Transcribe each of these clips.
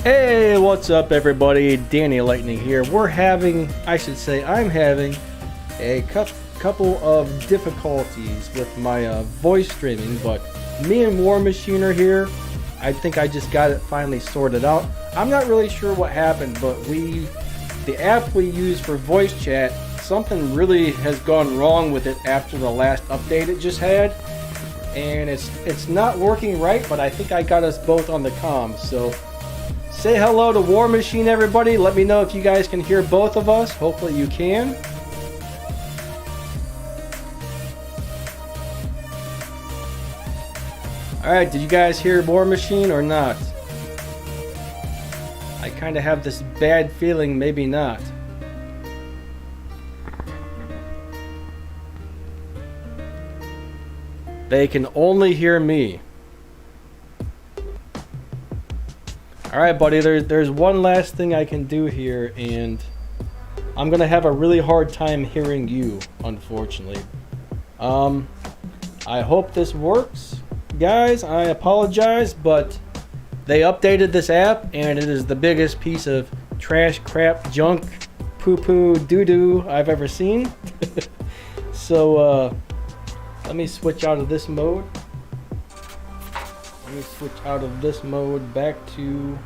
Hey, what's up everybody? Danny Lightning here. I'm having a couple of difficulties with my voice streaming, but me and War Machine are here. I think I just got it finally sorted out. I'm not really sure what happened, but the app we use for voice chat, something really has gone wrong with it after the last update it just had. And it's not working right, but I think I got us both on the comms, so say hello to War Machine, everybody. Let me know if you guys can hear both of us. Hopefully you can. Alright, did you guys hear War Machine or not? I kind of have this bad feeling maybe not. They can only hear me. Alright buddy, there's one last thing I can do here, and I'm gonna have a really hard time hearing you, unfortunately. I hope this works, guys. I apologize, but they updated this app, and it is the biggest piece of trash, crap, junk, poo-poo, doo-doo I've ever seen. So, let me switch out of this mode. Let me switch out of this mode back to...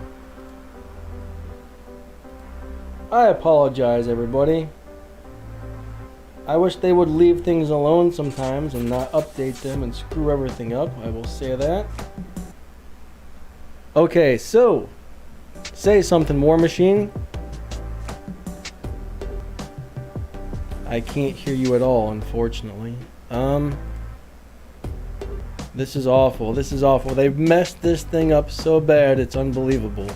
I apologize, everybody. I wish they would leave things alone sometimes and not update them and screw everything up. I will say that. Okay, so say something, War Machine. I can't hear you at all, unfortunately. This is awful. This is awful. They've messed this thing up so bad, it's unbelievable.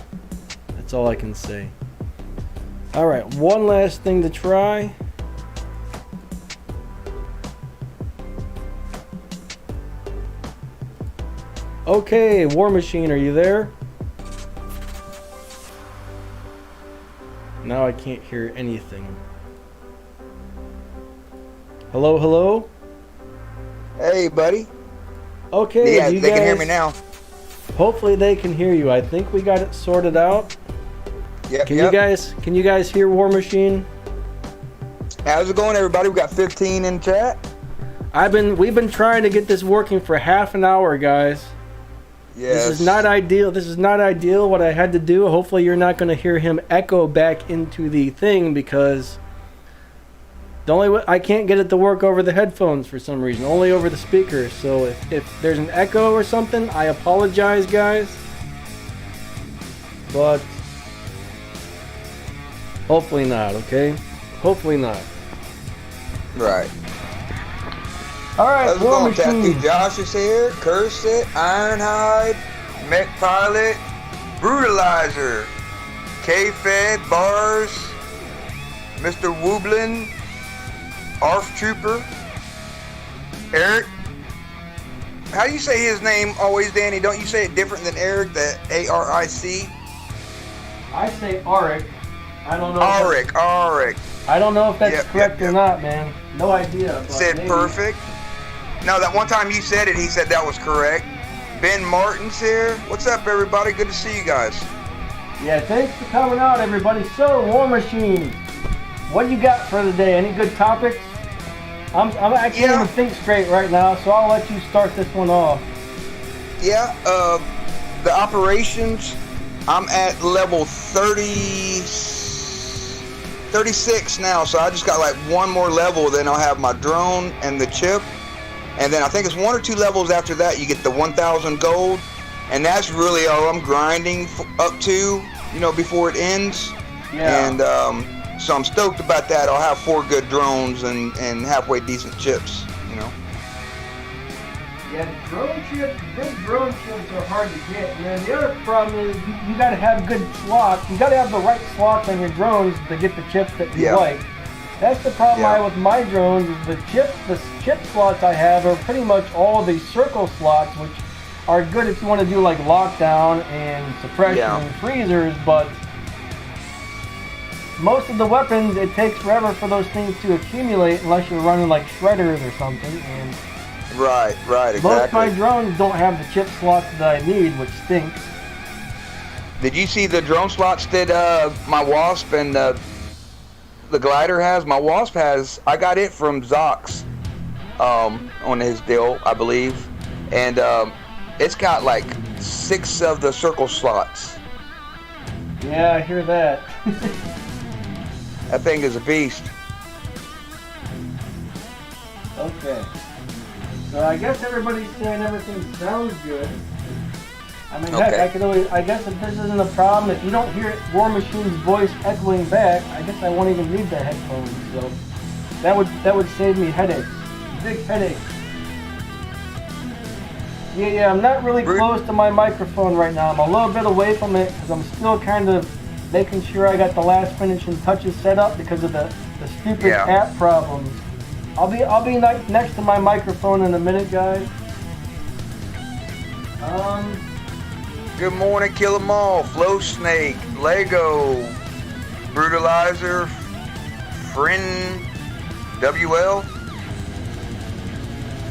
That's all I can say. Alright, one last thing to try. Okay, War Machine, are you there? Now I can't hear anything. Hello, hello? Hey, buddy. Okay, yeah, they can hear me now. Hopefully they can hear you. I think we got it sorted out. Yep, Can you guys hear War Machine? How's it going, everybody? We got 15 in chat. We've been trying to get this working for half an hour, guys. Yes. This is not ideal. This is not ideal what I had to do. Hopefully you're not going to hear him echo back into the thing, because the only way I can't get it to work over the headphones for some reason, only over the speakers. So if there's an echo or something, I apologize, guys. But hopefully not, okay? Hopefully not. Right. Alright, How's it War going, Machine. Tattoo? Josh is here. Curse It, Ironhide, Mech Pilot, Brutalizer, K-Fed, Bars, Mr. Wooblin, Arf Trooper, Eric. How do you say his name always, Danny? Don't you say it different than Eric, the A-R-I-C? I say Auric. I don't know. Auric. I don't know if that's correct or not, man. No idea. But Said maybe. perfect. No, that one time you said it, he said that was correct. Ben Martin's here. What's up, everybody? Good to see you guys. Yeah, thanks for coming out, everybody. So, War Machine, what you got for the day? Any good topics? I can't even think straight right now, so I'll let you start this one off. Yeah, the operations, I'm at level 36 now, so I just got like one more level, then I'll have my drone and the chip. And then I think it's 1 or 2 levels after that, you get the 1,000 gold. And that's really all I'm grinding up to, before it ends. Yeah. And so I'm stoked about that. I'll have 4 good drones and halfway decent chips, Yeah, good drone chips are hard to get. And the other problem is you got to have good slots. You got to have the right slots on your drones to get the chips that you like. That's the problem I have with my drones. Is the chip slots I have are pretty much all the circle slots, which are good if you want to do like lockdown and suppression and freezers, but most of the weapons, it takes forever for those things to accumulate unless you're running like shredders or something. And right, exactly. Most of my drones don't have the chip slots that I need, which stinks. Did you see the drone slots that my Wasp and the glider has? My Wasp has. I got it from Zox on his deal, I believe, and it's got like 6 of the circle slots. Yeah, I hear that. That thing is a beast. Okay. So I guess everybody's saying everything sounds good. I mean, heck, Okay. I could always, I guess if this isn't a problem, if you don't hear War Machine's voice echoing back, I guess I won't even need the headphones. So that would save me headaches, big headaches. Yeah, I'm not really close to my microphone right now. I'm a little bit away from it because I'm still kind of making sure I got the last finishing touches set up because of the stupid app problems. I'll be next to my microphone in a minute, guys. Good morning, Kill 'Em All, Flow Snake, Lego, Brutalizer, Friend, WL,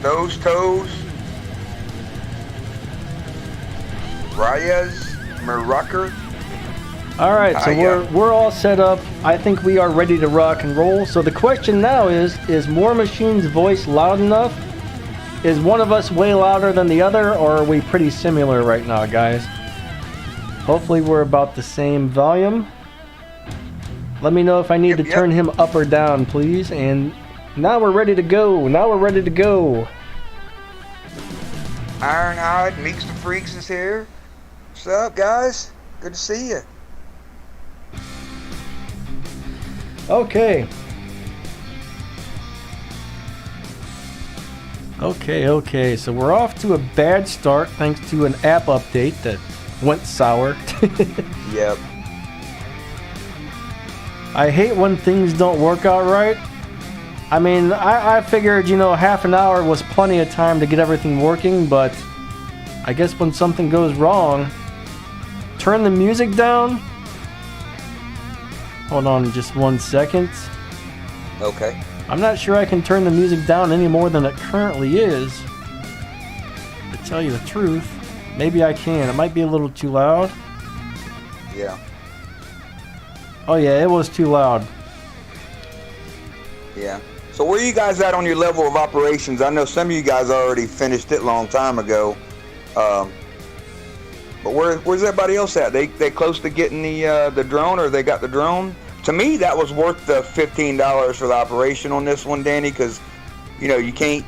Those Toes, Reyes, Muracker. All right, so we're all set up. I think we are ready to rock and roll. So the question now is War Machine's voice loud enough? Is one of us way louder than the other, or are we pretty similar right now, guys? Hopefully we're about the same volume. Let me know if I need to turn him up or down, please. And now we're ready to go. Ironhide, Meeks the Freaks is here. What's up, guys? Good to see you. Okay. Okay, so we're off to a bad start thanks to an app update that went sour. Yep. I hate when things don't work out right. I mean, I figured, half an hour was plenty of time to get everything working, but I guess when something goes wrong, turn the music down. Hold on just 1 second. Okay. I'm not sure I can turn the music down any more than it currently is. To tell you the truth, maybe I can. It might be a little too loud. Yeah. Oh yeah, it was too loud. Yeah. So where are you guys at on your level of operations? I know some of you guys already finished it a long time ago. But where's everybody else at? They close to getting the drone, or they got the drone? To me, that was worth the $15 for the operation on this one, Danny, because you can't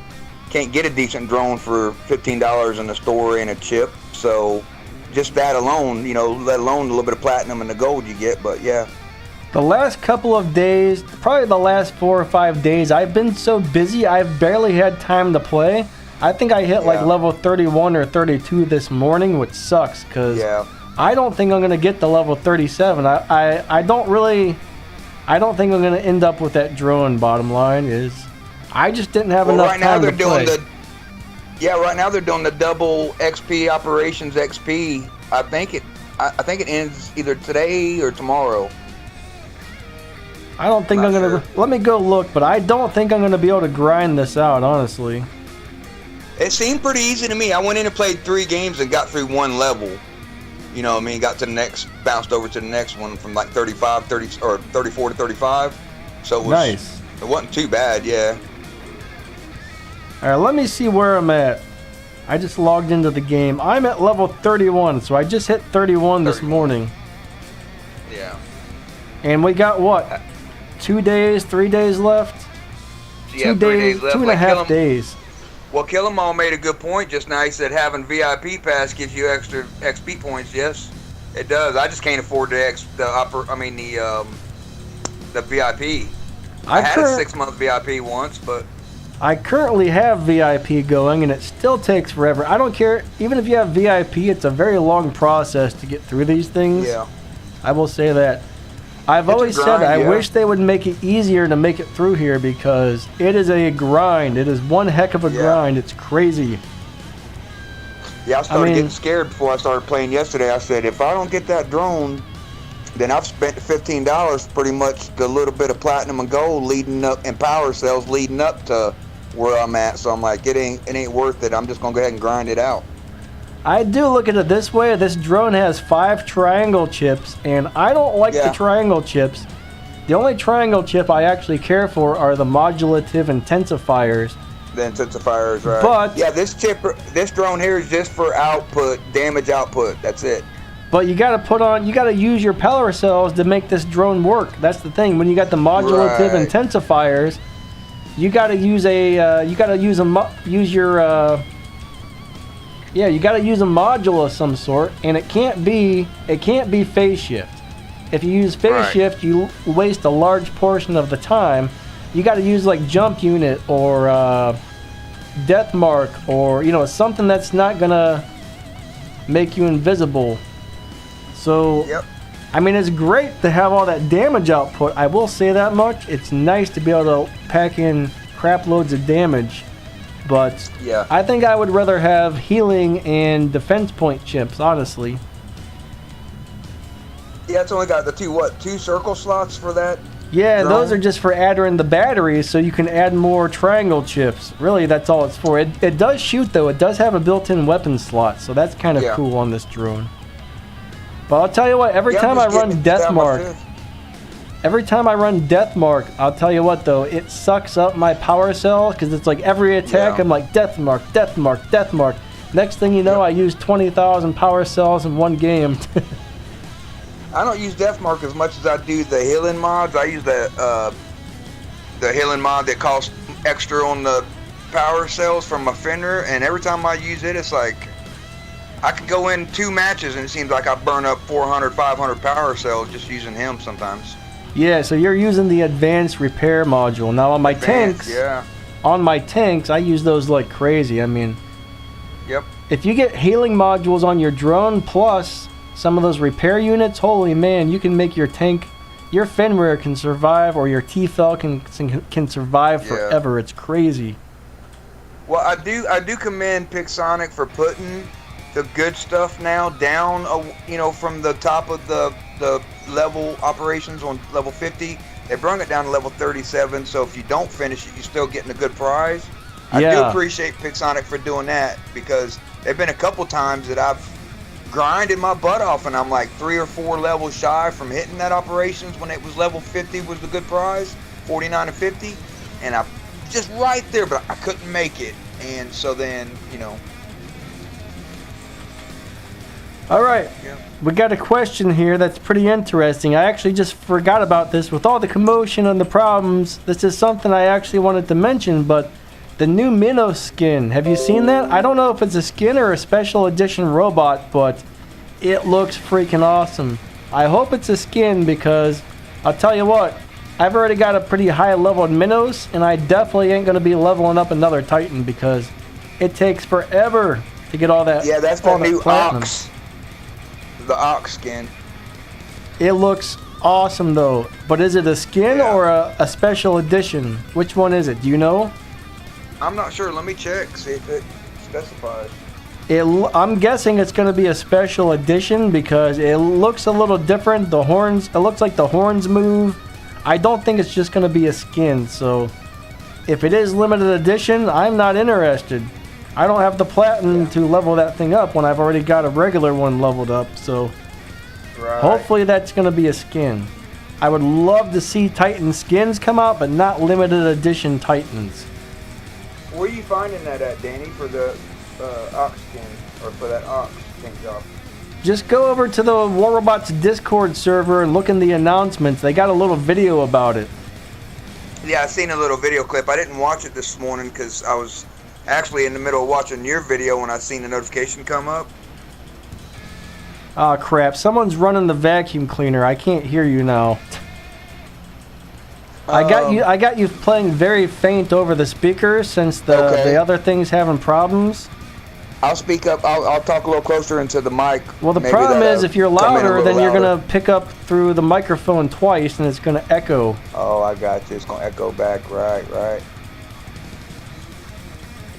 get a decent drone for $15 in the store and a chip. So just that alone, let alone a little bit of platinum and the gold you get. But yeah. The last couple of days, probably the last 4 or 5 days, I've been so busy I've barely had time to play. I think I hit like level 31 or 32 this morning, which sucks because I don't think I'm gonna get to level 37. I don't think I'm gonna end up with that drone. Bottom line is, I just didn't have enough time to play. Right now they're doing the double XP operations XP. I think it ends either today or tomorrow. I don't think I'm gonna. Let me go look, but I don't think I'm gonna be able to grind this out, honestly. It seemed pretty easy to me. I went in and played 3 games and got through 1 level. Got to the next, bounced over to the next one from like 34 to 35. So it was nice. It wasn't too bad, yeah. All right, let me see where I'm at. I just logged into the game. I'm at level 31, so I just hit 31 this morning. Yeah. And we got what? 2 days, 3 days left? Yeah, 3 days left. 2.5 days. Well, Kill 'Em All made a good point just now. He said having VIP pass gives you extra XP points. Yes, it does. I just can't afford the VIP. I had a 6-month VIP once, but I currently have VIP going, and it still takes forever. I don't care. Even if you have VIP, it's a very long process to get through these things. Yeah. I will say that. I've always said I wish they would make it easier to make it through here because it is a grind. It is one heck of a grind. It's crazy. Yeah, I started getting scared before I started playing yesterday. I said, if I don't get that drone, then I've spent $15 pretty much the little bit of platinum and gold leading up and power cells leading up to where I'm at. So I'm like, it ain't worth it. I'm just gonna go ahead and grind it out. I do look at it this way. This drone has 5 triangle chips, and I don't like the triangle chips. The only triangle chip I actually care for are the modulative intensifiers. The intensifiers, right? But yeah, this drone here is just for output, damage output. That's it. But you gotta use your power cells to make this drone work. That's the thing. When you got the modulative intensifiers, you gotta use you gotta use a module of some sort, and it can't be phase shift. If you use phase shift, you waste a large portion of the time. You gotta use like jump unit or death mark, or something that's not gonna make you invisible. So I mean, it's great to have all that damage output. I will say that much. It's nice to be able to pack in crap loads of damage. But I think I would rather have healing and defense point chips, honestly. Yeah, it's only got the two circle slots for that. Yeah, drone? Those are just for adding the batteries, so you can add more triangle chips. Really, that's all it's for. It does shoot, though. It does have a built-in weapon slot, so that's kind of cool on this drone. But I'll tell you what, every time I run Deathmark, I'll tell you what though, it sucks up my power cell, because it's like every attack I'm like Deathmark, Deathmark, Deathmark. Next thing you know, I use 20,000 power cells in one game. I don't use Deathmark as much as I do the healing mods. I use the healing mod that costs extra on the power cells from my Fender, and every time I use it, it's like I could go in 2 matches and it seems like I burn up 400, 500 power cells just using him sometimes. Yeah, so you're using the advanced repair module. Now on my tanks, I use those like crazy. I mean, if you get healing modules on your drone plus some of those repair units, holy man, you can make your tank, your Fenrir can survive, or your T-Fel can survive forever. It's crazy. Well, I do commend Pixonic for putting the good stuff now down, from the top of the level operations on level 50. They brought it down to level 37, so if you don't finish it, you're still getting a good prize. I do appreciate Pixonic for doing that, because there've been a couple times that I've grinded my butt off and I'm like 3 or 4 levels shy from hitting that operations when it was level 50 was the good prize, 49 and 50, and I just right there, but I couldn't make it, and so then Alright, we got a question here that's pretty interesting. I actually just forgot about this. With all the commotion and the problems, this is something I actually wanted to mention, but the new Minos skin, have you seen that? I don't know if it's a skin or a special edition robot, but it looks freaking awesome. I hope it's a skin, because I'll tell you what, I've already got a pretty high leveled Minos, and I definitely ain't going to be leveling up another Titan, because it takes forever to get all that. Yeah, that's the new Ox. The Ox skin. It looks awesome though, but is it a skin or a special edition? Which one is it? Do you know? I'm not sure. Let me check, see if it specifies. I'm guessing it's going to be a special edition, because it looks a little different. The horns, it looks like the horns move. I don't think it's just going to be a skin, so if it is limited edition, I'm not interested. I don't have the platinum to level that thing up when I've already got a regular one leveled up, so hopefully that's going to be a skin. I would love to see Titan skins come out, but not limited edition Titans. Where are you finding that at, Danny, for the Ox skin, or for that Ox tank job? Just go over to the War Robots Discord server and look in the announcements. They got a little video about it. Yeah, I seen a little video clip. I didn't watch it this morning because I was actually in the middle of watching your video when I seen the notification come up. Oh crap, someone's running the vacuum cleaner. I can't hear you now. I got you playing very faint over the speaker since the other thing's having problems. I'll speak up. I'll talk a little closer into the mic. Well, the problem is if you're louder, then you're going to pick up through the microphone twice and it's going to echo. Oh, I got you. It's going to echo back. Right.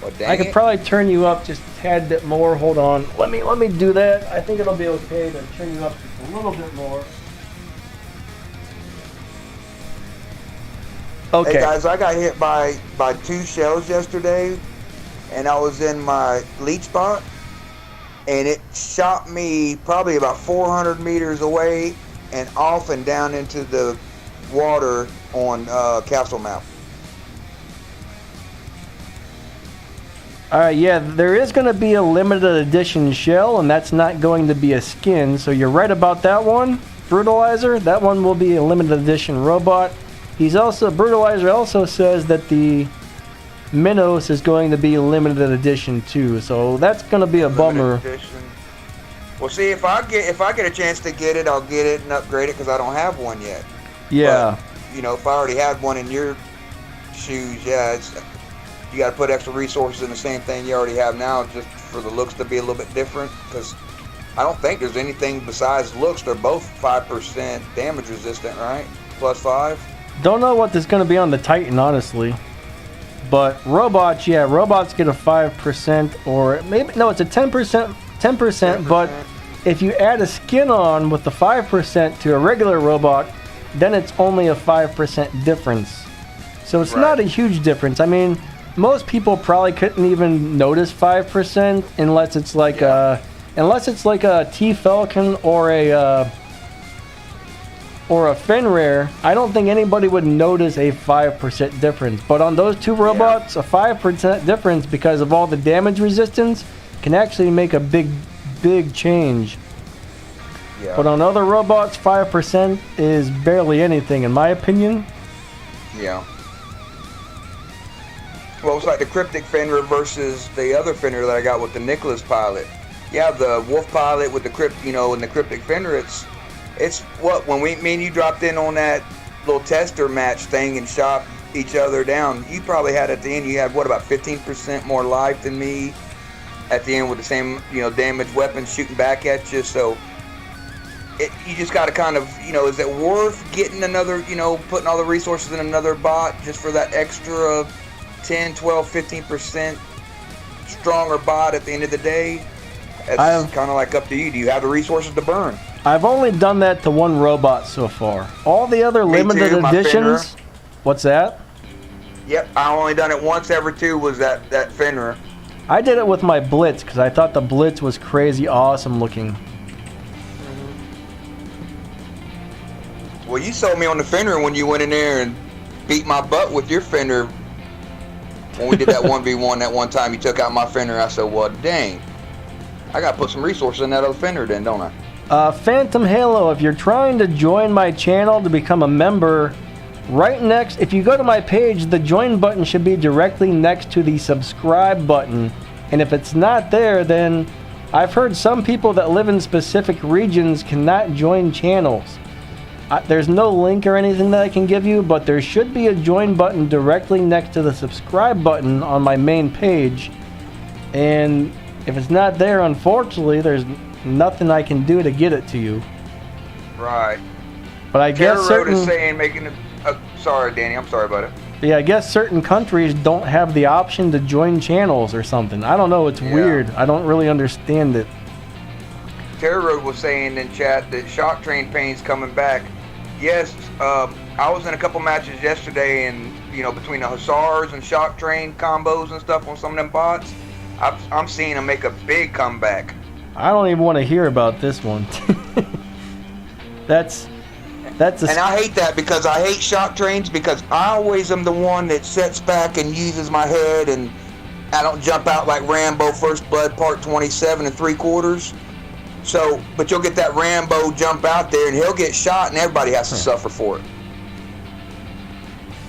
Well, I could probably turn you up just a tad bit more. Hold on. Let me do that. I think it'll be okay to turn you up just a little bit more. Okay. Hey guys, I got hit by 2 shells yesterday, and I was in my leech spot, and it shot me probably about 400 meters away and off and down into the water on Castle Map. Alright, yeah, there is going to be a limited edition shell, and that's not going to be a skin, so you're right about that one, Brutalizer. That one will be a limited edition robot. Brutalizer also says that the Minos is going to be a limited edition too, so that's going to be a bummer. Edition. Well, see, if I get a chance to get it, I'll get it and upgrade it because I don't have one yet. Yeah. But, you know, if I already had one in your shoes, yeah, you got to put extra resources in the same thing you already have now just for the looks to be a little bit different, because I don't think there's anything besides looks. They're both 5% damage resistant, right? +5. Don't know what there's going to be on the Titan, honestly. But robots, yeah, robots get a 5%, or maybe, no, it's a 10%, but if you add a skin on with the 5% to a regular robot, then it's only a 5% difference. So it's not a huge difference. I mean, most people probably couldn't even notice 5% unless it's like a T-Falcon or a Fenrir. I don't think anybody would notice a 5% difference. But on those two robots, a 5% difference because of all the damage resistance can actually make a big change. Yeah. But on other robots, 5% is barely anything, in my opinion. Yeah. Well, it's like the Cryptic Fenrir versus the other Fenrir that I got with the Nicholas pilot. Yeah, the Wolf pilot with the and the Cryptic Fenrir, it's what, when me and you dropped in on that little tester match thing and shot each other down, you probably had at the end, you had what, about 15% more life than me at the end with the same, damaged weapons shooting back at you. So you just got to kind of, is it worth getting another, putting all the resources in another bot just for that extra 10, 12, 15% stronger bot at the end of the day? It's kind of like up to you. Do you have the resources to burn? I've only done that to one robot so far. All the other limited editions. What's that? Yep, I only done it once ever too, was that Fenrir. I did it with my Blitz because I thought the Blitz was crazy awesome looking. Well, you sold me on the Fenrir when you went in there and beat my butt with your Fenrir. When we did that 1v1 that one time, you took out my Fenrir. I said, well, dang. I got to put some resources in that other Fenrir then, don't I? Phantom Halo, if you're trying to join my channel to become a member, right next, if you go to my page, the join button should be directly next to the subscribe button. And if it's not there, then I've heard some people that live in specific regions cannot join channels. There's no link or anything that I can give you, but there should be a join button directly next to the subscribe button on my main page. And if it's not there, unfortunately, there's nothing I can do to get it to you. Right. But I guess certain... is saying making it... sorry, Danny, I'm sorry about it. Yeah, I guess certain countries don't have the option to join channels or something. I don't know, it's weird. I don't really understand it. Terror Road was saying in chat that Shock Train Pain's coming back. Yes, I was in a couple matches yesterday, and between the Hussars and Shock Train combos and stuff on some of them bots, I'm seeing them make a big comeback. I don't even want to hear about this one. That's and I hate that because I hate Shock Trains because I always am the one that sits back and uses my head, and I don't jump out like Rambo First Blood Part 27 3/4. So, but you'll get that Rambo jump out there and he'll get shot and everybody has to suffer for it.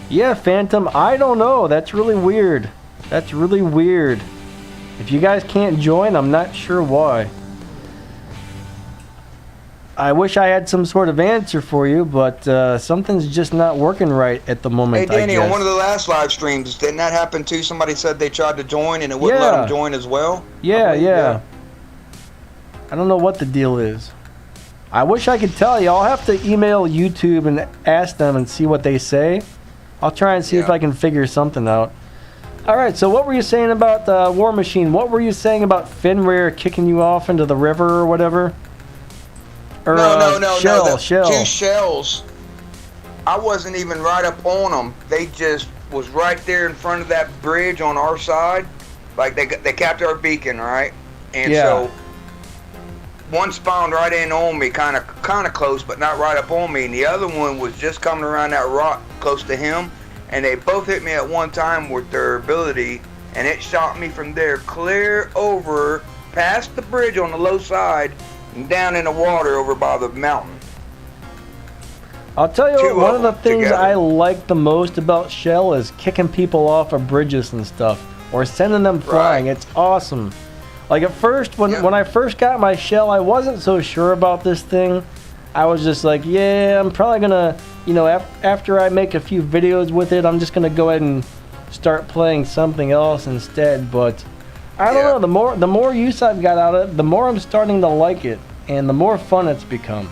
Yeah, Phantom, I don't know. That's really weird. That's really weird. If you guys can't join, I'm not sure why. I wish I had some sort of answer for you, but something's just not working right at the moment. Hey, Danny, I guess. on one of the last live streams, didn't that happen too? Somebody said they tried to join and it wouldn't let them join as well? Yeah. I don't know what the deal is. I wish I could tell you. I'll have to email YouTube and ask them and see what they say. I'll try and see if I can figure something out. Alright, so what were you saying about War Machine? What were you saying about Fenrir kicking you off into the river or whatever? Or, no. Shell. Two shells. I wasn't even right up on them. They just was right there in front of that bridge on our side. Like they capped our beacon, right? And so one spawned right in on me, kind of close, but not right up on me, and the other one was just coming around that rock close to him, and they both hit me at one time with their ability, and it shot me from there clear over past the bridge on the low side and down in the water over by the mountain. I'll tell you what, one of the things together. I like the most about Shell is kicking people off of bridges and stuff, or sending them flying. Right. It's awesome. Like at first, when I first got my Shell, I wasn't so sure about this thing. I was just like, yeah, I'm probably gonna, after I make a few videos with it, I'm just gonna go ahead and start playing something else instead. But I don't know. The more use I've got out of it, the more I'm starting to like it, and the more fun it's become.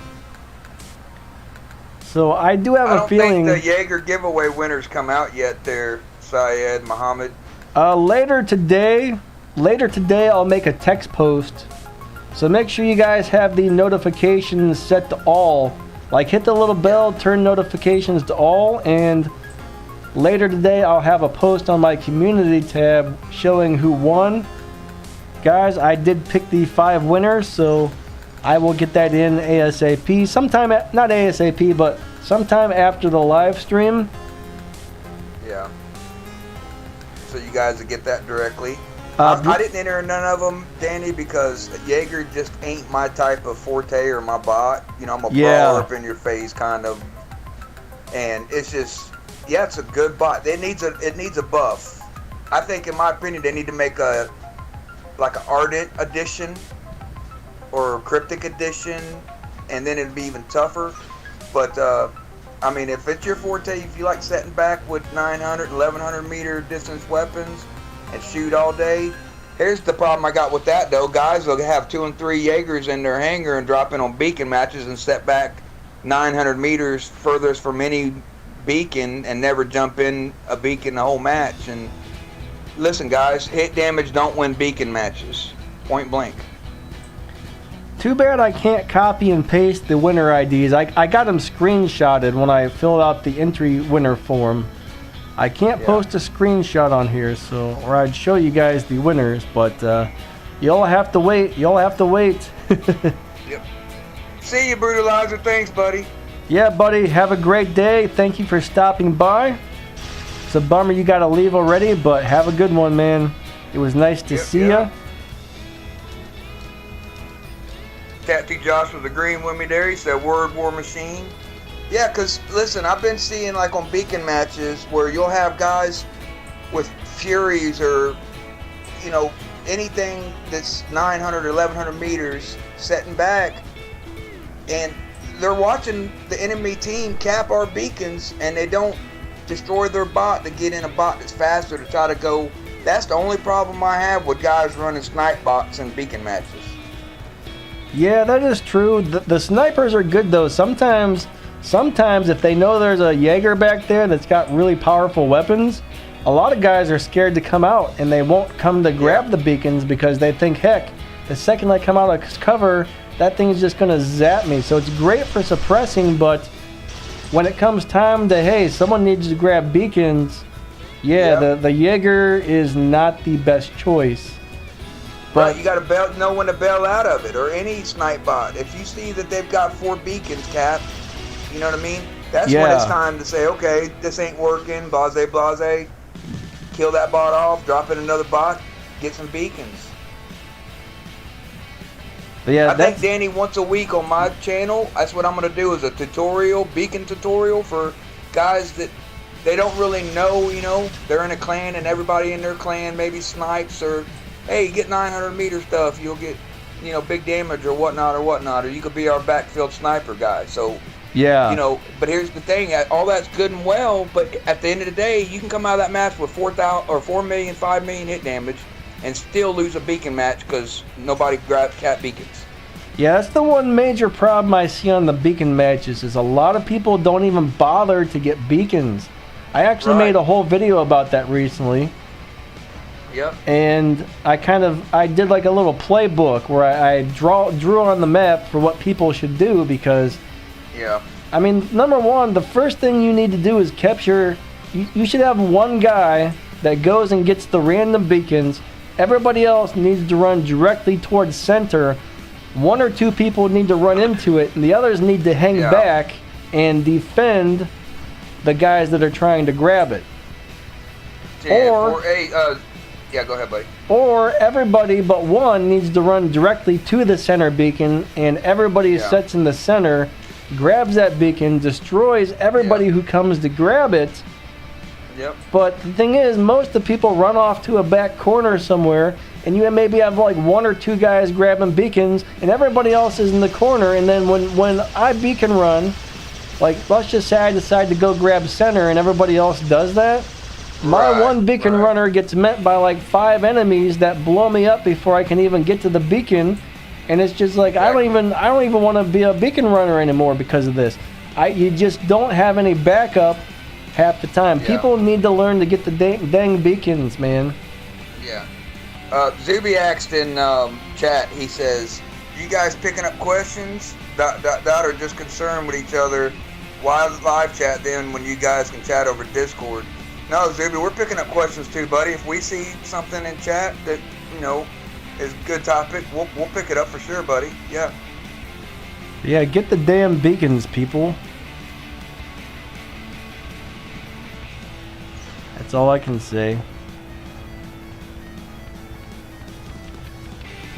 So I do have a feeling. I don't think the Jaeger giveaway winners come out yet. There, Syed Muhammad. Later today, I'll make a text post. So make sure you guys have the notifications set to all. Like hit the little bell, turn notifications to all, and later today I'll have a post on my community tab showing who won. Guys, I did pick the 5 winners, so I will get that in ASAP. Not ASAP, but sometime after the live stream. Yeah. So you guys will get that directly. I didn't enter none of them, Danny, because Jaeger just ain't my type of forte or my bot. I'm a brawler up in your face kind of, and it's just, it's a good bot. It needs a buff. I think, in my opinion, they need to make an Ardent edition or Cryptic edition, and then it'd be even tougher. But if it's your forte, if you like setting back with 900, 1100 meter distance weapons and shoot all day, here's the problem I got with that though. Guys will have 2 and 3 Jaegers in their hangar and drop in on beacon matches and set back 900 meters furthest from any beacon and never jump in a beacon the whole match. And listen, guys, hit damage don't win beacon matches. Point blank. Too bad I can't copy and paste the winner IDs. I got them screenshotted when I filled out the entry winner form. I can't post a screenshot on here, or I'd show you guys the winners, but you'll have to wait. Yep. See you, Brutalizer. Thanks, buddy. Yeah, buddy. Have a great day. Thank you for stopping by. It's a bummer you got to leave already, but have a good one, man. It was nice to see ya. Tattoo Josh was agreeing with me there. He said, "Word War Machine." Yeah, because listen, I've been seeing on beacon matches where you'll have guys with Furies or, anything that's 900 or 1100 meters setting back, and they're watching the enemy team cap our beacons, and they don't destroy their bot to get in a bot that's faster to try to go. That's the only problem I have with guys running snipe bots in beacon matches. Yeah, that is true. The snipers are good though. Sometimes if they know there's a Jaeger back there that's got really powerful weapons, a lot of guys are scared to come out and they won't come to grab the beacons because they think, heck, the second I come out of cover, that thing is just going to zap me. So it's great for suppressing, but when it comes time to, hey, someone needs to grab beacons, the Jaeger is not the best choice. But you got to know when to bail out of it, or any snipe bot. If you see that they've got 4 beacons capped, you know what I mean? That's when it's time to say, okay, this ain't working, blase. Kill that bot off, drop in another bot, get some beacons. But yeah, I think, Danny, once a week on my channel, that's what I'm going to do, is a beacon tutorial for guys that they don't really know, they're in a clan and everybody in their clan maybe snipes, or, hey, get 900 meter stuff, you'll get, big damage or whatnot, or you could be our backfield sniper guy. So, but here's the thing, all that's good and well, but at the end of the day, you can come out of that match with 4 million, 5 million hit damage and still lose a beacon match because nobody grabbed cat beacons. Yeah, that's the one major problem I see on the beacon matches, is a lot of people don't even bother to get beacons. I actually made a whole video about that recently. Yep. And I did like a little playbook where I drew on the map for what people should do, because I mean, number one, the first thing you need to do is capture. You should have one guy that goes and gets the random beacons. Everybody else needs to run directly towards center one or two people need to run into it, and the others need to hang back and defend the guys that are trying to grab it. Yeah, go ahead, buddy. Or everybody but one needs to run directly to the center beacon, and everybody sits in the center, grabs that beacon, destroys everybody who comes to grab it. Yep. But the thing is, most of the people run off to a back corner somewhere, and you maybe have like one or two guys grabbing beacons, and everybody else is in the corner. And then when I beacon run, like let's just say I decide to go grab center, and everybody else does that. My one beacon runner gets met by like 5 enemies that blow me up before I can even get to the beacon, and it's just like I don't even want to be a beacon runner anymore because of this. You just don't have any backup half the time. People need to learn to get the dang beacons, man. Yeah. Zuby asked in chat. He says, "You guys picking up questions? That or just concerned with each other? Why live chat then when you guys can chat over Discord?" No, Zuby, we're picking up questions too, buddy. If we see something in chat that, is a good topic, we'll pick it up for sure, buddy. Yeah. Yeah, get the damn beacons, people. That's all I can say.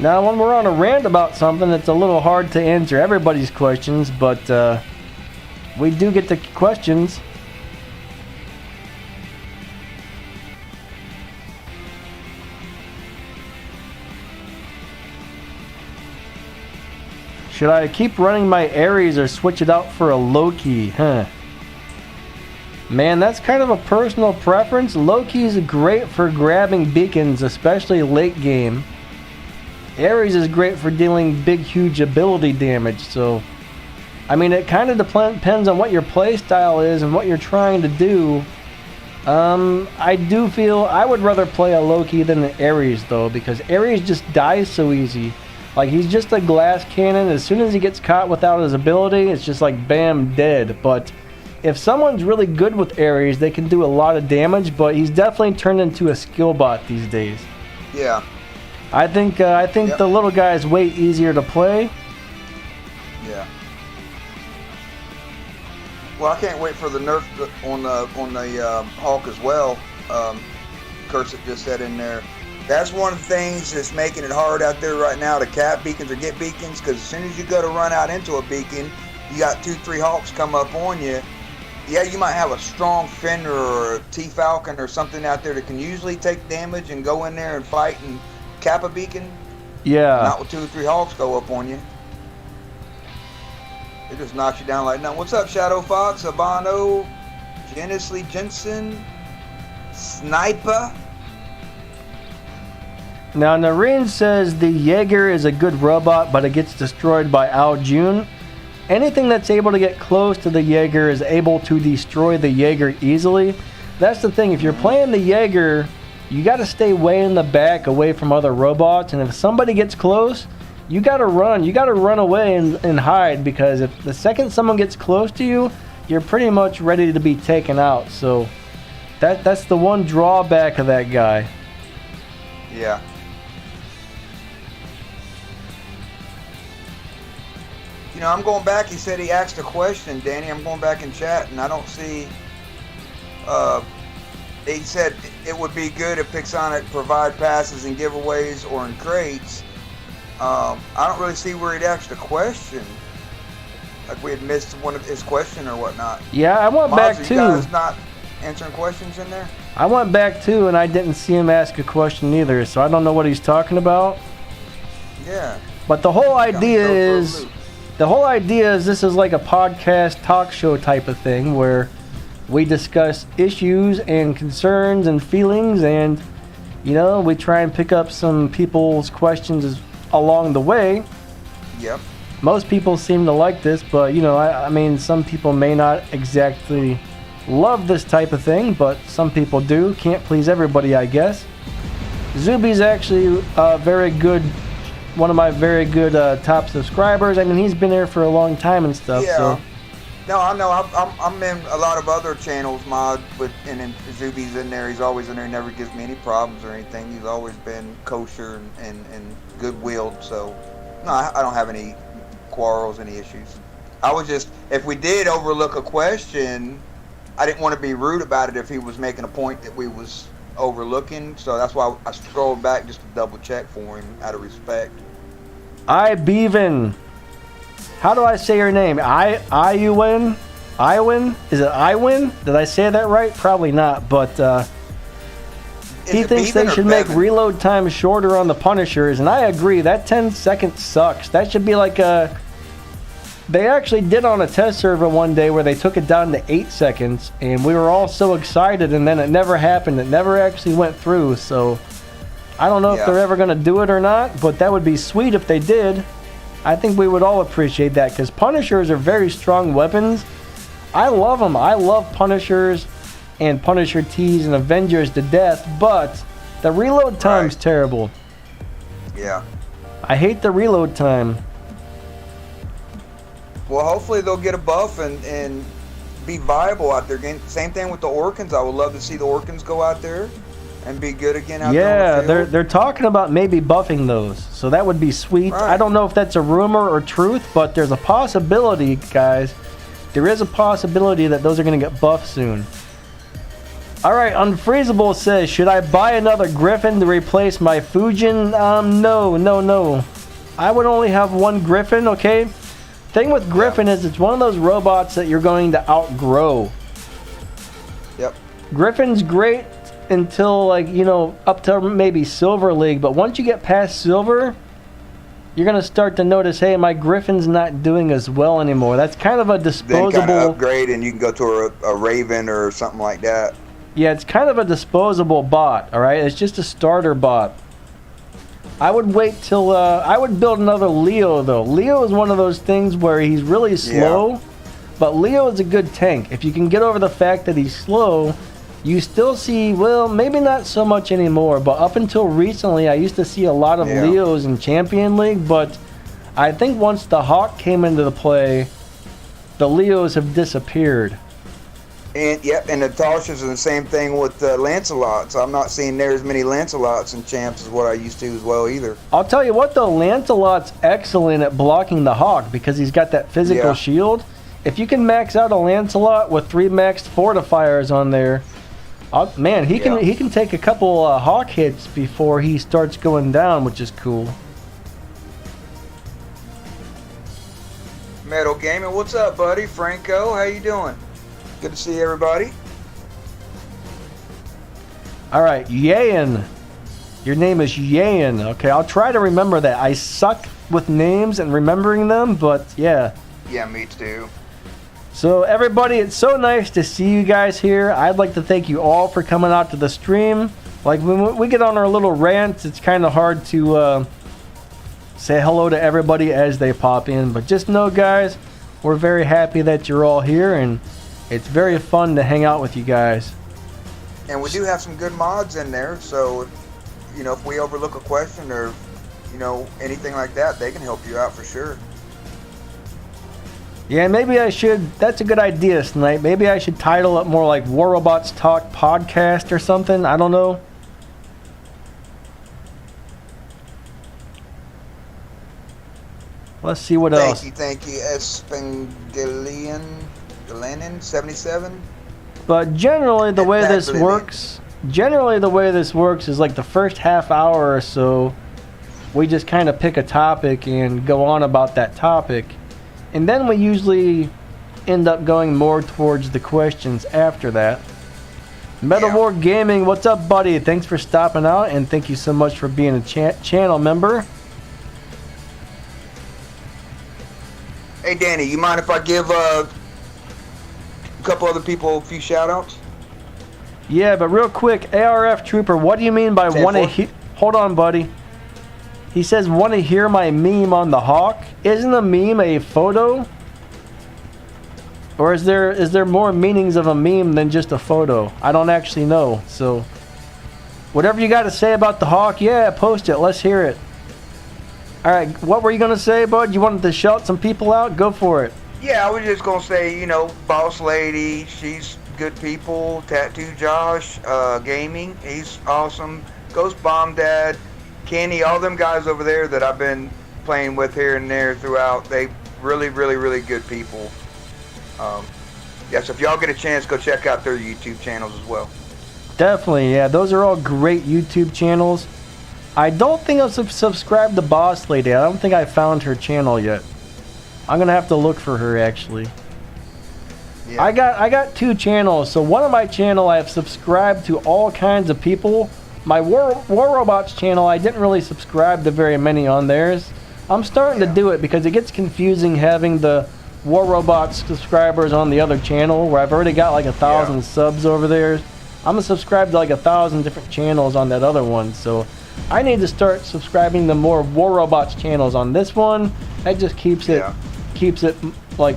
Now, when we're on a rant about something, it's a little hard to answer everybody's questions, but we do get the questions. Should I keep running my Ares or switch it out for a Loki? Man, that's kind of a personal preference. Loki's great for grabbing beacons, especially late game. Ares is great for dealing big, huge ability damage. So, I mean, it kind of depends on what your play style is and what you're trying to do. I do feel I would rather play a Loki than an Ares, though, because Ares just dies so easy. Like, he's just a glass cannon. As soon as he gets caught without his ability, it's just like, bam, dead. But if someone's really good with Ares, they can do a lot of damage, but he's definitely turned into a skill bot these days. Yeah. I think the little guy is way easier to play. Yeah. Well, I can't wait for the nerf on the Hulk as well. Curse just said in there. That's one of the things that's making it hard out there right now to cap beacons or get beacons, because as soon as you go to run out into a beacon, you got 2-3 Hawks come up on you. Yeah, you might have a strong Fender or a T-Falcon or something out there that can usually take damage and go in there and fight and cap a beacon. Yeah. Not with 2 or 3 Hawks go up on you. It just knocks you down like nothing. What's up, Shadow Fox, Abano, Genesley Jensen, Sniper? Now, Nareen says the Jaeger is a good robot, but it gets destroyed by Al June. Anything that's able to get close to the Jaeger is able to destroy the Jaeger easily. That's the thing. If you're playing the Jaeger, you got to stay way in the back away from other robots. And if somebody gets close, you got to run. You got to run away and hide, because if the second someone gets close to you, you're pretty much ready to be taken out. So that's the one drawback of that guy. Yeah. I'm going back. He said he asked a question, Danny. I'm going back in chat, and I don't see. He said it would be good if Pixonic provide passes and giveaways or in crates. I don't really see where he'd asked a question. Like we had missed one of his question or whatnot. Yeah, I went back too. You guys not answering questions in there? I went back too, and I didn't see him ask a question either. So I don't know what he's talking about. Yeah. But the whole idea is. The whole idea is this is like a podcast talk show type of thing where we discuss issues and concerns and feelings, and we try and pick up some people's questions along the way. Yep. Most people seem to like this, but I mean, some people may not exactly love this type of thing, but some people do. Can't please everybody, I guess. Zuby's actually very good. One of my very good top subscribers. I mean, he's been there for a long time and stuff. Yeah. So. No, I know. I'm in a lot of other channels, and Zuby's in there. He's always in there. He never gives me any problems or anything. He's always been kosher and good-willed. So, No, I don't have any quarrels, any issues. I was just, if we did overlook a question, I didn't want to be rude about it if he was making a point that we was overlooking. So that's why I scrolled back just to double check for him out of respect. Bevan. How do I say your name? Iwin? Is it Iwin? Did I say that right? Probably not, but he thinks they should make reload time shorter on the Punishers, and I agree. That 10 seconds sucks. That should be like a... They actually did on a test server one day where they took it down to 8 seconds, and we were all so excited, and then it never happened. It never actually went through, so I don't know if they're ever going to do it or not, but that would be sweet if they did. I think we would all appreciate that, because Punishers are very strong weapons. I love them. I love Punishers and Punisher T's and Avengers to death, but the reload time's terrible. Yeah. I hate the reload time. Well, hopefully they'll get a buff and be viable out there again. Same thing with the Orkans. I would love to see the Orkans go out there and be good again out there. Yeah, they're talking about maybe buffing those, so that would be sweet. Right. I don't know if that's a rumor or truth, but there's a possibility, guys. There is a possibility that those are going to get buffed soon. All right, Unfreezable says, should I buy another Griffin to replace my Fujin? No. I would only have one Griffin, okay? Thing with Griffin is it's one of those robots that you're going to outgrow. Yep. Griffin's great until, like, you know, up to maybe Silver League, but once you get past Silver, you're going to start to notice, hey, my Griffin's not doing as well anymore. That's kind of a disposable... Then kind of upgrade and you can go to a Raven or something like that. Yeah, it's kind of a disposable bot, all right? It's just a starter bot. I would wait till... I would build another Leo, though. Leo is one of those things where he's really slow, but Leo is a good tank. If you can get over the fact that he's slow, you still see, well, maybe not so much anymore, but up until recently, I used to see a lot of Leos in Champion League, but I think once the Hawk came into the play, the Leos have disappeared. And and the Tasha's are the same thing with Lancelots. I'm not seeing there as many Lancelots in champs as what I used to as well either. I'll tell you what though, Lancelot's excellent at blocking the Hawk because he's got that physical shield. If you can max out a Lancelot with 3 maxed fortifiers on there, man, he can take a couple Hawk hits before he starts going down, which is cool. Metal Gaming, what's up, buddy? Franco, how you doing? Good to see everybody. All right, Yayan. Your name is Yayan. Okay, I'll try to remember that. I suck with names and remembering them, but yeah. Yeah, me too. So everybody, it's so nice to see you guys here. I'd like to thank you all for coming out to the stream. Like when we get on our little rants, it's kind of hard to say hello to everybody as they pop in. But just know, guys, we're very happy that you're all here, and it's very fun to hang out with you guys. And we do have some good mods in there, so you know, if we overlook a question or you know anything like that, they can help you out for sure. Yeah, maybe I should. That's a good idea, Snipe. Maybe I should title it more like War Robots Talk Podcast or something. I don't know. Let's see what else. Thank you, Espangelian 77. But generally, the way this works is like the first half hour or so, we just kind of pick a topic and go on about that topic. And then we usually end up going more towards the questions after that. Metal War Gaming, what's up, buddy? Thanks for stopping out, and thank you so much for being a channel member. Hey, Danny, you mind if I give a couple other people a few shout-outs? Yeah, but real quick, ARF Trooper, what do you mean by want to hear... Hold on, buddy. He says, want to hear my meme on the Hawk? Isn't a meme a photo? Or is there more meanings of a meme than just a photo? I don't actually know. So, whatever you got to say about the Hawk, yeah, post it. Let's hear it. All right, what were you going to say, bud? You wanted to shout some people out? Go for it. Yeah, I was just going to say, you know, Boss Lady, she's good people. Tattoo Josh, Gaming, he's awesome. Ghost Bomb Dad, Kenny, all them guys over there that I've been playing with here and there throughout. They really, really, really good people. Yeah, so if y'all get a chance, go check out their YouTube channels as well. Definitely, yeah. Those are all great YouTube channels. I don't think I've subscribed to Boss Lady. I don't think I found her channel yet. I'm gonna have to look for her actually. Yeah. I got 2 channels. So one of my channel I have subscribed to all kinds of people. My War Robots channel, I didn't really subscribe to very many on theirs. I'm starting to do it because it gets confusing having the War Robots subscribers on the other channel where I've already got like 1,000 subs over there. I'm gonna subscribe to like 1,000 different channels on that other one. So I need to start subscribing to more War Robots channels on this one. That just keeps it like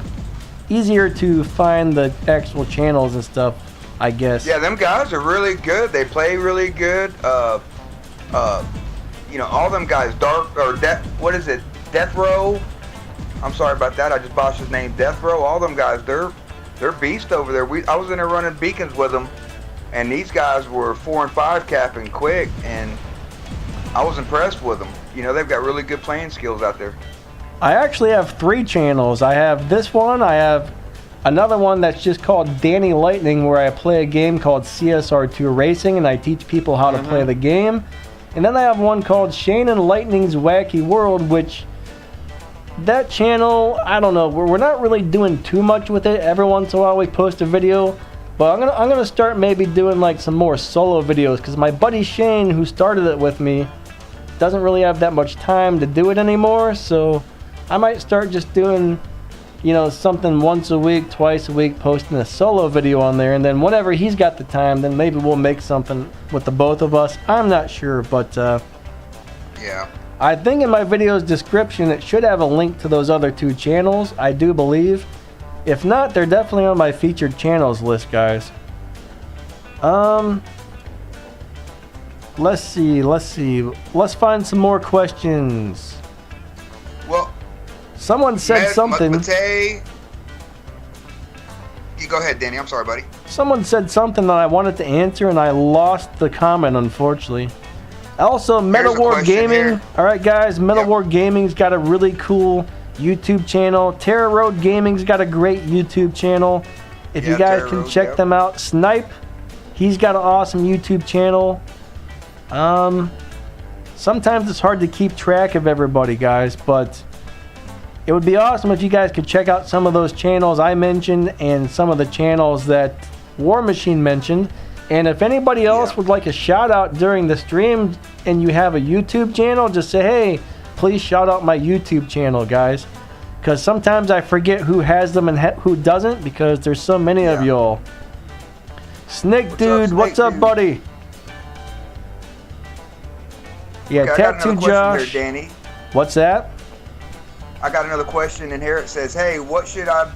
easier to find the actual channels and stuff, I guess. Yeah, them guys are really good. They play really good. You know, all them guys, Death Row. I'm sorry about that. I just botched his name, Death Row. All them guys, they're beast over there. I was in there running beacons with them, and these guys were 4 and 5 capping quick, and I was impressed with them. You know, they've got really good playing skills out there. I actually have 3 channels. I have this one. I have another one that's just called Danny Lightning, where I play a game called CSR2 Racing, and I teach people how to play the game. And then I have one called Shane and Lightning's Wacky World, which that channel, I don't know, we're not really doing too much with it. Every once in a while we post a video, but I'm gonna start maybe doing like some more solo videos, because my buddy Shane, who started it with me, doesn't really have that much time to do it anymore. So I might start just doing, you know, something once a week, twice a week, posting a solo video on there, and then whenever he's got the time, then maybe we'll make something with the both of us. I'm not sure, but yeah, I think in my video's description it should have a link to those other 2 channels, I do believe. If not, they're definitely on my featured channels list, guys. Let's see. Let's find some more questions. Well, someone said something. You go ahead, Danny. I'm sorry, buddy. Someone said something that I wanted to answer, and I lost the comment, unfortunately. Also, Metal War Gaming. All right, guys. Metal War Gaming's got a really cool YouTube channel. Terror Road Gaming's got a great YouTube channel. If you guys can check them out. Snipe, he's got an awesome YouTube channel. Sometimes it's hard to keep track of everybody, guys, but it would be awesome if you guys could check out some of those channels I mentioned and some of the channels that War Machine mentioned. And if anybody else would like a shout out during the stream and you have a YouTube channel, just say, hey, please shout out my YouTube channel, guys. Because sometimes I forget who has them and who doesn't, because there's so many of y'all. Snake Dude, what's up, buddy? Yeah, Tattoo Josh. Here, Danny. What's that? I got another question in here. It says, hey, what should I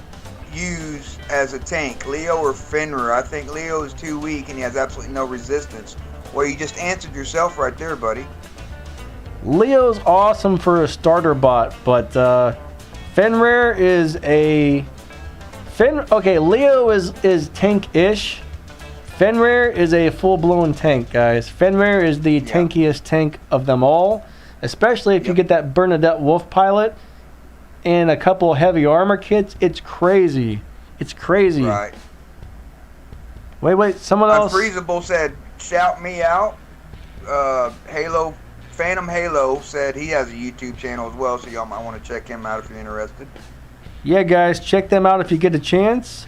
use as a tank, Leo or Fenrir? I think Leo is too weak and he has absolutely no resistance. Well, you just answered yourself right there, buddy. Leo's awesome for a starter bot, but Fenrir is a okay, Leo is tank-ish. Fenrir is a full-blown tank, guys. Fenrir is the tankiest tank of them all, especially if you get that Bernadette Wolf pilot and a couple heavy armor kits. It's crazy. It's crazy. Right. Wait, someone else. Unfreezable said, shout me out. Phantom Halo said he has a YouTube channel as well, so y'all might want to check him out if you're interested. Yeah, guys, check them out if you get a chance.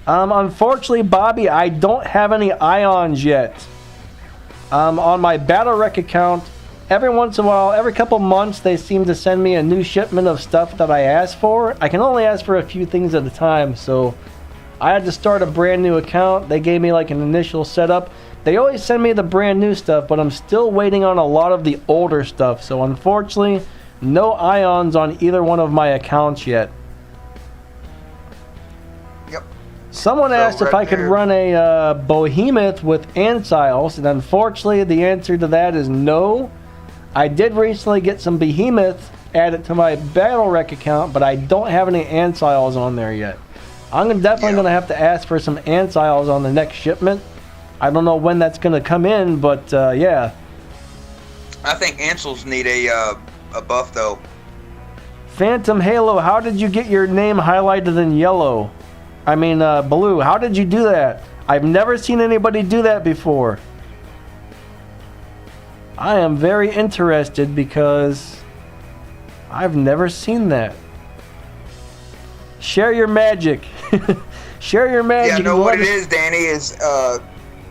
Unfortunately, Bobby, I don't have any ions yet. On my Battle Rec account, every once in a while, every couple months, they seem to send me a new shipment of stuff that I asked for. I can only ask for a few things at a time, so I had to start a brand new account. They gave me like an initial setup. They always send me the brand new stuff, but I'm still waiting on a lot of the older stuff. So unfortunately, no ions on either one of my accounts yet. Yep. Someone asked if I could run a Behemoth with Anciles, and unfortunately the answer to that is no. I did recently get some Behemoth added to my Battle Rec account, but I don't have any Anciles on there yet. I'm definitely going to have to ask for some Anciles on the next shipment. I don't know when that's going to come in, but yeah. I think Ansels need a buff though. Phantom Halo, how did you get your name highlighted in yellow? I mean, blue. How did you do that? I've never seen anybody do that before. I am very interested because I've never seen that. Share your magic. Share your magic. Yeah, know what it is, Danny, is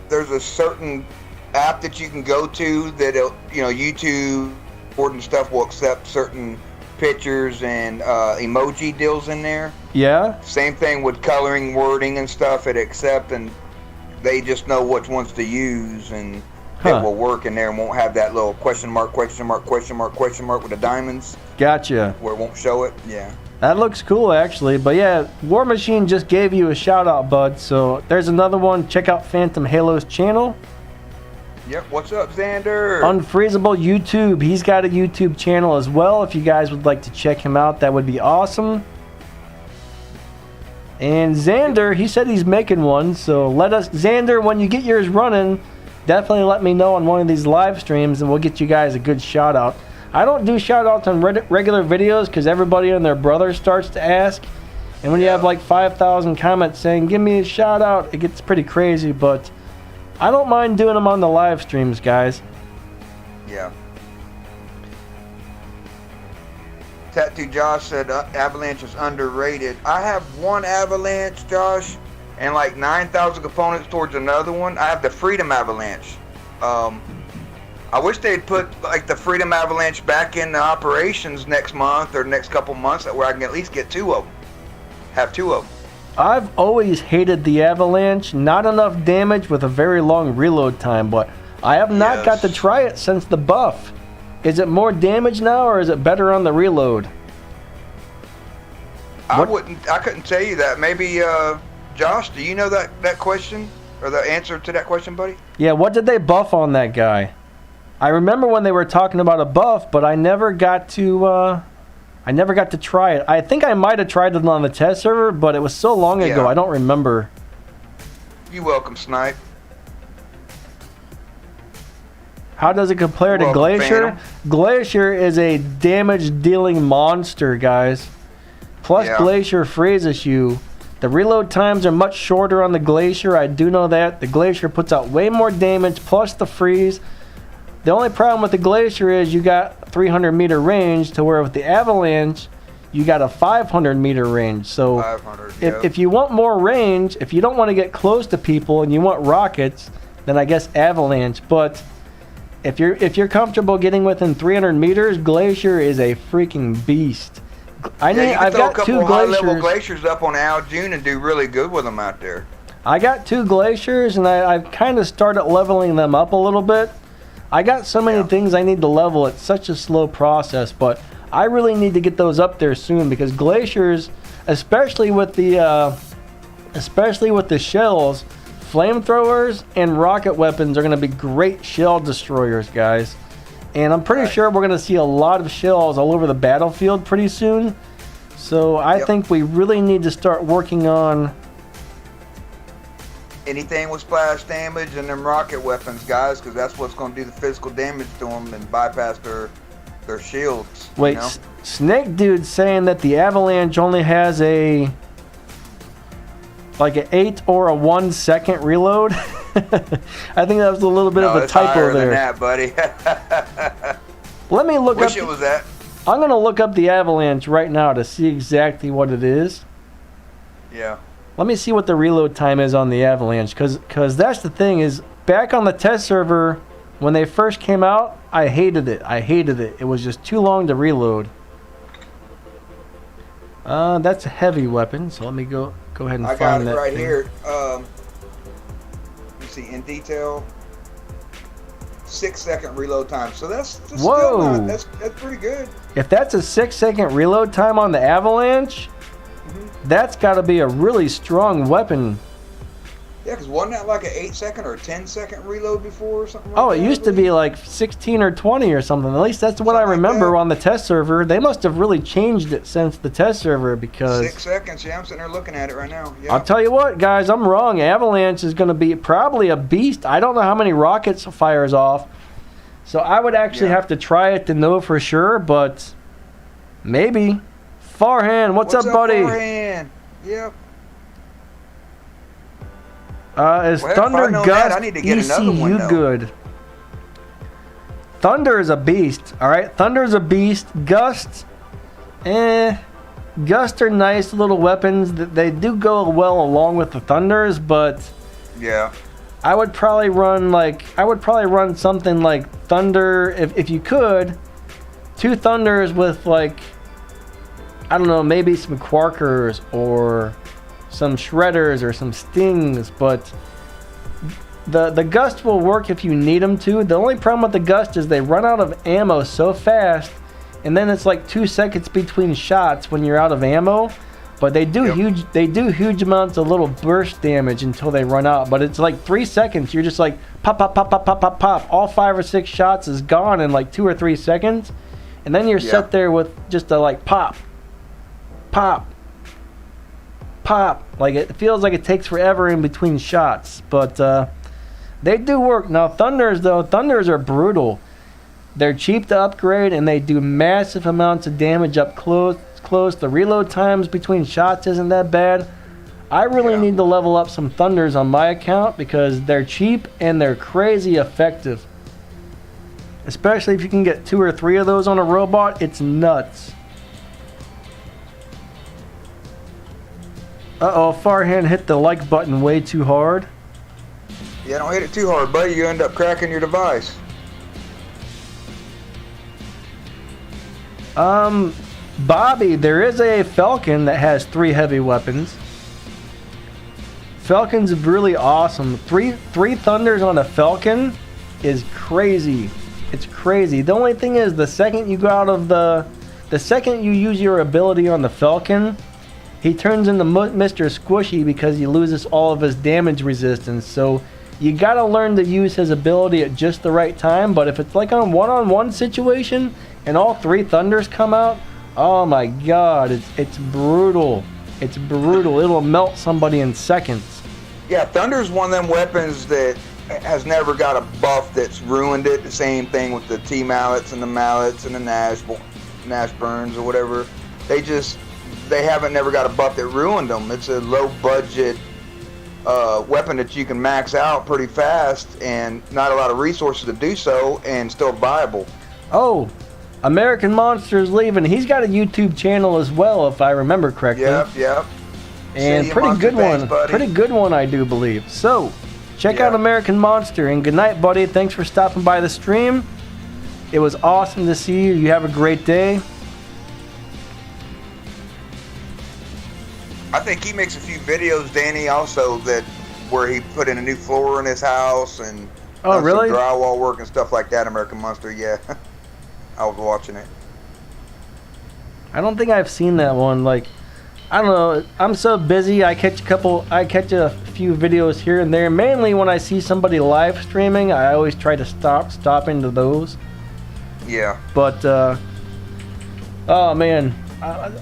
there's a certain app that you can go to that, YouTube board and stuff will accept certain pictures and emoji deals in there. Yeah. Same thing with coloring, wording, and stuff. It accept, and they just know which ones to use, and it will work in there and won't have that little question mark, question mark, question mark, question mark with the diamonds. Gotcha. Where it won't show it. Yeah. That looks cool, actually. But yeah, War Machine just gave you a shout out, bud. So there's another one. Check out Phantom Halo's channel. Yep. What's up, Xander? Unfreezable YouTube. He's got a YouTube channel as well. If you guys would like to check him out, that would be awesome. And Xander, he said he's making one. So let us, Xander, when you get yours running, definitely let me know on one of these live streams, and we'll get you guys a good shout out. I don't do shout outs on regular videos because everybody and their brother starts to ask. And when you have like 5,000 comments saying, give me a shout out, it gets pretty crazy. But I don't mind doing them on the live streams, guys. Yeah. Tattoo Josh said Avalanche is underrated. I have one Avalanche, Josh, and like 9,000 components towards another one. I have the Freedom Avalanche. I wish they'd put like the Freedom Avalanche back in operations next month or next couple months, where I can at least get two of them. Have two of them. I've always hated the Avalanche. Not enough damage with a very long reload time, but I have not got to try it since the buff. Is it more damage now, or is it better on the reload? I couldn't tell you that. Maybe Josh, do you know that question or the answer to that question, buddy? Yeah, what did they buff on that guy? I remember when they were talking about a buff, but I never got to try it. I think I might have tried it on the test server, but it was so long ago, I don't remember. You're welcome, Snipe. How does it compare to Glacier? Phantom. Glacier is a damage-dealing monster, guys. Plus, Glacier freezes you. The reload times are much shorter on the Glacier. I do know that. The Glacier puts out way more damage, plus the freeze. The only problem with the Glacier is you got 300 meter range, to where with the Avalanche, you got a 500 meter range. So 500, if you want more range, if you don't want to get close to people and you want rockets, then I guess Avalanche. But if you're comfortable getting within 300 meters, Glacier is a freaking beast. I've got two high-level Glaciers up on Al June and do really good with them out there. I got two Glaciers, and I've kind of started leveling them up a little bit. I got so many things I need to level. It's such a slow process, but I really need to get those up there soon, because Glaciers, especially with the shells, flamethrowers and rocket weapons are going to be great shell destroyers, guys. And I'm pretty sure we're going to see a lot of shells all over the battlefield pretty soon. So I think we really need to start working on anything with splash damage and them rocket weapons, guys, because that's what's going to do the physical damage to them and bypass their shields. Wait, you know? Snake Dude's saying that the Avalanche only has an 8 or a 1 second reload. I think that was a little bit of a typo there. Than that, buddy. Let me look up. Wish it was that. I'm going to look up the Avalanche right now to see exactly what it is. Yeah. Let me see what the reload time is on the Avalanche, because that's the thing is, back on the test server, when they first came out, I hated it. It was just too long to reload. That's a heavy weapon, so let me go ahead and find that. I got it right thing. here. You see in detail, 6-second reload time. So that's that's pretty good. If that's a 6-second reload time on the Avalanche, that's got to be a really strong weapon. Yeah, because wasn't that like an 8-second or a 10-second reload before or something like that? Oh, it used to be like 16 or 20 or something. At least that's what I remember on the test server. They must have really changed it since the test server, because 6 seconds. Yeah, I'm sitting there looking at it right now. Yeah. I'll tell you what, guys, I'm wrong. Avalanche is going to be probably a beast. I don't know how many rockets it fires off. So I would actually have to try it to know for sure, but maybe. Farhan, what's up, buddy? Farhan? Yep. Is Thunder Gust ECU good? Thunder is a beast, alright? Thunder is a beast. Gust, Gust are nice little weapons. They do go well along with the Thunders, but yeah, I would probably run something like Thunder, if you could, 2 Thunders with like, I don't know, maybe some Quarkers or some Shredders or some Stings, but the Gust will work if you need them to. The only problem with the Gust is they run out of ammo so fast, and then it's like 2 seconds between shots when you're out of ammo. But they do huge amounts of little burst damage until they run out. But it's like 3 seconds. You're just like pop, pop, pop, pop, pop, pop, pop. All 5 or 6 shots is gone in like 2 or 3 seconds, and then you're set there with just a like pop, pop, pop. Like it feels like it takes forever in between shots, but they do work. Now Thunders are brutal. They're cheap to upgrade, and they do massive amounts of damage up close. The reload times between shots isn't that bad. I really need to level up some Thunders on my account because they're cheap and they're crazy effective. Especially if you can get 2 or 3 of those on a robot, it's nuts. Uh-oh, Farhan hit the like button way too hard. Yeah, don't hit it too hard, buddy. You end up cracking your device. Bobby, there is a Falcon that has 3 heavy weapons. Falcon's really awesome. Three Thunders on a Falcon is crazy. It's crazy. The only thing is, the second you go out of the second you use your ability on the Falcon, he turns into Mr. Squishy because he loses all of his damage resistance. So you gotta learn to use his ability at just the right time. But if it's like on one-on-one situation and all 3 Thunders come out, oh my god, it's brutal. It's brutal. It'll melt somebody in seconds. Yeah, Thunder's one of them weapons that has never got a buff that's ruined it. The same thing with the T-Mallets and the Mallets and the Nash Burns or whatever. They haven't never got a buff that ruined them. It's a low budget weapon that you can max out pretty fast and not a lot of resources to do so and still viable. Oh, American Monster's leaving. He's got a YouTube channel as well, if I remember correctly. Yep. And pretty good one. Pretty good one, I do believe. So, check out American Monster. And good night, buddy. Thanks for stopping by the stream. It was awesome to see you. You have a great day. I think he makes a few videos, Danny, also where he put in a new floor in his house and some drywall work and stuff like that. American Monster, yeah. I was watching it. I don't think I've seen that one. Like, I don't know. I'm so busy. I catch a few videos here and there. Mainly when I see somebody live streaming, I always try to stop into those. Yeah. But oh man,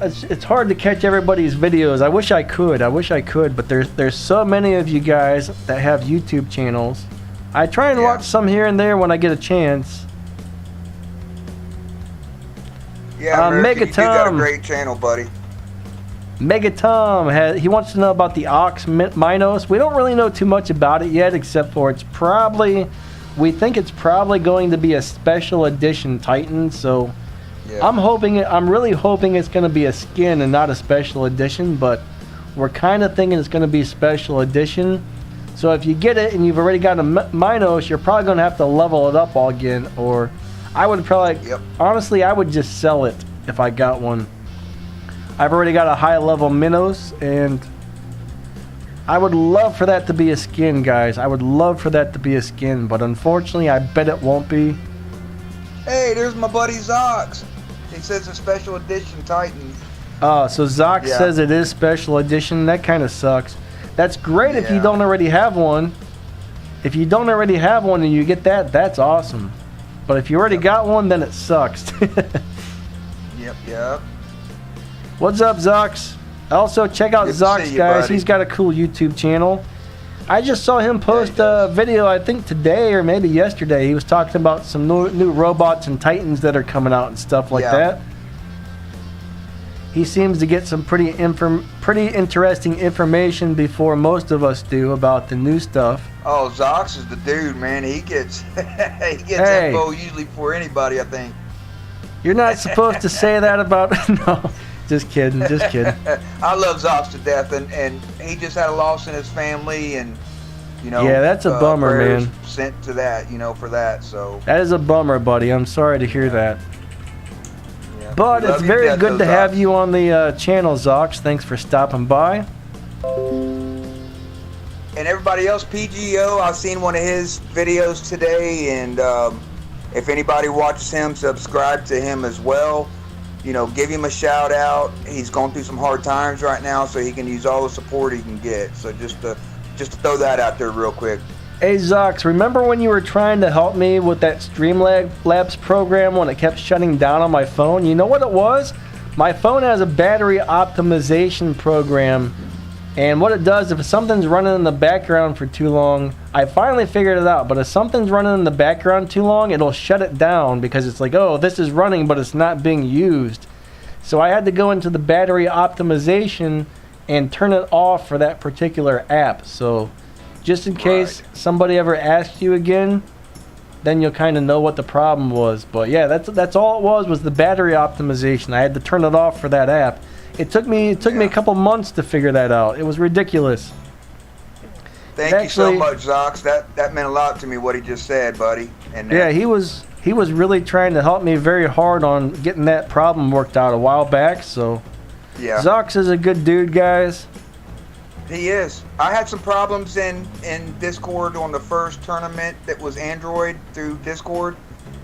it's hard to catch everybody's videos. I wish I could. But there's so many of you guys that have YouTube channels. I try and watch some here and there when I get a chance. Yeah, Megatom, you got a great channel, buddy. Megatom he wants to know about the Ox Minos. We don't really know too much about it yet, except for we think it's probably going to be a special edition Titan. So I'm really hoping it's going to be a skin and not a special edition. But we're kind of thinking it's going to be a special edition. So if you get it and you've already got a Minos, you're probably going to have to level it up all again, or I would probably, honestly, I would just sell it if I got one. I've already got a high level Minos, and I would love for that to be a skin, guys. I would love for that to be a skin, but unfortunately, I bet it won't be. Hey, there's my buddy Zox. He says a special edition Titan. Oh, so Zox says it is special edition. That kind of sucks. That's great if you don't already have one. If you don't already have one and you get that, that's awesome. But if you already got one, then it sucks. Yep. What's up, Zox? Also, check out Zox, guys. He's got a cool YouTube channel. I just saw him post a video, I think today or maybe yesterday. He was talking about some new robots and Titans that are coming out and stuff like that. He seems to get some pretty interesting information before most of us do about the new stuff. Oh, Zox is the dude, man. He gets info usually before anybody, I think. You're not supposed to say that about... No, just kidding. I love Zox to death, and he just had a loss in his family, and yeah, that's a bummer, man. Sent to that, for that. So that is a bummer, buddy. I'm sorry to hear that. Yeah. But it's very good to have you on the channel, Zox. Thanks for stopping by. And everybody else, PGO, I've seen one of his videos today, and if anybody watches him, subscribe to him as well. Give him a shout out. He's going through some hard times right now, so he can use all the support he can get. So just to throw that out there real quick. Hey Zox, remember when you were trying to help me with that Streamlabs program when it kept shutting down on my phone? You know what it was? My phone has a battery optimization program, and what it does, if something's running in the background for too long, I finally figured it out, but if something's running in the background too long, it'll shut it down because it's like, oh, this is running, but it's not being used. So I had to go into the battery optimization and turn it off for that particular app. So just in case somebody ever asks you again, then you'll kind of know what the problem was. But yeah, that's all it was the battery optimization. I had to turn it off for that app. It took me a couple months to figure that out. It was ridiculous. Thank you so much, Zox. That meant a lot to me what he just said, buddy. And yeah, he was really trying to help me very hard on getting that problem worked out a while back. So yeah, Zox is a good dude, guys. He is. I had some problems in Discord on the first tournament that was Android through Discord,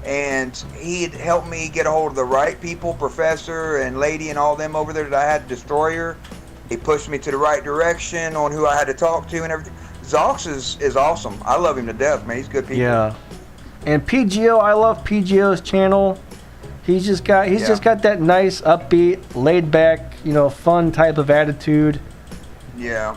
and he had helped me get a hold of the right people, Professor and Lady and all them over there that I had Destroyer. He pushed me to the right direction on who I had to talk to and everything. Zox is awesome. I love him to death, man. He's good people. Yeah. And PGO, I love PGO's channel. He's just got that nice, upbeat, laid back, fun type of attitude. Yeah.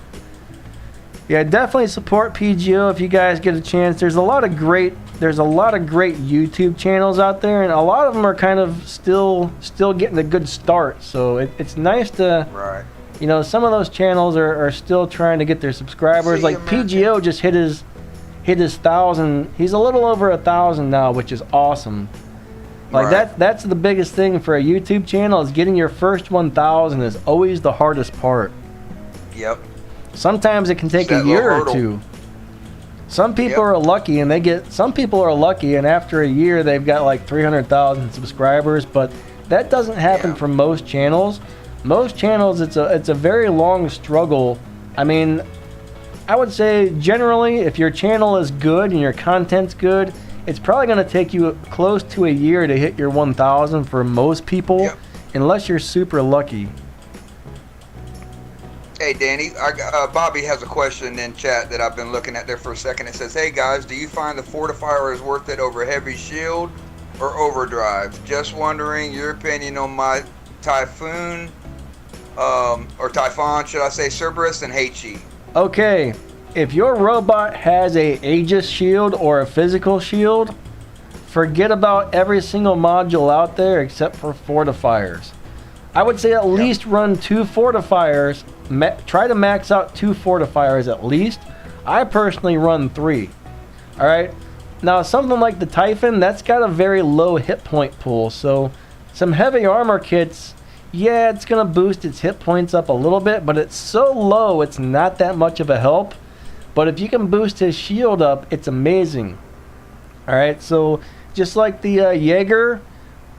Yeah, definitely support PGO if you guys get a chance. There's a lot of great YouTube channels out there, and a lot of them are kind of still getting a good start. So it's nice to some of those channels are still trying to get their subscribers. Like PGO just hit his 1,000. He's a little over 1,000 now, which is awesome. Like that's the biggest thing for a YouTube channel, is getting your first 1,000 is always the hardest part. Yep. Sometimes it can take a year or two. Some people are lucky, and some people are lucky, and after a year they've got like 300,000 subscribers. But that doesn't happen for most channels. Most channels, it's a very long struggle. I mean, I would say generally, if your channel is good and your content's good, it's probably going to take you close to a year to hit your 1,000 for most people, unless you're super lucky. Hey Danny, Bobby has a question in chat that I've been looking at there for a second. It says, hey guys, do you find the fortifier is worth it over heavy shield or overdrive? Just wondering your opinion on my Typhoon, or Typhon, should I say, Cerberus and Heichi. Okay, if your robot has a Aegis shield or a physical shield, forget about every single module out there except for fortifiers. I would say at least run 2 fortifiers. Try to max out 2 fortifiers at least. I personally run 3. Alright, now something like the Typhon, that's got a very low hit point pool, so some heavy armor kits, yeah, it's gonna boost its hit points up a little bit, but it's so low it's not that much of a help. But if you can boost his shield up, it's amazing. Alright, so just like the Jaeger,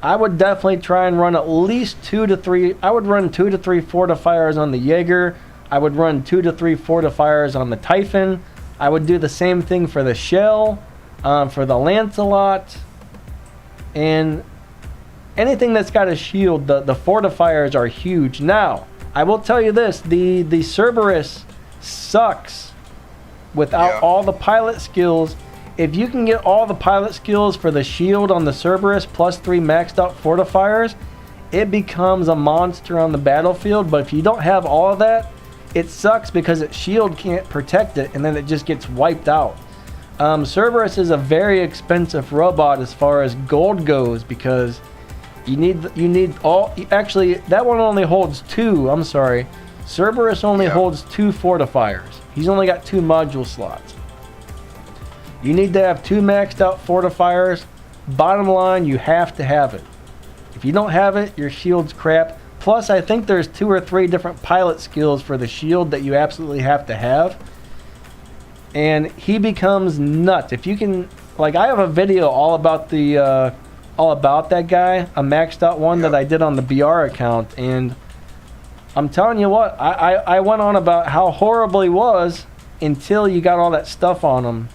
I would definitely try and run at least 2 to 3. I would run 2 to 3 fortifiers on the Jaeger. I would run 2 to 3 fortifiers on the Typhon. I would do the same thing for the Shell, for the Lancelot, and anything that's got a shield. The fortifiers are huge. Now, I will tell you this: the Cerberus sucks without all the pilot skills. If you can get all the pilot skills for the shield on the Cerberus plus 3 maxed out fortifiers, it becomes a monster on the battlefield. But if you don't have all of that, it sucks because its shield can't protect it, and then it just gets wiped out. Cerberus is a very expensive robot as far as gold goes, because you need all. Actually, that one only holds 2. I'm sorry, Cerberus only holds 2 fortifiers. He's only got 2 module slots. You need to have 2 maxed out fortifiers. Bottom line, you have to have it. If you don't have it, your shield's crap. Plus, I think there's 2 or 3 different pilot skills for the shield that you absolutely have to have. And he becomes nuts. If you can, like, I have a video all about that guy, a maxed out one that I did on the BR account, and I'm telling you what, I went on about how horrible he was until you got all that stuff on him.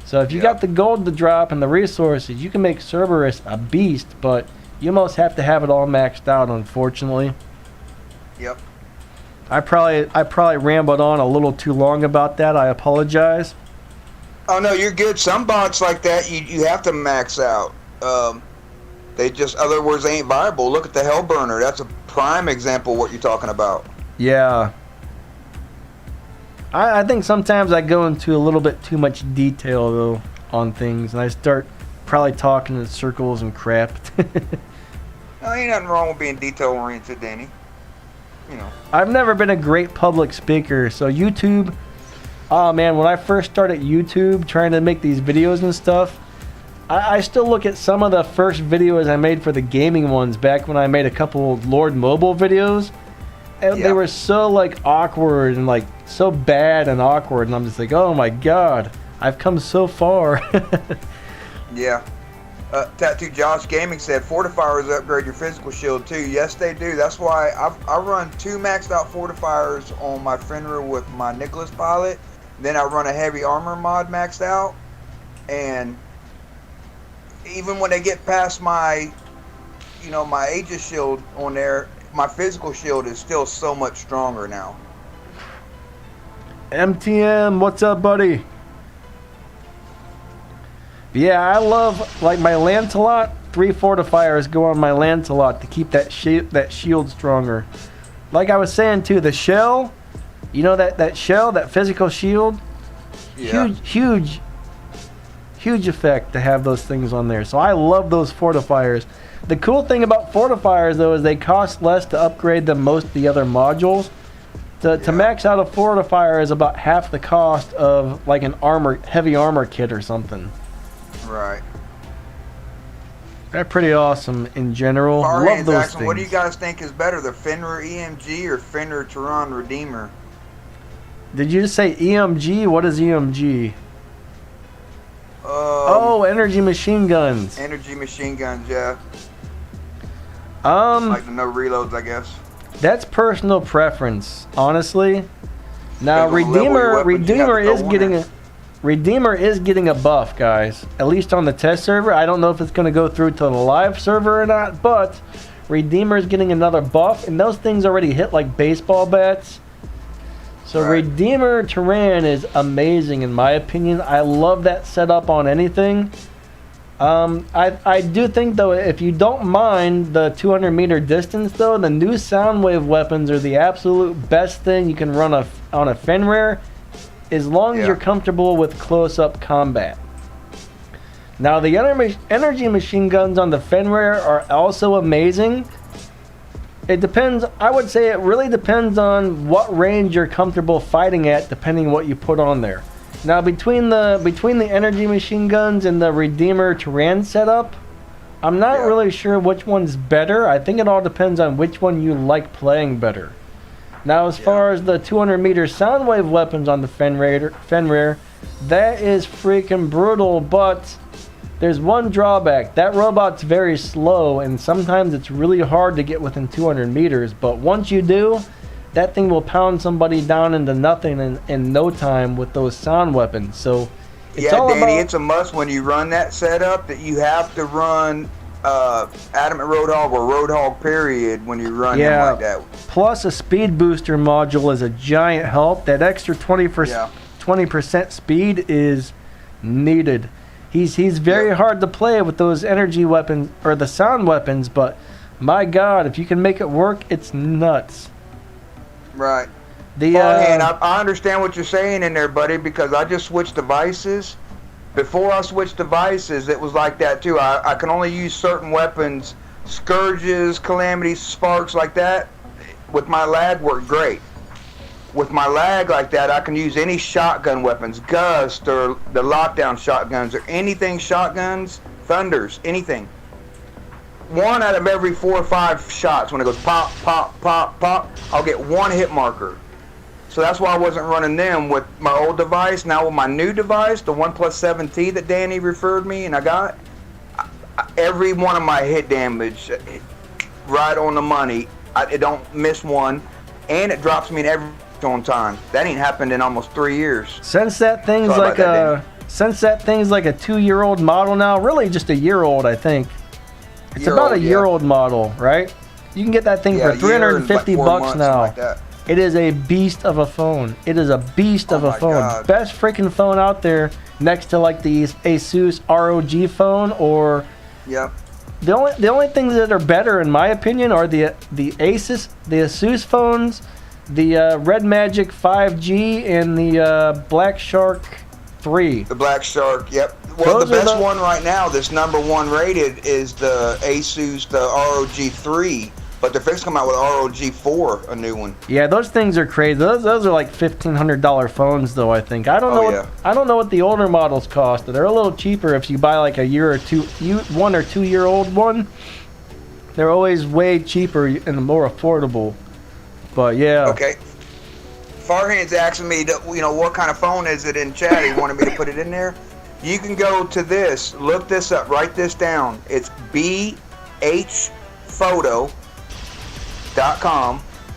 So if you got the gold to drop and the resources, you can make Cerberus a beast, but you almost have to have it all maxed out, unfortunately. Yep. I probably rambled on a little too long about that. I apologize. Oh no, you're good. Some bots like that, you have to max out. They just, other words, they ain't viable. Look at the Hellburner. That's a prime example of what you're talking about. Yeah. I think sometimes I go into a little bit too much detail, though, on things, and I start probably talking in circles and crap. No, ain't nothing wrong with being detail-oriented, Danny. You know. I've never been a great public speaker, so YouTube, oh man, when I first started YouTube, trying to make these videos and stuff, I still look at some of the first videos I made for the gaming ones back when I made a couple Lord Mobile videos. And they were so like awkward and like so bad and awkward, and I'm just like, oh my god, I've come so far. Yeah. Tattoo Josh Gaming said fortifiers upgrade your physical shield too. Yes, they do. That's why I run 2 maxed out fortifiers on my Fenrir with my Nicholas pilot. Then I run a heavy armor mod maxed out, and even when they get past my, my Aegis shield on there, my physical shield is still so much stronger now. MTM, what's up, buddy? Yeah, I love, like, my Lancelot. 3 fortifiers go on my Lancelot to keep that shield stronger. Like I was saying too, the shell, that shell, that physical shield, huge effect to have those things on there. So I love those fortifiers. The cool thing about fortifiers, though, is they cost less to upgrade than most of the other modules. To max out a fortifier is about half the cost of like an heavy armor kit or something. Right. They're pretty awesome in general. Love those things. What do you guys think is better, the Fenrir EMG or Fenrir Tehran Redeemer? Did you just say EMG? What is EMG? Energy machine guns. Energy machine guns, yeah. Like the no reloads, I guess. That's personal preference, honestly. Now Redeemer is getting a buff, guys. At least on the test server. I don't know if it's going to go through to the live server or not, but Redeemer is getting another buff, and those things already hit like baseball bats. So Redeemer Tehran is amazing in my opinion. I love that setup on anything. I do think, though, if you don't mind the 200 meter distance, though, the new Soundwave weapons are the absolute best thing you can run on a Fenrir, as long as you're comfortable with close-up combat. Now, the energy machine guns on the Fenrir are also amazing. It depends, I would say it really depends on what range you're comfortable fighting at, depending what you put on there. Now, between the energy machine guns and the Redeemer Tehran setup, I'm not really sure which one's better. I think it all depends on which one you like playing better. Now, as far as the 200 meter Soundwave weapons on the Fenrir, that is freaking brutal, but there's one drawback. That robot's very slow, and sometimes it's really hard to get within 200 meters, but once you do, that thing will pound somebody down into nothing in no time with those sound weapons. So it's all Danny, about, it's a must when you run that setup that you have to run Adamant Roadhog or Roadhog period when you run him like that. Plus a speed booster module is a giant help. That extra 20% speed is needed. He's very hard to play with those energy weapons or the sound weapons, but my god, if you can make it work, it's nuts. Right. The I understand what you're saying in there, buddy, because I just switched devices. Before I switched devices, it was like that too. I can only use certain weapons, scourges, calamities, sparks like that. With my lag, worked great. With my lag like that, I can use any shotgun weapons, Gust or the lockdown shotguns or anything shotguns, thunders, anything. 1 out of every 4 or 5 shots, when it goes pop, pop, pop, pop, I'll get 1 hit marker. So that's why I wasn't running them with my old device. Now with my new device, the OnePlus 7T that Danny referred me and I got, every one of my hit damage, right on the money. It don't miss one, and it drops me in every on time. That ain't happened in almost 3 years. Since that thing's like a 2-year-old model now, really just a year old, I think. It's about a year-old model, right? You can get that thing for $350 now. Like it is a beast of a phone. It is a beast of a phone. God. Best freaking phone out there, next to like the Asus ROG phone or. Yep. The only things that are better, in my opinion, are the Asus phones, the Red Magic 5G, and the Black Shark 3. The Black Shark, yep. Well, the best one right now, this #1 rated, is the Asus, the ROG 3. But they're fixing to come out with ROG 4, a new one. Yeah, those things are crazy. Those are like $1,500 phones, though. I think I don't know. I don't know what the older models cost. They're a little cheaper if you buy like a 1 or 2 year old one. They're always way cheaper and more affordable. But yeah. Okay. Farhand's asking me, what kind of phone is it in chat? He wanted me to put it in there. You can go to this. Look this up. Write this down. It's BHphoto.com.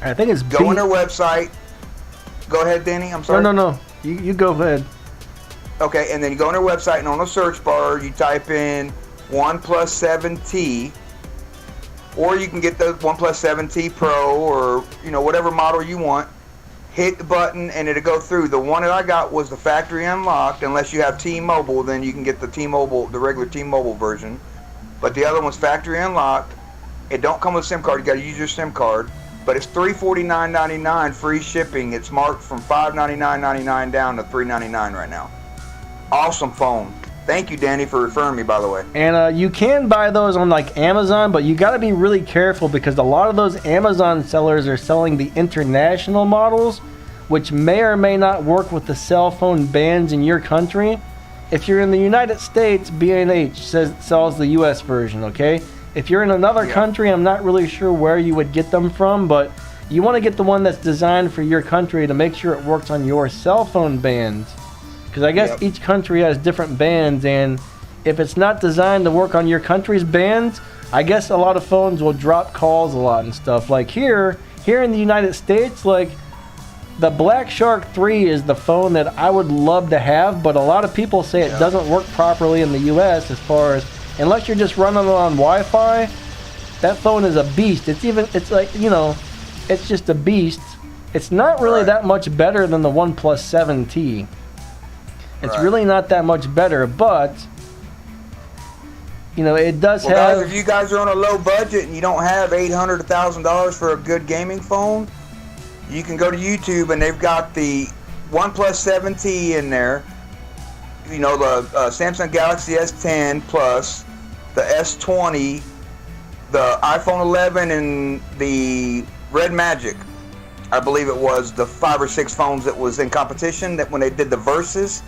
I think it's go on their website. Go ahead, Danny. I'm sorry. No. You go ahead. Okay, and then you go on their website, and on the search bar, you type in OnePlus 7T, or you can get the OnePlus 7T Pro, or whatever model you want. Hit the button, and it'll go through. The one that I got was the factory unlocked. Unless you have T-Mobile, then you can get the regular T-Mobile version. But the other one's factory unlocked. It don't come with a SIM card. You got to use your SIM card. But it's $349.99 free shipping. It's marked from $599.99 down to $399 right now. Awesome phone. Thank you, Danny, for referring me, by the way. And you can buy those on like Amazon, but you got to be really careful because a lot of those Amazon sellers are selling the international models, which may or may not work with the cell phone bans in your country. If you're in the United States, B&H sells the US version, okay? If you're in another country, I'm not really sure where you would get them from, but you want to get the one that's designed for your country to make sure it works on your cell phone bands. Because I guess each country has different bands, and if it's not designed to work on your country's bands, I guess a lot of phones will drop calls a lot and stuff. Like here in the United States, like the Black Shark 3 is the phone that I would love to have, but a lot of people say it doesn't work properly in the US as far as, unless you're just running it on Wi-Fi, that phone is a beast. It's just a beast. It's not really that much better than the OnePlus 7T. It's really not that much better, but it does have. Guys, if you guys are on a low budget and you don't have $800 to $1,000 for a good gaming phone, you can go to YouTube and they've got the OnePlus 7T in there. The Samsung Galaxy S10 Plus, the S20, the iPhone 11, and the Red Magic. I believe it was the 5 or 6 phones that was in competition that when they did the versus.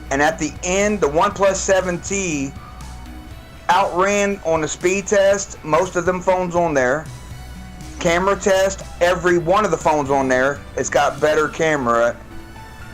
And at the end, the OnePlus 7T outran on the speed test most of them phones on there. Camera test, every one of the phones on there, it's got better camera.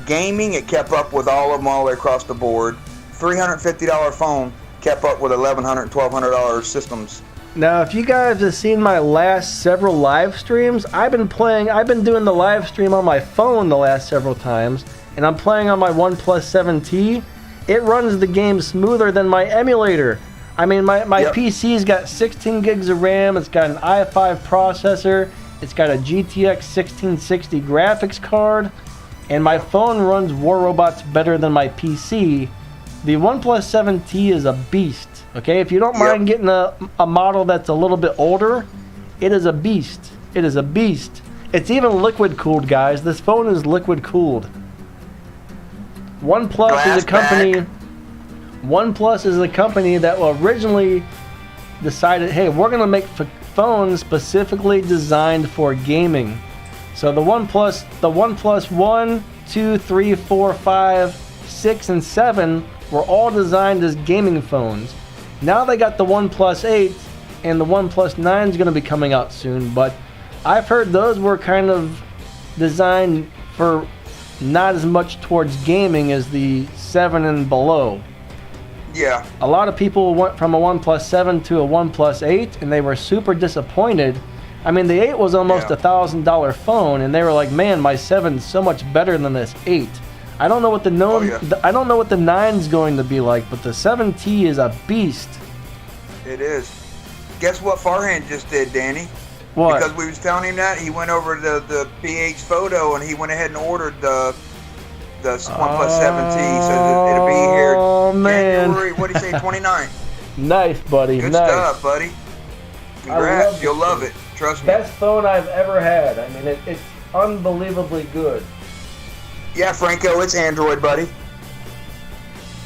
Gaming, it kept up with all of them all the way across the board. $350 phone kept up with $1,100 and $1,200 systems. Now, if you guys have seen my last several live streams, I've been doing the live stream on my phone the last several times, and I'm playing on my OnePlus 7T. It runs the game smoother than my emulator. I mean, my PC's got 16 gigs of RAM, it's got an i5 processor, it's got a GTX 1660 graphics card, and my phone runs War Robots better than my PC. The OnePlus 7T is a beast, okay? If you don't mind getting a model that's a little bit older, it is a beast. It is a beast. It's even liquid cooled, guys. This phone is liquid cooled. OnePlus is a company. OnePlus is a company that originally decided, hey, we're gonna make phones specifically designed for gaming. So the OnePlus 1, 2, 3, 4, 5, 6, and 7 were all designed as gaming phones. Now they got the OnePlus 8, and the OnePlus 9 is gonna be coming out soon. But I've heard those were kind of designed for not as much towards gaming as the 7 and below. Yeah. A lot of people went from a OnePlus 7 to a OnePlus 8, and they were super disappointed. I mean, the 8 was almost $1,000 phone, and they were like, "Man, my 7's so much better than this 8." I don't know what I don't know what the 9's going to be like, but the 7T is a beast. It is. Guess what Farhan just did, Danny? What? Because we was telling him that, he went over to the PH Photo and he went ahead and ordered the OnePlus 7T. So it'll be here January, what do you say, 29th? Nice, buddy. Good nice stuff, buddy. Congrats. You'll love it. Trust me. Best phone I've ever had. I mean, it's unbelievably good. Yeah, Franco, it's Android, buddy.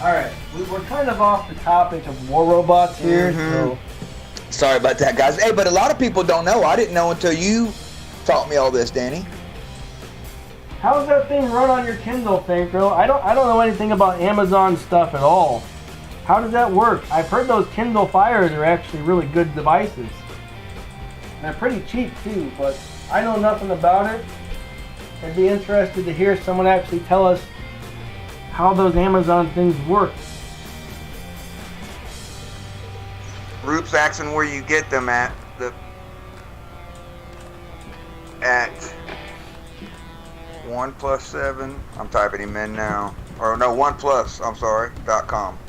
All right, we're kind of off the topic of war robots here, so... Sorry about that, guys. Hey, but a lot of people don't know. I didn't know until you taught me all this, Danny. How does that thing run on your Kindle, Franco? I don't know anything about Amazon stuff at all. How does that work? I've heard those Kindle Fires are actually really good devices. And they're pretty cheap too, but I know nothing about it. I'd be interested to hear someone actually tell us how those Amazon things work. Rupe's asking where you get them at. At OnePlus 7. I'm typing him in now. Or no, OnePlus, I'm sorry, .com.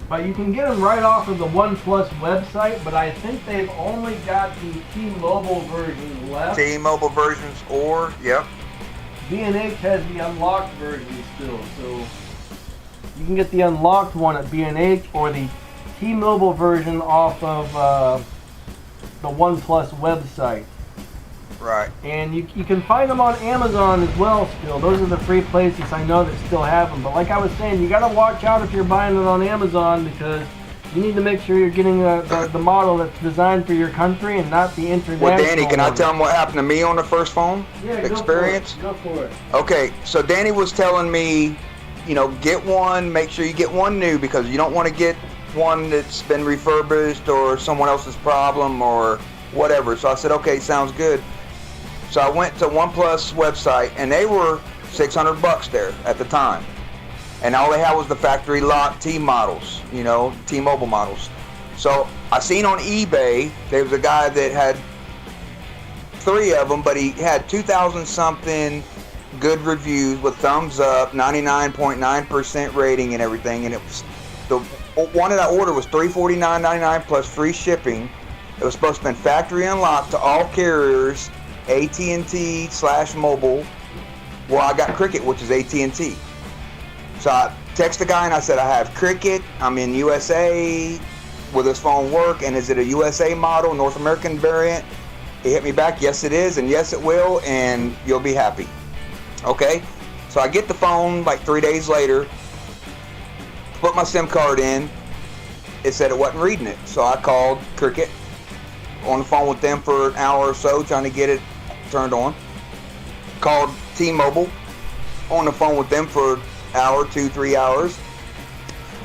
But you can get them right off of the OnePlus website, but I think they've only got the T-Mobile version left. T-Mobile versions or, yep. B&H has the unlocked version still, so you can get the unlocked one at B&H or the T-Mobile version off of the OnePlus website. Right. And you can find them on Amazon as well still. Those are the free places I know that still have them. But like I was saying, you got to watch out if you're buying it on Amazon because you need to make sure you're getting the model that's designed for your country and not the international. Well, Danny, can I tell them what happened to me on the first phone experience? Go for it. Okay, so Danny was telling me, get one, make sure you get one new because you don't want to get one that's been refurbished or someone else's problem or whatever. So I said, okay, sounds good. So I went to OnePlus website and they were $600 there at the time. And all they had was the factory lock T models, T-Mobile models. So I seen on eBay, there was a guy that had 3 of them, but he had 2,000 something good reviews with thumbs up, 99.9% rating and everything. And it was the one that I ordered was $349.99 plus free shipping. It was supposed to be factory unlocked to all carriers, AT&T/mobile. Well, I got Cricket, which is AT&T. So I text the guy and I said, I have Cricket. I'm in USA. Will this phone work? And is it a USA model, North American variant? He hit me back, yes it is, and yes it will, and you'll be happy. Okay, so I get the phone like 3 days later, put my SIM card in. It said it wasn't reading it. So I called Cricket, on the phone with them for an hour or so, trying to get it turned on. Called T-Mobile, on the phone with them for an hour, 2-3 hours.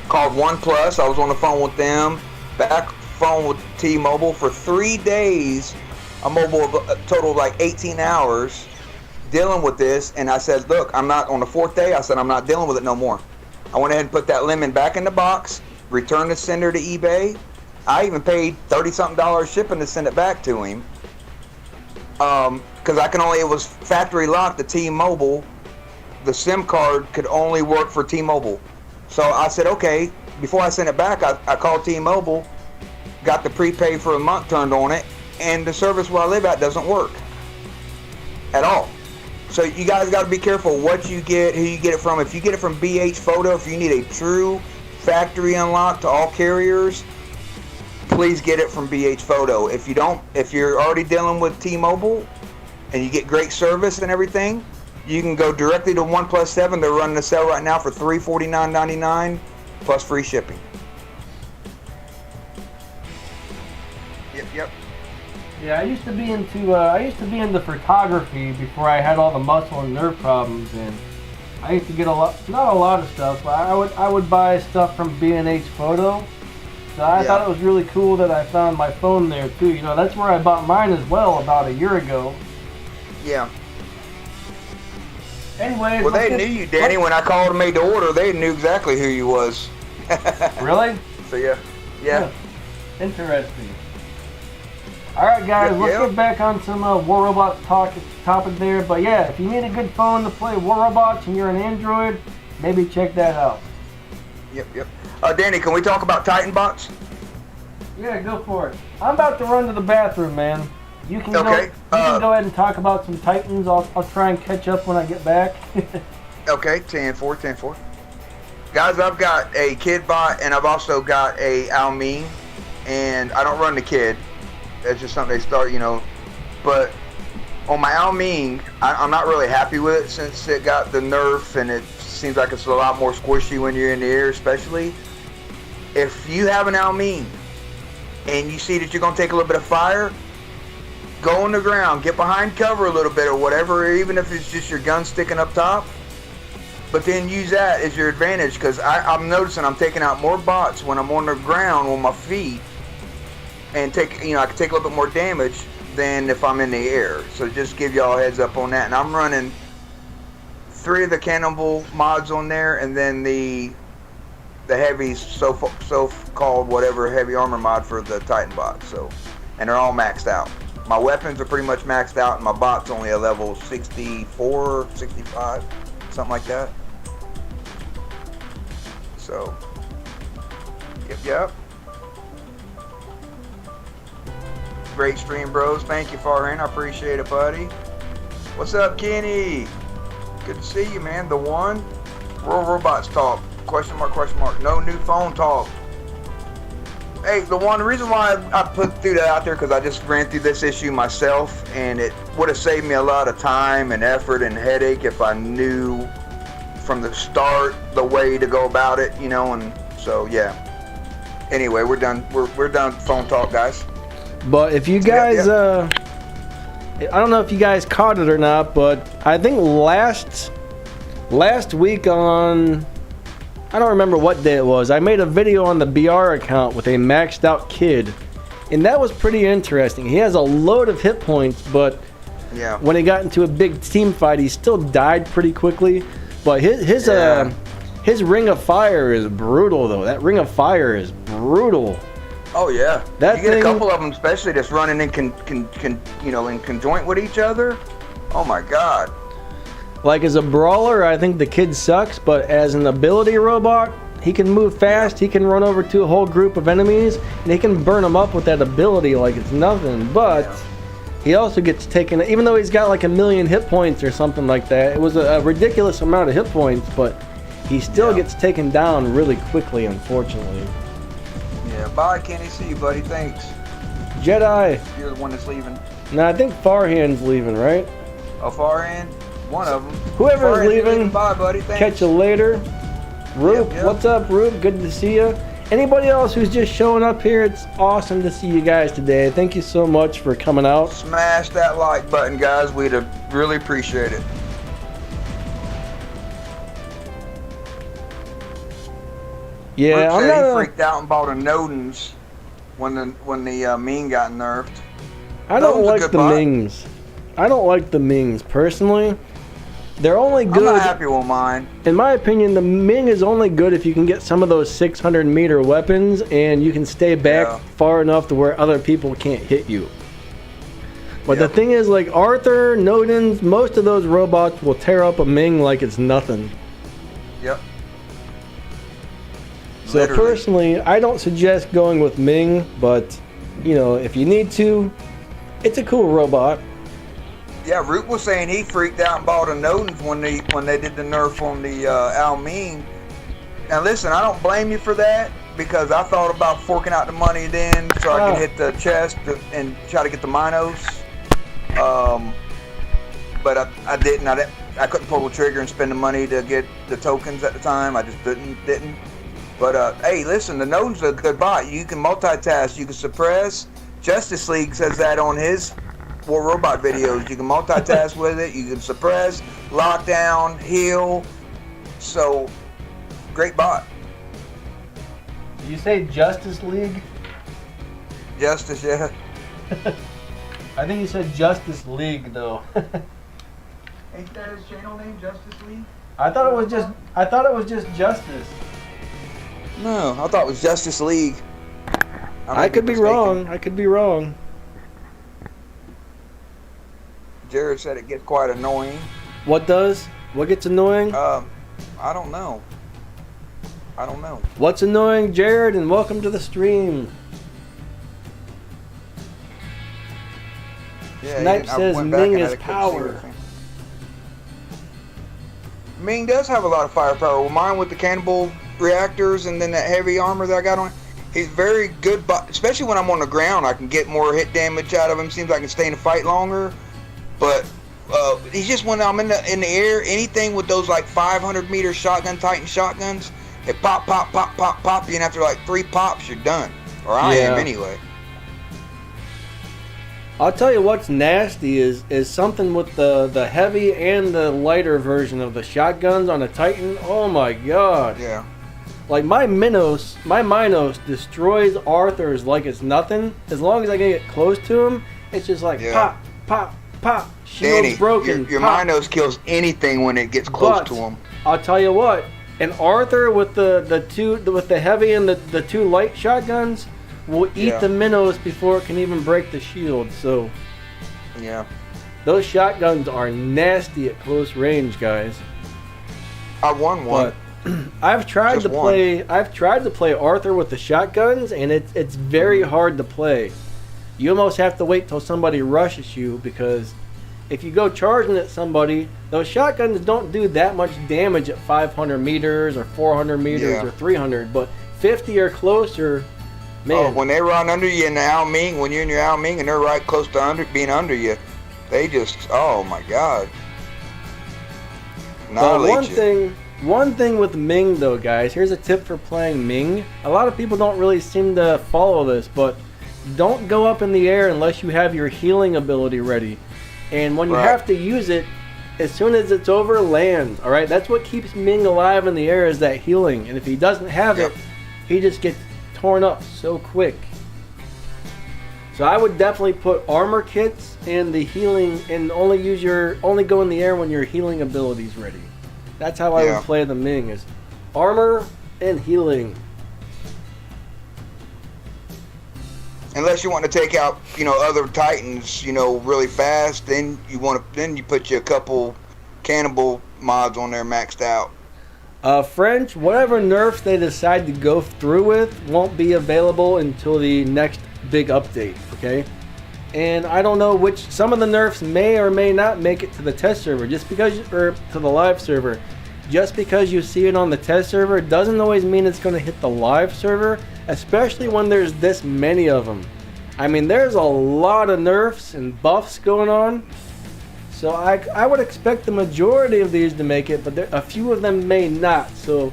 Called OnePlus, I was on the phone with them, back phone with T-Mobile for 3 days, a total of like 18 hours dealing with this. And I said, look, I'm not, on the 4th day, I said, I'm not dealing with it no more. I went ahead and put that lemon back in the box, returned the sender to eBay. I even paid $30-something shipping to send it back to him. Because it was factory locked to T-Mobile. The SIM card could only work for T-Mobile. So I said, okay, before I sent it back, I called T-Mobile, got the prepay for a month turned on it, and the service where I live at doesn't work at all. So you guys got to be careful what you get, who you get it from. If you get it from BH Photo, if you need a true factory unlock to all carriers, please get it from BH Photo. If you're already dealing with T-Mobile and you get great service and everything, you can go directly to OnePlus 7. They're running a sale right now for $349.99 plus free shipping. Yep. Yeah, I used to be into photography before I had all the muscle and nerve problems, and I used to get not a lot of stuff, but I would buy stuff from B&H Photo. So I thought it was really cool that I found my phone there too. You know, that's where I bought mine as well about a year ago. Yeah. Anyways, well, they knew you, Danny. When I called and made the order, they knew exactly who you was. Really? So yeah. Interesting. All right, guys, let's get back on some War Robots topic there. But yeah, if you need a good phone to play War Robots and you're an Android, maybe check that out. Yep. Danny, can we talk about Titan bots? Yeah, go for it. I'm about to run to the bathroom, man. You can go ahead and talk about some Titans. I'll try and catch up when I get back. Okay, 10-4. Guys, I've got a kid bot and I've also got a Almine, and I don't run the kid. That's just something they start, you know. But on my Almine, I'm not really happy with it since it got the nerf, and it seems like it's a lot more squishy when you're in the air, especially. If you have an Almine and you see that you're going to take a little bit of fire, go on the ground, get behind cover a little bit or whatever, even if it's just your gun sticking up top. But then use that as your advantage, because I'm noticing I'm taking out more bots when I'm on the ground on my feet, and I can take a little bit more damage than if I'm in the air. So just give y'all a heads up on that. And I'm running 3 of the Cannibal mods on there, and then the heavy so-called whatever heavy armor mod for the Titan bot. So, and they're all maxed out. My weapons are pretty much maxed out, and my bot's only a level 64, 65, something like that. So, yep. Great stream, bros. Thank you, Farhan. I appreciate it, buddy. What's up, Kenny? Good to see you, man. The one. World Robots talk. Question mark. No new phone talk. Hey, the reason why I threw that out there, because I just ran through this issue myself, and it would have saved me a lot of time and effort and headache if I knew from the start the way to go about it, you know. And so yeah. Anyway, we're done. We're done phone talk, guys. But if you guys, I don't know if you guys caught it or not, but I think last week on, I don't remember what day it was, I made a video on the BR account with a maxed out kid, and that was pretty interesting. He has a load of hit points, but when he got into a big team fight, he still died pretty quickly. But his Ring of Fire is brutal, though. That Ring of Fire is brutal. Oh yeah, you get a couple of them, especially that's running in in conjoint with each other. Oh my god! Like as a brawler, I think the kid sucks, but as an ability robot, he can move fast. He can run over to a whole group of enemies, and he can burn them up with that ability like it's nothing. But he also gets taken, even though he's got like 1,000,000 hit points or something like that. It was a ridiculous amount of hit points, but he still gets taken down really quickly, unfortunately. Yeah, bye, Kenny. See you, buddy. Thanks. Jedi. You're the one that's leaving. No, I think Farhan's leaving, right? Oh, Farhan? One of them. Whoever's leaving, bye, buddy. Thanks. Catch you later. Roop, what's up, Roop? Good to see you. Anybody else who's just showing up here, it's awesome to see you guys today. Thank you so much for coming out. Smash that like button, guys. We'd really appreciate it. Yeah, I'm not. He freaked out and bought a Nodens when the Ming got nerfed. I don't like the Mings. I don't like the Mings personally. They're only good. I'm not happy with mine. In my opinion, the Ming is only good if you can get some of those 600-meter weapons and you can stay back far enough to where other people can't hit you. But the thing is, like Arthur, Nodens, most of those robots will tear up a Ming like it's nothing. Yep. So personally, I don't suggest going with Ming, but you know, if you need to, it's a cool robot. Yeah, Root was saying he freaked out and bought a Nodens when they did the nerf on the Almine. Now listen, I don't blame you for that, because I thought about forking out the money then so I could hit the chest and try to get the Minos. but I didn't. I couldn't pull the trigger and spend the money to get the tokens at the time. I just didn't. But hey, listen, the Noden's a good bot. You can multitask. You can suppress. Justice League says that on his War Robot videos. You can multitask with it. You can suppress, lock down, heal. So, great bot. Did you say Justice League? Justice, yeah. I think you said Justice League though. Ain't that his channel name, Justice League? I thought it was just Justice. No, I thought it was Justice League. I could be wrong. I could be wrong. Jared said it gets quite annoying. What does? What gets annoying? I don't know. What's annoying, Jared? And welcome to the stream. Yeah, Snipe says Ming is power. Ming does have a lot of firepower. Well, mine with the cannibal reactors and then that heavy armor that I got on. He's very good, especially when I'm on the ground. I can get more hit damage out of him. Seems like I can stay in the fight longer. But he's just when I'm in the air, anything with those like 500-meter shotgun Titan shotguns, it pop, and after like 3 pops, you're done. Or I am anyway. I'll tell you what's nasty is something with the heavy and the lighter version of the shotguns on a Titan. Oh my god. Yeah. Like my Minos destroys Arthur's like it's nothing. As long as I can get close to him, it's just like pop. Shield's Danny, broken. Your Minos kills anything when it gets close to him. I'll tell you what, an Arthur with the heavy and the 2 light shotguns will eat the Minos before it can even break the shield. So yeah, those shotguns are nasty at close range, guys. I won one. But I've tried to play Arthur with the shotguns, and it's very hard to play. You almost have to wait till somebody rushes you, because if you go charging at somebody, those shotguns don't do that much damage at 500 meters or 400 meters or 300, but 50 or closer, man. Oh, when they run under you in the Ao Ming, when you're in your Ao Ming and they're right close to being under you, they just, oh my god. But one thing with Ming though, guys, here's a tip for playing Ming. A lot of people don't really seem to follow this, but don't go up in the air unless you have your healing ability ready. And when you have to use it, as soon as it's over, land. Alright, that's what keeps Ming alive in the air, is that healing. And if he doesn't have it, he just gets torn up so quick. So I would definitely put armor kits and the healing, and only go in the air when your healing ability's ready. That's how I would play the Ming, is armor and healing. Unless you want to take out, other Titans, really fast, then you put you a couple cannibal mods on there maxed out. French, whatever nerfs they decide to go through with won't be available until the next big update, okay? And I don't know some of the nerfs may or may not make it to the test server, or to the live server. Just because you see it on the test server doesn't always mean it's going to hit the live server, especially when there's this many of them. I mean, there's a lot of nerfs and buffs going on. So I would expect the majority of these to make it, but a few of them may not. So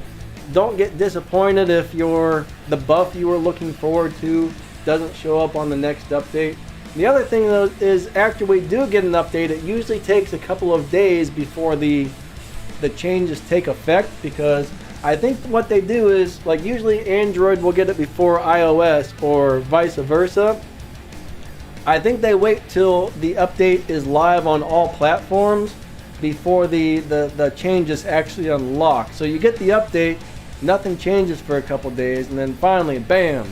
don't get disappointed if the buff you were looking forward to doesn't show up on the next update. The other thing though is, after we do get an update, it usually takes a couple of days before the changes take effect, because I think what they do is, like, usually Android will get it before iOS or vice versa. I think they wait till the update is live on all platforms before the changes actually unlock. So you get the update, nothing changes for a couple days, and then finally, bam,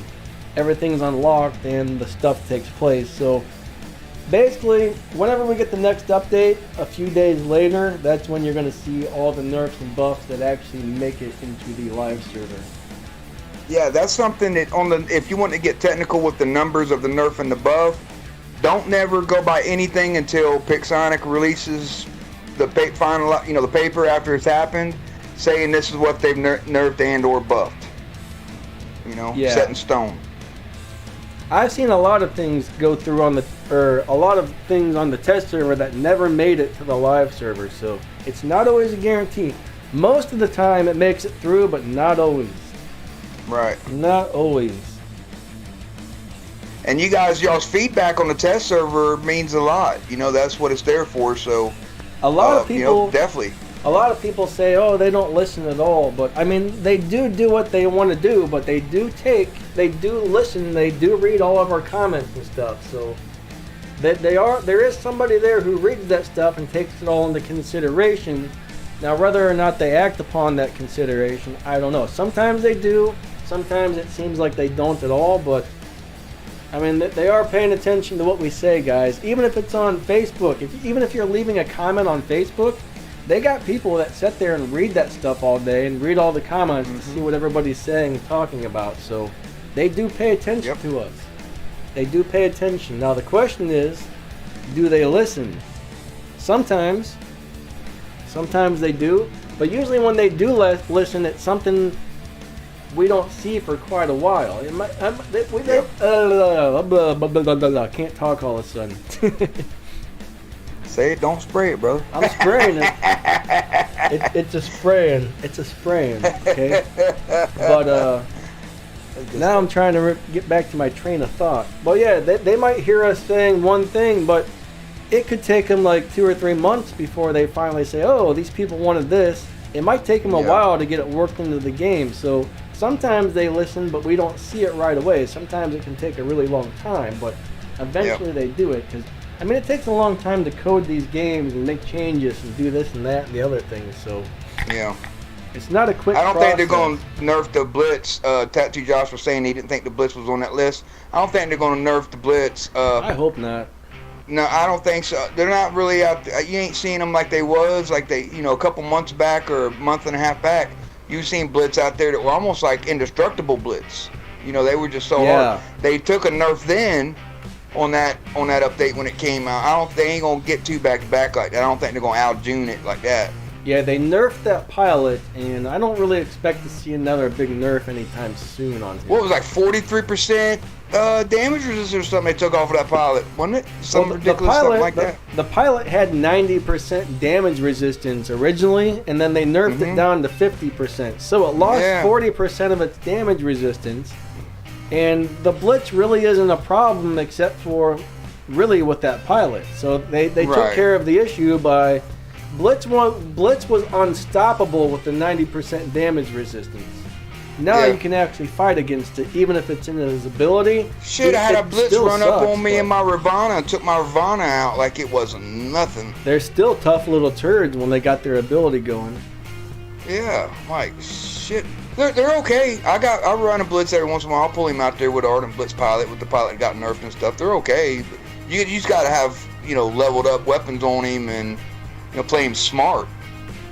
everything's unlocked and the stuff takes place. So basically, whenever we get the next update, a few days later, that's when you're going to see all the nerfs and buffs that actually make it into the live server. Yeah, that's something that if you want to get technical with the numbers of the nerf and the buff, don't never go by anything until Pixonic releases the final, the paper after it's happened, saying this is what they've nerfed and or buffed. Set in stone. I've seen a lot of things go through on a lot of things on the test server that never made it to the live server, so it's not always a guarantee. Most of the time it makes it through, but not always. Right. Not always. And you guys, y'all's feedback on the test server means a lot. You know, that's what it's there for, so... A lot of people... You know, definitely. A lot of people say, oh, they don't listen at all, but I mean, they do what they want to do, but they do listen, they do read all of our comments and stuff, so there is somebody there who reads that stuff and takes it all into consideration. Now, whether or not they act upon that consideration, I don't know. Sometimes they do, sometimes it seems like they don't at all, but I mean, they are paying attention to what we say, guys. Even if it's on Facebook, even if you're leaving a comment on Facebook, they got people that sit there and read that stuff all day and read all the comments to see what everybody's saying and talking about. So they do pay attention to us. They do pay attention. Now the question is, do they listen? Sometimes they do, but usually when they do listen, it's something we don't see for quite a while. It might, can't talk all of a sudden. Say it, don't spray it, brother. I'm spraying it. It's a spraying. It's a spraying. Okay. But now I'm trying to get back to my train of thought. But yeah, they might hear us saying one thing, but it could take them like 2 or 3 months before they finally say, "Oh, these people wanted this." It might take them a while to get it worked into the game. So sometimes they listen, but we don't see it right away. Sometimes it can take a really long time, but eventually they do it because. I mean, it takes a long time to code these games and make changes and do this and that and the other things, so... Yeah. It's not a quick I don't process. think they're going to nerf the Blitz. Tattoo Josh was saying he didn't think the Blitz was on that list. I don't think they're going to nerf the Blitz. I hope not. No, I don't think so. They're not really out there. You ain't seeing them like they was, like they, you know, a couple months back or a month and a half back. You've seen Blitz out there that were almost like indestructible Blitz. You know, they were just so hard. They took a nerf then... on that update when it came out. They ain't gonna get two back to back like that. I don't think they're gonna out June it like that. Yeah, they nerfed that pilot, and I don't really expect to see another big nerf anytime soon on here. What was like 43% damage resistance or something they took off of that pilot, wasn't it? Something ridiculous, something like that. The pilot had 90% damage resistance originally, and then they nerfed it down to 50%. So it lost 40% of its damage resistance. And the Blitz really isn't a problem except for really with that pilot. So they took care of the issue by Blitz was unstoppable with the 90% damage resistance. Now you can actually fight against it, even if it's in his ability. Shit, I had a Blitz run up on me in my Ravana and took my Ravana out like it wasn't nothing. They're still tough little turds when they got their ability going. Yeah, like shit. They're okay. I run a Blitz every once in a while. I'll pull him out there with Ardent Blitz pilot with the pilot that got nerfed and stuff. They're okay. But you just got to have, you know, leveled up weapons on him and, you know, play him smart.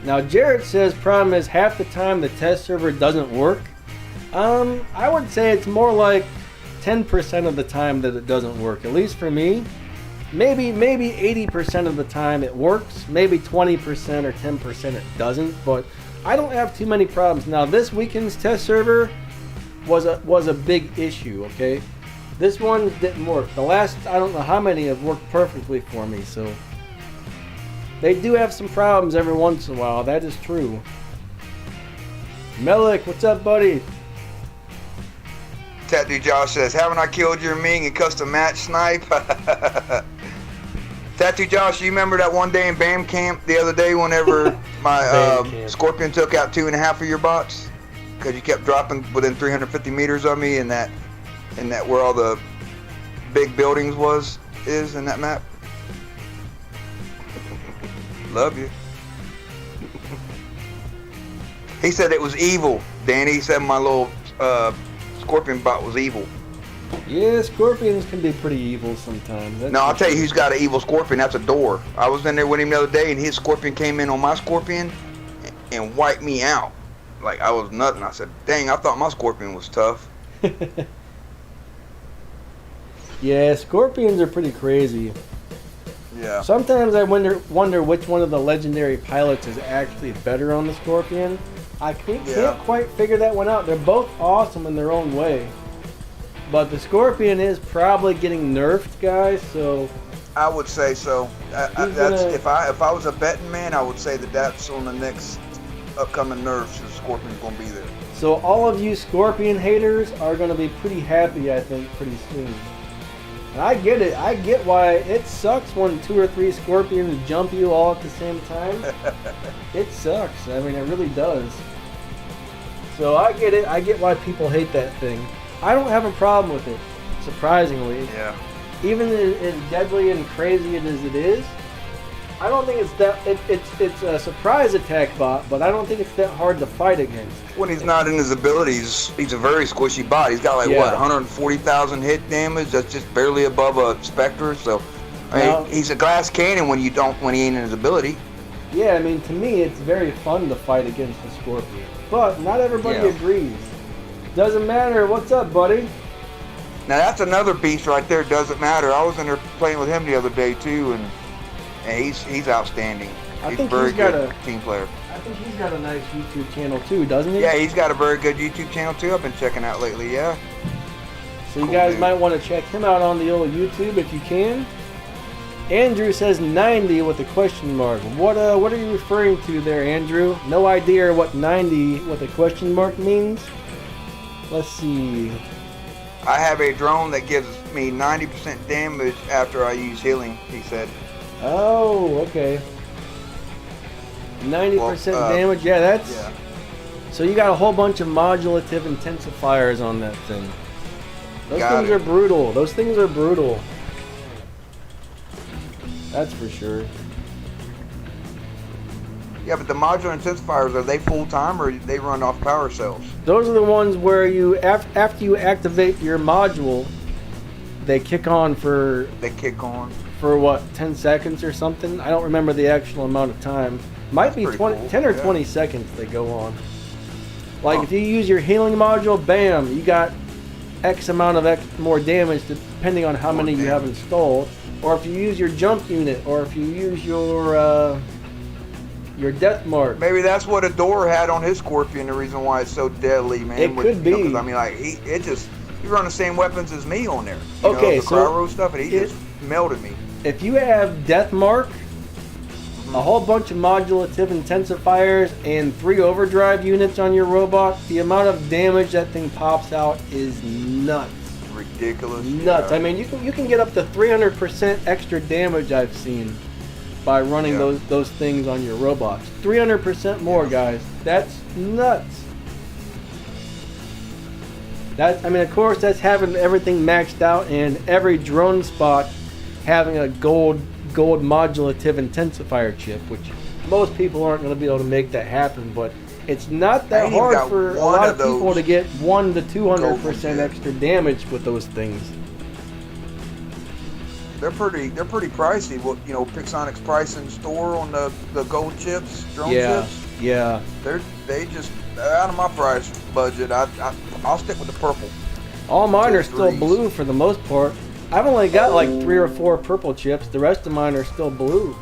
Now Jared says problem is half the time the test server doesn't work. I would say it's more like 10% of the time that it doesn't work. At least for me. Maybe 80% of the time it works. Maybe 20% or 10% it doesn't. But I don't have too many problems. Now this weekend's test server was a big issue, okay? This one didn't work. The last, I don't know how many have worked perfectly for me, so they do have some problems every once in a while, that is true. Melik, what's up, buddy? Tattoo Josh says, haven't I killed your Ming and custom match snipe? Tattoo Josh, you remember that one day in BAM camp the other day whenever my Scorpion took out 2.5 of your bots? Because you kept dropping within 350 meters of me in that where all the big buildings is in that map. Love you. He said it was evil. Danny said my little Scorpion bot was evil. Yeah, Scorpions can be pretty evil sometimes. No, I'll tell you who's got an evil Scorpion. That's a door. I was in there with him the other day, and his Scorpion came in on my Scorpion and wiped me out. Like, I was nothing. I said, dang, I thought my Scorpion was tough. Yeah, Scorpions are pretty crazy. Yeah. Sometimes I wonder which one of the legendary pilots is actually better on the Scorpion. I can't quite figure that one out. They're both awesome in their own way. But the Scorpion is probably getting nerfed, guys, so... I would say so. That's if I was a betting man, I would say that's on the next upcoming nerfs. The Scorpion's gonna be there. So all of you Scorpion haters are gonna be pretty happy, I think, pretty soon. And I get it. I get why it sucks when 2 or 3 Scorpions jump you all at the same time. It sucks. I mean, it really does. So I get it. I get why people hate that thing. I don't have a problem with it, surprisingly. Yeah. Even as deadly and crazy as it is, I don't think it's that. It's a surprise attack bot, but I don't think it's that hard to fight against. When he's not in his abilities, he's a very squishy bot. He's got like what 140,000 hit damage. That's just barely above a Spectre. So, I mean, he's a glass cannon when he ain't in his ability. Yeah, I mean, to me, it's very fun to fight against the Scorpion, but not everybody agrees. Doesn't matter. What's up, buddy? Now that's another beast right there. Doesn't matter. I was in there playing with him the other day too, and he's outstanding. He's a very good team player. I think he's got a nice YouTube channel too, doesn't he? Yeah, he's got a very good YouTube channel too. I've been checking out lately. Yeah. So you guys might want to check him out on the old YouTube if you can. Andrew says 90 with a question mark. What are you referring to there, Andrew? No idea what 90 with a question mark means. Let's see. I have a drone that gives me 90% damage after I use healing, he said. Oh, okay. 90% damage? Yeah, that's... Yeah. So you got a whole bunch of modulative intensifiers on that thing. Those things are brutal. Those things are brutal. That's for sure. Yeah, but the modular intensifiers, are they full-time or they run off power cells? Those are the ones where you, after you activate your module, they kick on for... They kick on. For what, 10 seconds or something? I don't remember the actual amount of time. Might be 10 or 20 seconds they go on. Like if you use your healing module, bam, you got X amount of more damage depending on how many you have installed. Or if you use your jump unit, or if you use your death mark. Maybe that's what Adore had on his Scorpion, the reason why it's so deadly, man. It could be. Because I mean, like, he run the same weapons as me on there. Okay, the Cryo stuff, and he just melted me. If you have death mark, a whole bunch of modulative intensifiers, and 3 overdrive units on your robot, the amount of damage that thing pops out is nuts. Ridiculous. Nuts. Yeah. I mean, you can get up to 300% extra damage I've seen by running those things on your robots. 300% more, guys. That's nuts. I mean, of course, that's having everything maxed out and every drone spot having a gold modulative intensifier chip, which most people aren't going to be able to make that happen, but it's not that hard for a lot of people to get 1 to 200% extra damage with those things. They're pretty pricey. What Pixonic's price in store on the gold chips, drone chips. Yeah. They're out of my price budget. I'll stick with the purple. All mine are still blue for the most part. I've only got like 3 or 4 purple chips. The rest of mine are still blue.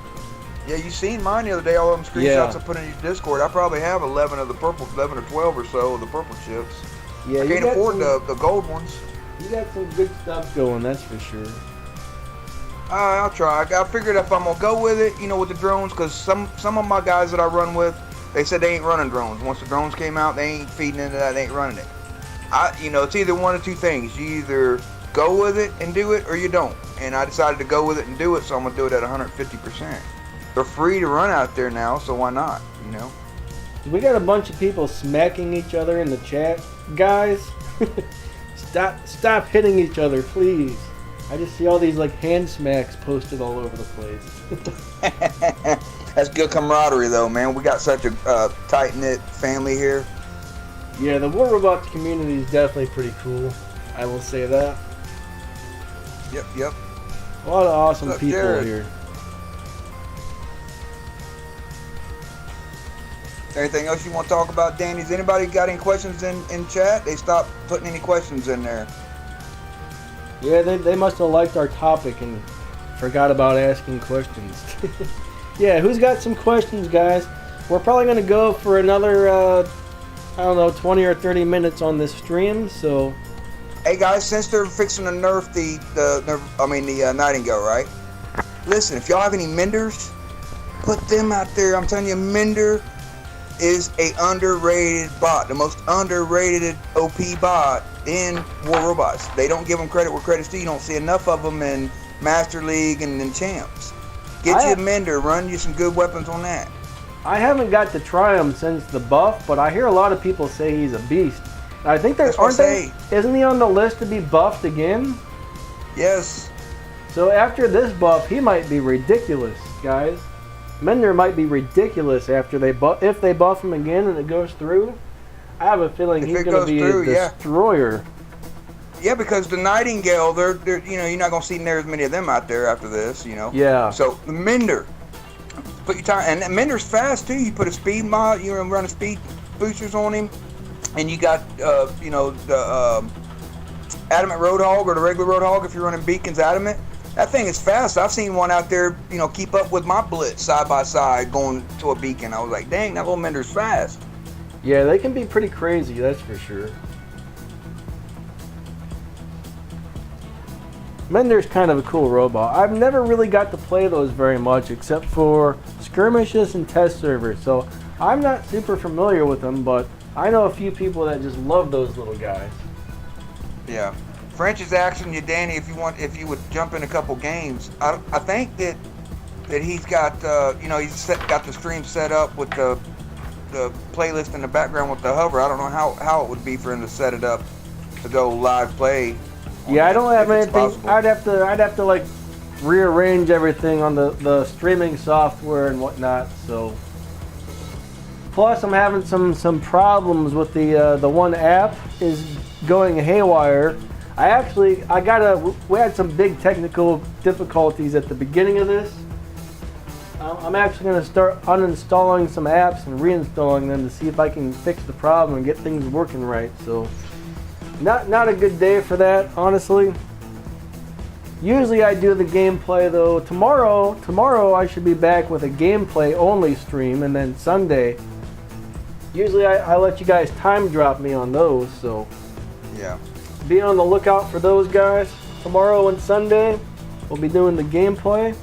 Yeah, you seen mine the other day. All them screenshots I put in your Discord. I probably have 11 of the purple, 11 or 12 or so of the purple chips. Yeah, I can't afford the gold ones. You got some good stuff going, that's for sure. I'll try. I figured if I'm gonna go with it, with the drones, because some of my guys that I run with, they said they ain't running drones. Once the drones came out, they ain't feeding into that. They ain't running it. It's either one of 2 things. You either go with it and do it, or you don't. And I decided to go with it and do it, so I'm gonna do it at 150%. They're free to run out there now, so why not? We got a bunch of people smacking each other in the chat, guys. Stop hitting each other, please. I just see all these like hand smacks posted all over the place. That's good camaraderie, though, man. We got such a tight-knit family here. Yeah, the War Robots community is definitely pretty cool. I will say that. Yep. A lot of awesome people Jared? Here. Anything else you want to talk about, Danny? Has anybody got any questions in chat? They stopped putting any questions in there. Yeah, they must have liked our topic and forgot about asking questions. Yeah, who's got some questions, guys? We're probably going to go for another, 20 or 30 minutes on this stream, so Hey guys, since they're fixing to nerf the Nightingale, right? Listen, if y'all have any Menders, put them out there. I'm telling you, Mender is a underrated bot, the most underrated OP bot in War Robots. They don't give them credit where credit's due. You don't see enough of them in Master League and in Champs. Get you a Mender, run you some good weapons on that. I haven't got to try him since the buff, but I hear a lot of people say he's a beast. And I think isn't he on the list to be buffed again? Yes. So after this buff, he might be ridiculous, guys. Mender might be ridiculous after if they buff him again and it goes through. I have a feeling he's going to be a destroyer. Yeah, because the Nightingale, they're you're not going to see near as many of them out there after this, Yeah. So the Mender, put your time, and Mender's fast too. You put a speed mod, you run a speed boosters on him, and you got the Adamant Roadhog or the regular Roadhog if you're running Beacons Adamant. That thing is fast. I've seen one out there, keep up with my Blitz side by side going to a beacon. I was like, dang, that little Mender's fast. Yeah, they can be pretty crazy, that's for sure. Mender's kind of a cool robot. I've never really got to play those very much except for skirmishes and test servers. So I'm not super familiar with them, but I know a few people that just love those little guys. Yeah. French is asking you, Danny, if you would jump in a couple games. I think that he's got he's got the stream set up with the playlist in the background with the hover. I don't know how it would be for him to set it up to go live play. Yeah, I don't have anything. I'd have to like rearrange everything on the streaming software and whatnot. So plus I'm having some problems with the one app is going haywire. We had some big technical difficulties at the beginning of this. I'm actually going to start uninstalling some apps and reinstalling them to see if I can fix the problem and get things working right. So, not a good day for that, honestly. Usually I do the gameplay though. Tomorrow I should be back with a gameplay only stream, and then Sunday. Usually I let you guys time drop me on those, so. Yeah. Be on the lookout for those guys. Tomorrow and Sunday, we'll be doing the gameplay.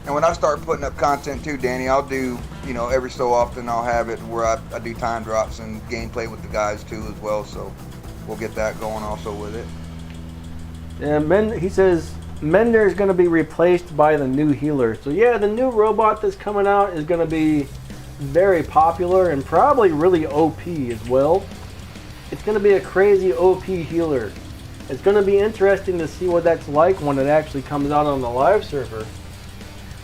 And when I start putting up content too, Danny, I'll do, every so often I'll have it where I do time drops and gameplay with the guys too as well. So we'll get that going also with it. And he says Mender is going to be replaced by the new healer. So yeah, the new robot that's coming out is going to be very popular and probably really OP as well. It's going to be a crazy OP healer. It's going to be interesting to see what that's like when it actually comes out on the live server.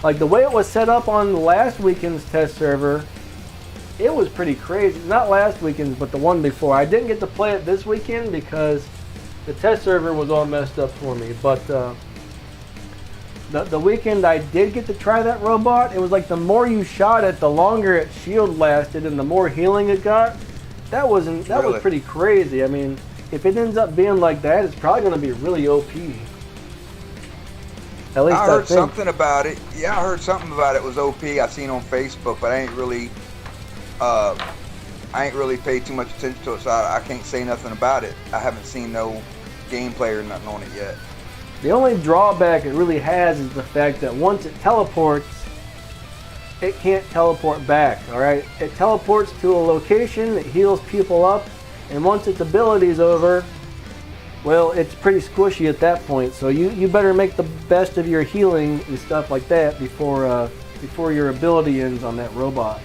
Like the way it was set up on last weekend's test server, it was pretty crazy. Not last weekend's, but the one before. I didn't get to play it this weekend because the test server was all messed up for me. But the weekend I did get to try that robot, it was like the more you shot it, the longer its shield lasted and the more healing it got. That was pretty crazy. I mean, if it ends up being like that, it's probably going to be really OP. At least I heard something about it. Yeah, I heard something about it was OP. I seen on Facebook, but I ain't really paid too much attention to it, so I can't say nothing about it. I haven't seen no gameplay or nothing on it yet. The only drawback it really has is the fact that once it teleports, it can't teleport back, alright? It teleports to a location, it heals people up, and once its ability is over, well, it's pretty squishy at that point. So you better make the best of your healing and stuff like that before your ability ends on that robot.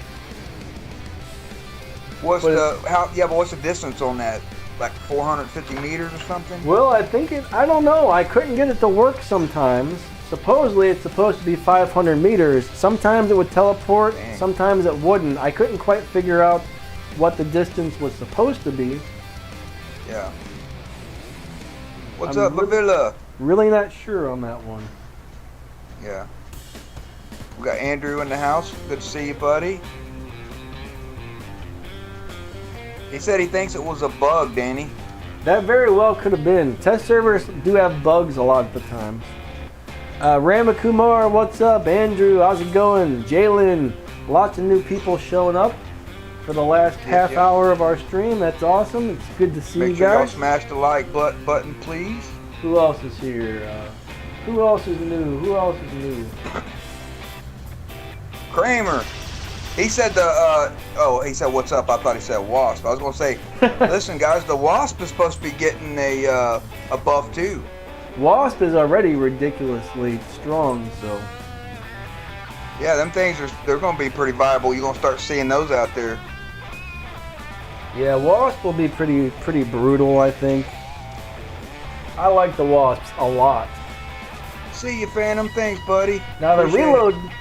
What's the distance on that? Like 450 meters or something? Well, I don't know. I couldn't get it to work sometimes. Supposedly it's supposed to be 500 meters. Sometimes it would teleport, sometimes it wouldn't. I couldn't quite figure out what the distance was supposed to be. Yeah. What's up, Lavilla? Really not sure on that one. Yeah. We got Andrew in the house. Good to see you, buddy. He said he thinks it was a bug, Danny. That very well could have been. Test servers do have bugs a lot of the time. Ramakumar, what's up? Andrew, how's it going? Jalen, lots of new people showing up. for the last half hour of our stream. That's awesome. It's good to see you Make sure y'all guys. smash the like button, please. Who else is here? Who else is new? Kramer. He said he said what's up? I thought he said Wasp. I was gonna say, listen guys, the Wasp is supposed to be getting a buff too. Wasp is already ridiculously strong, so. Yeah, them things they're gonna be pretty viable. You're gonna start seeing those out there. Yeah, Wasp will be pretty brutal, I think. I like the Wasps a lot. See you, Phantom. Thanks, buddy. Now the Appreciate reload, it.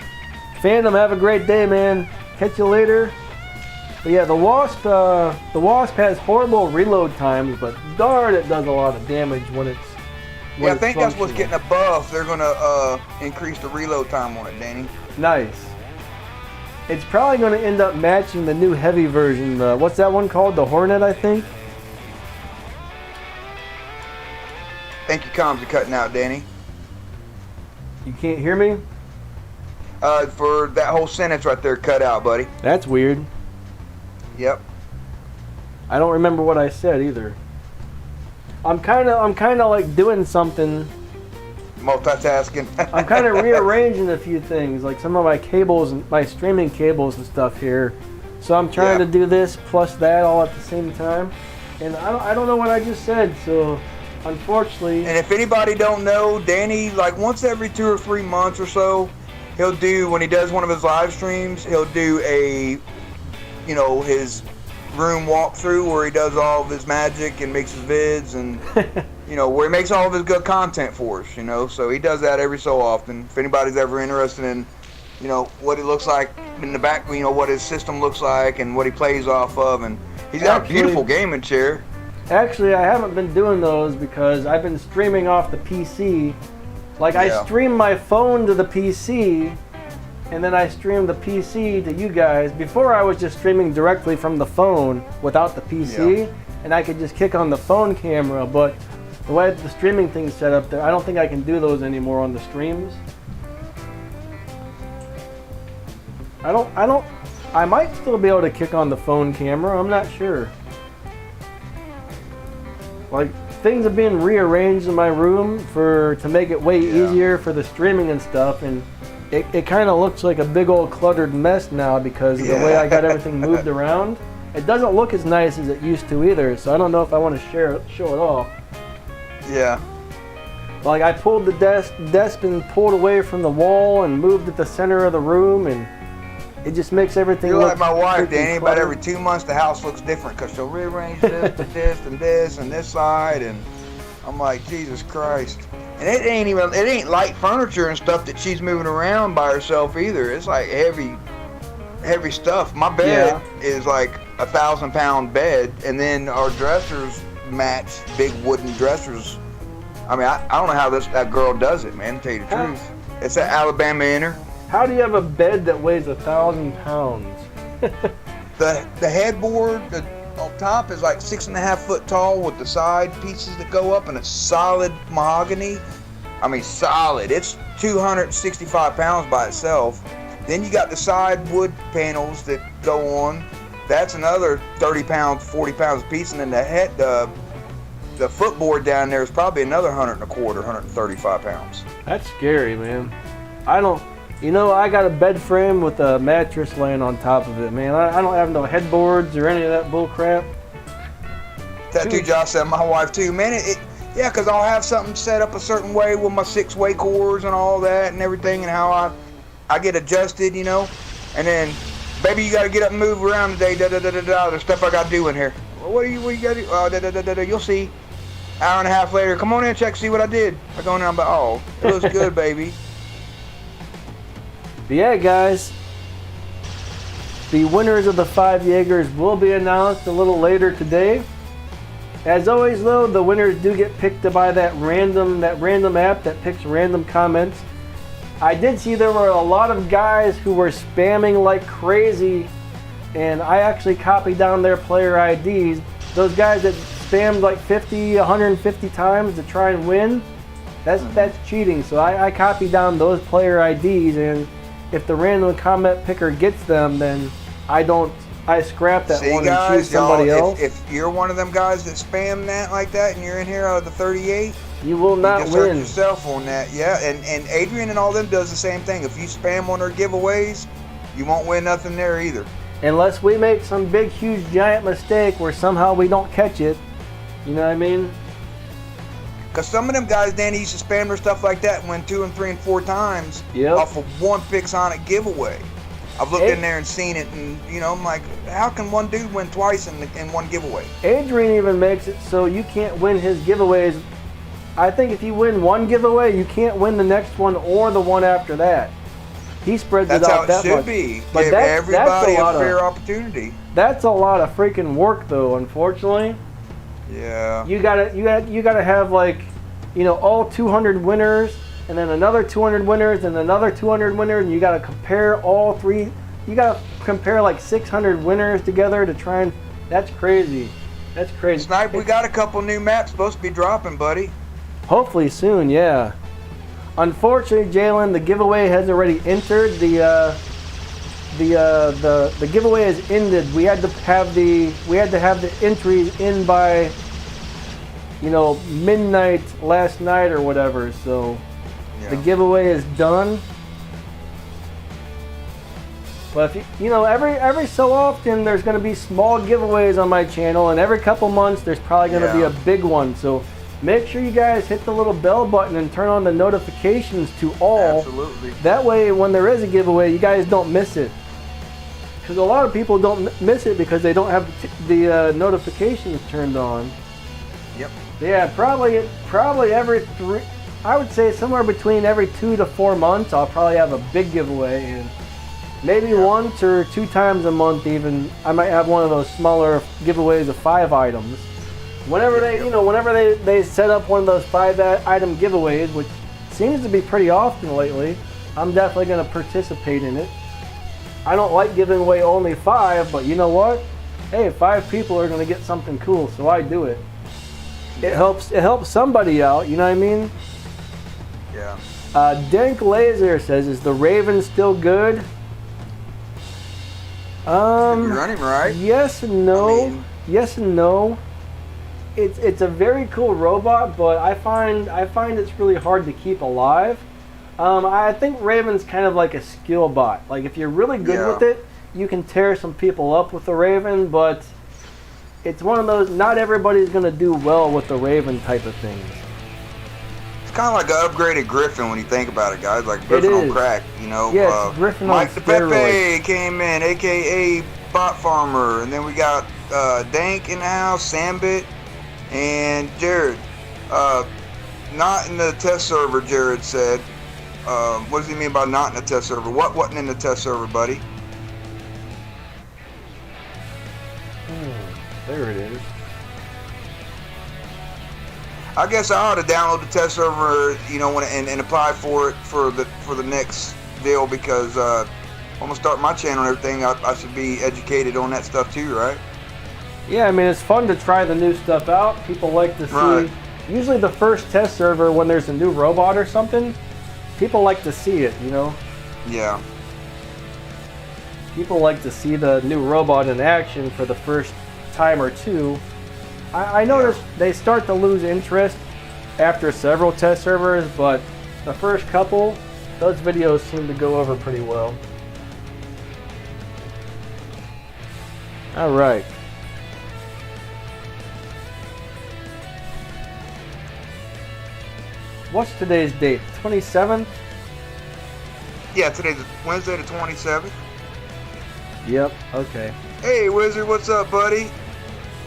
Phantom, have a great day, man. Catch you later. But yeah, the Wasp has horrible reload times, but darn, it does a lot of damage when it's. Yeah, I think that's what's getting a buff. They're gonna increase the reload time on it, Danny. Nice. It's probably going to end up matching the new heavy version. What's that one called? The Hornet, I think. Think your comms are cutting out, Danny. You can't hear me? For that whole sentence right there, cut out, buddy. That's weird. Yep. I don't remember what I said either. I'm kind of like doing something. Multitasking. I'm kind of rearranging a few things, like some of my cables and my streaming cables and stuff here. So I'm trying to do this plus that all at the same time. And I don't know what I just said, so unfortunately. And if anybody don't know, Danny, like once every 2 or 3 months or so, he'll do, when he does one of his live streams, he'll do a, his room walkthrough where he does all of his magic and makes his vids and, where he makes all of his good content for us, So he does that every so often. If anybody's ever interested in, what it looks like in the back, what his system looks like and what he plays off of. And he's got a beautiful gaming chair. Actually, I haven't been doing those because I've been streaming off the PC. Like, I stream my phone to the PC, and then I stream the PC to you guys. Before, I was just streaming directly from the phone without the PC, and I could just kick on the phone camera, but the way the streaming thing's set up there, I don't think I can do those anymore on the streams. I might still be able to kick on the phone camera, I'm not sure. Like, things are being rearranged in my room to make it way easier for the streaming and stuff, and it kind of looks like a big old cluttered mess now because of the way I got everything moved around. It doesn't look as nice as it used to either, so I don't know if I want to show it all. Yeah. Like, I pulled the desk and pulled away from the wall and moved at the center of the room, and it just makes everything You're look like my wife, Danny. About cluttered. every 2 months, the house looks different because she'll rearrange this to this and this and this side, and I'm like, Jesus Christ. And it ain't light furniture and stuff that she's moving around by herself either. It's like heavy stuff. My bed is like 1,000-pound bed, and then our dressers match big wooden dressers. I mean, I don't know how that girl does it, man. To tell you the truth, it's that Alabama inner. How do you have a bed that weighs 1,000 pounds? The headboard on top is like 6.5 foot tall with the side pieces that go up, and it's solid mahogany. I mean, solid. It's 265 pounds by itself. Then you got the side wood panels that go on. That's another 30 pounds, 40 pounds a piece, and then the footboard down there is probably another 135 pounds. That's scary, man. I got a bed frame with a mattress laying on top of it, man. I don't have no headboards or any of that bull crap. Tattoo Josh said my wife too, man. Because I'll have something set up a certain way with my 6-way cords and all that and everything, and how I get adjusted, and then, baby, you got to get up and move around today. There's stuff I got to do in here. Well, what do you got to do? You'll see. Hour and a half later, come on in, check, see what I did. I go in there, I'm like, oh, it looks good, baby. But yeah, guys, the winners of the 5 Jaegers will be announced a little later today. As always, though, the winners do get picked by that random app that picks random comments. I did see there were a lot of guys who were spamming like crazy, and I actually copied down their player IDs. Those guys that spammed like 50, 150 times to try and win, that's cheating. So I copied down those player IDs, and if the random comment picker gets them, then I don't I scrap that See, one guys, and choose somebody y'all, else. if you're one of them guys that spam that like that and you're in here out of the 38, You will you not just hurt win. yourself on that. Yeah, and Adrian and all them does the same thing. If you spam on their giveaways, you won't win nothing there either. Unless we make some big, huge, giant mistake where somehow we don't catch it. You know what I mean? Because some of them guys, Danny, used to spam their stuff like that and win 2 and 3 and 4 times off of one Pixonic giveaway. I've looked in there and seen it, and you know, I'm like, how can one dude win twice in one giveaway? Adrian even makes it so you can't win his giveaways. I think if you win one giveaway, you can't win the next one or the one after that. He spreads it out that much. That's how it should be. But Give everybody a fair opportunity. That's a lot of freaking work, though. Unfortunately. Yeah. You gotta have, like, you know, all 200 winners, and then another 200 winners, and another 200 winners, and you gotta compare all three. You gotta compare like 600 winners together to try and. That's crazy. That's crazy. Snipe, we got a couple new maps supposed to be dropping, buddy. Hopefully soon, yeah. Unfortunately, Jalen, the giveaway has already entered. The giveaway has ended. We had to have the entries in by, you know, midnight last night or whatever. So the giveaway is done. But if you know, every so often there's going to be small giveaways on my channel, and every couple months there's probably going to be a big one. So make sure you guys hit the little bell button and turn on the notifications to all. Absolutely. That way, when there is a giveaway, you guys don't miss it. Because a lot of people don't miss it because they don't have the notifications turned on. Yep. Yeah, probably every three. I would say somewhere between every 2 to 4 months, I'll probably have a big giveaway, and maybe once or 2 times a month, even I might have one of those smaller giveaways of 5 items. Whenever they set up one of those 5-item giveaways, which seems to be pretty often lately, I'm definitely going to participate in it. I don't like giving away only 5, but you know what? Hey, 5 people are going to get something cool, so I do it. It helps somebody out, you know what I mean? Yeah. Dank Laser says, is the Raven still good? You're running right. Yes and no. I mean, yes and no. It's a very cool robot, but I find it's really hard to keep alive. I think Raven's kind of like a skill bot. Like if you're really good with it, you can tear some people up with the Raven, but it's one of those, not everybody's gonna do well with the Raven type of things. It's kind of like an upgraded Griffin when you think about it, guys. Like Griffin on crack, you know. Yes, Griffin Mike on the steroids. Pepe came in, aka Bot Farmer, and then we got Dank in the house, Sambit, and Jared. Not in the test server, Jared said. What does he mean by not in the test server? What wasn't in the test server, buddy? There it is. I guess I ought to download the test server, you know, and apply for it for the next deal, because I'm gonna start my channel and everything. I should be educated on that stuff too, right? Yeah, I mean, it's fun to try the new stuff out. People like to see, usually the first test server when there's a new robot or something, people like to see it, you know? Yeah. People like to see the new robot in action for the first time or two. I noticed they start to lose interest after several test servers, but the first couple, those videos seem to go over pretty well. All right. What's today's date? 27th? Yeah, today's Wednesday the 27th. Yep, okay. Hey, Wizard, what's up, buddy?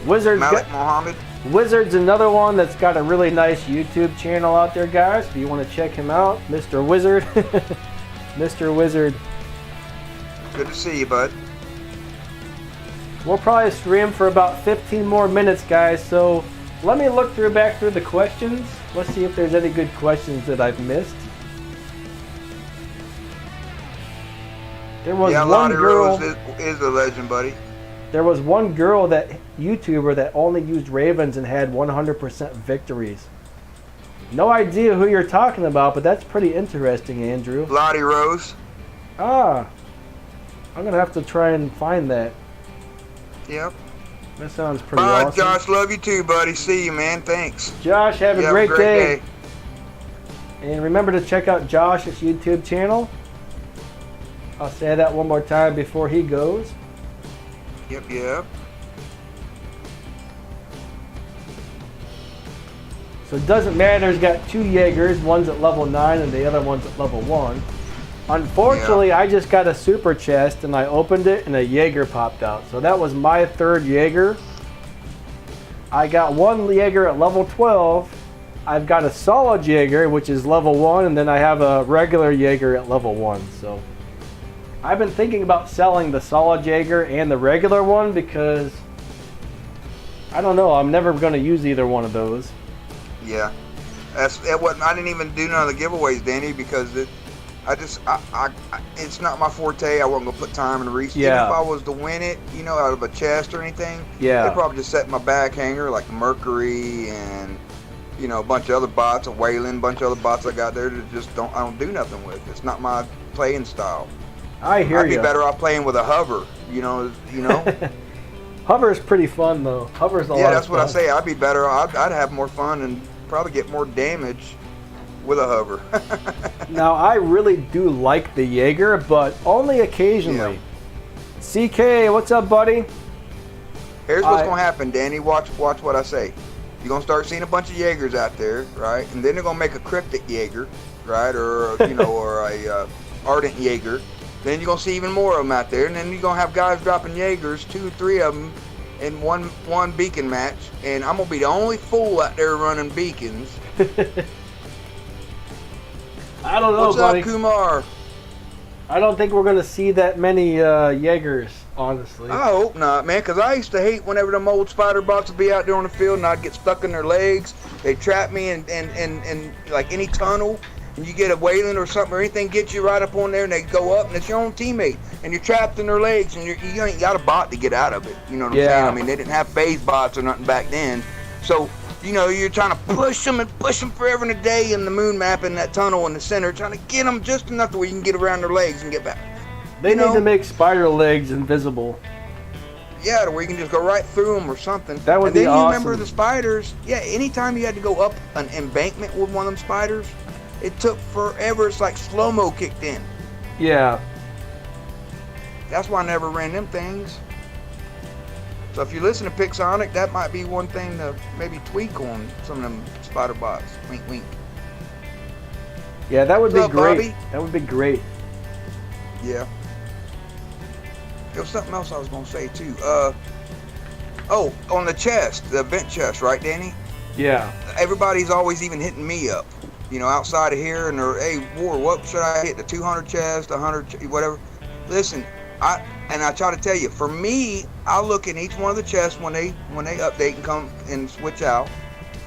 Malik Mohammed. Wizard's another one that's got a really nice YouTube channel out there, guys. If you want to check him out, Mr. Wizard. Mr. Wizard. Good to see you, bud. We'll probably stream for about 15 more minutes, guys, so let me look back through the questions. Let's see if there's any good questions that I've missed. There was one girl. Rose is a legend, buddy. There was one girl, that YouTuber, that only used Ravens and had 100% victories. No idea who you're talking about, but that's pretty interesting, Andrew. Lottie Rose. Ah, I'm gonna have to try and find that. Yep. That sounds pretty Bye, awesome. Josh. Love you too, buddy. See you, man. Thanks. Josh, have a You great day. And remember to check out Josh's YouTube channel. I'll say that one more time before he goes. Yep, yep. So it doesn't matter. He's got 2 Jaegers. One's at level 9 and the other one's at level 1. Unfortunately, I just got a super chest and I opened it and a Jaeger popped out. So that was my 3rd Jaeger. I got 1 Jaeger at level 12. I've got a solid Jaeger, which is level 1, and then I have a regular Jaeger at level 1. So I've been thinking about selling the solid Jaeger and the regular one because I don't know, I'm never going to use either one of those. Yeah. It wasn't, I didn't even do none of the giveaways, Danny, because it's not my forte. I wasn't gonna put time in the research. Yeah. Even if I was to win it, you know, out of a chest or anything, Yeah. they'd probably just set my back hanger like Mercury and, you know, a bunch of other bots, a Wayland, a bunch of other bots I got there that just I don't do nothing with. It's not my playing style. I hear you. I'd be better off playing with a hover, you know. Hover is pretty fun though. Hover's a lot of fun. Yeah, that's what I say. I'd be better. I'd have more fun and probably get more damage with a hover. Now, I really do like the Jaeger, but only occasionally. Yeah. CK, what's up, buddy? Here's what's going to happen, Danny. Watch what I say. You're going to start seeing a bunch of Jaegers out there, right? And then they're going to make a cryptic Jaeger, right? Or, you know, or a ardent Jaeger. Then you're going to see even more of them out there. And then you're going to have guys dropping Jaegers, 2 or 3 of them, in one beacon match. And I'm going to be the only fool out there running beacons. I don't know, What's buddy. up, Kumar? I don't think we're going to see that many Jaegers, honestly. I hope not, man, because I used to hate whenever them old spider bots would be out there on the field and I'd get stuck in their legs. They'd trap me in like any tunnel, and you get a Wayland or something or anything, get you right up on there, and they go up, and it's your own teammate, and you're trapped in their legs, and you ain't got a bot to get out of it. You know what I'm saying? I mean, they didn't have phase bots or nothing back then. So, you know, you're trying to push them forever and a day in the moon map in that tunnel in the center, trying to get them just enough to where you can get around their legs and get back. They need to make spider legs invisible. Yeah, to where you can just go right through them or something. That would be awesome. And then you remember the spiders. Yeah, anytime you had to go up an embankment with one of them spiders, it took forever. It's like slow-mo kicked in. Yeah. That's why I never ran them things. So if you listen to Pixonic, that might be one thing to maybe tweak on some of them spider bots. Wink, wink. Yeah, that would be great. Bobby? That would be great. Yeah. There was something else I was going to say, too. Oh, on the chest, the event chest, right, Danny? Yeah. Everybody's always even hitting me up, you know, outside of here, and they're, hey, War, what should I hit? The 200 chest, 100, whatever. Listen, I try to tell you, for me, I look in each one of the chests when they update and come and switch out,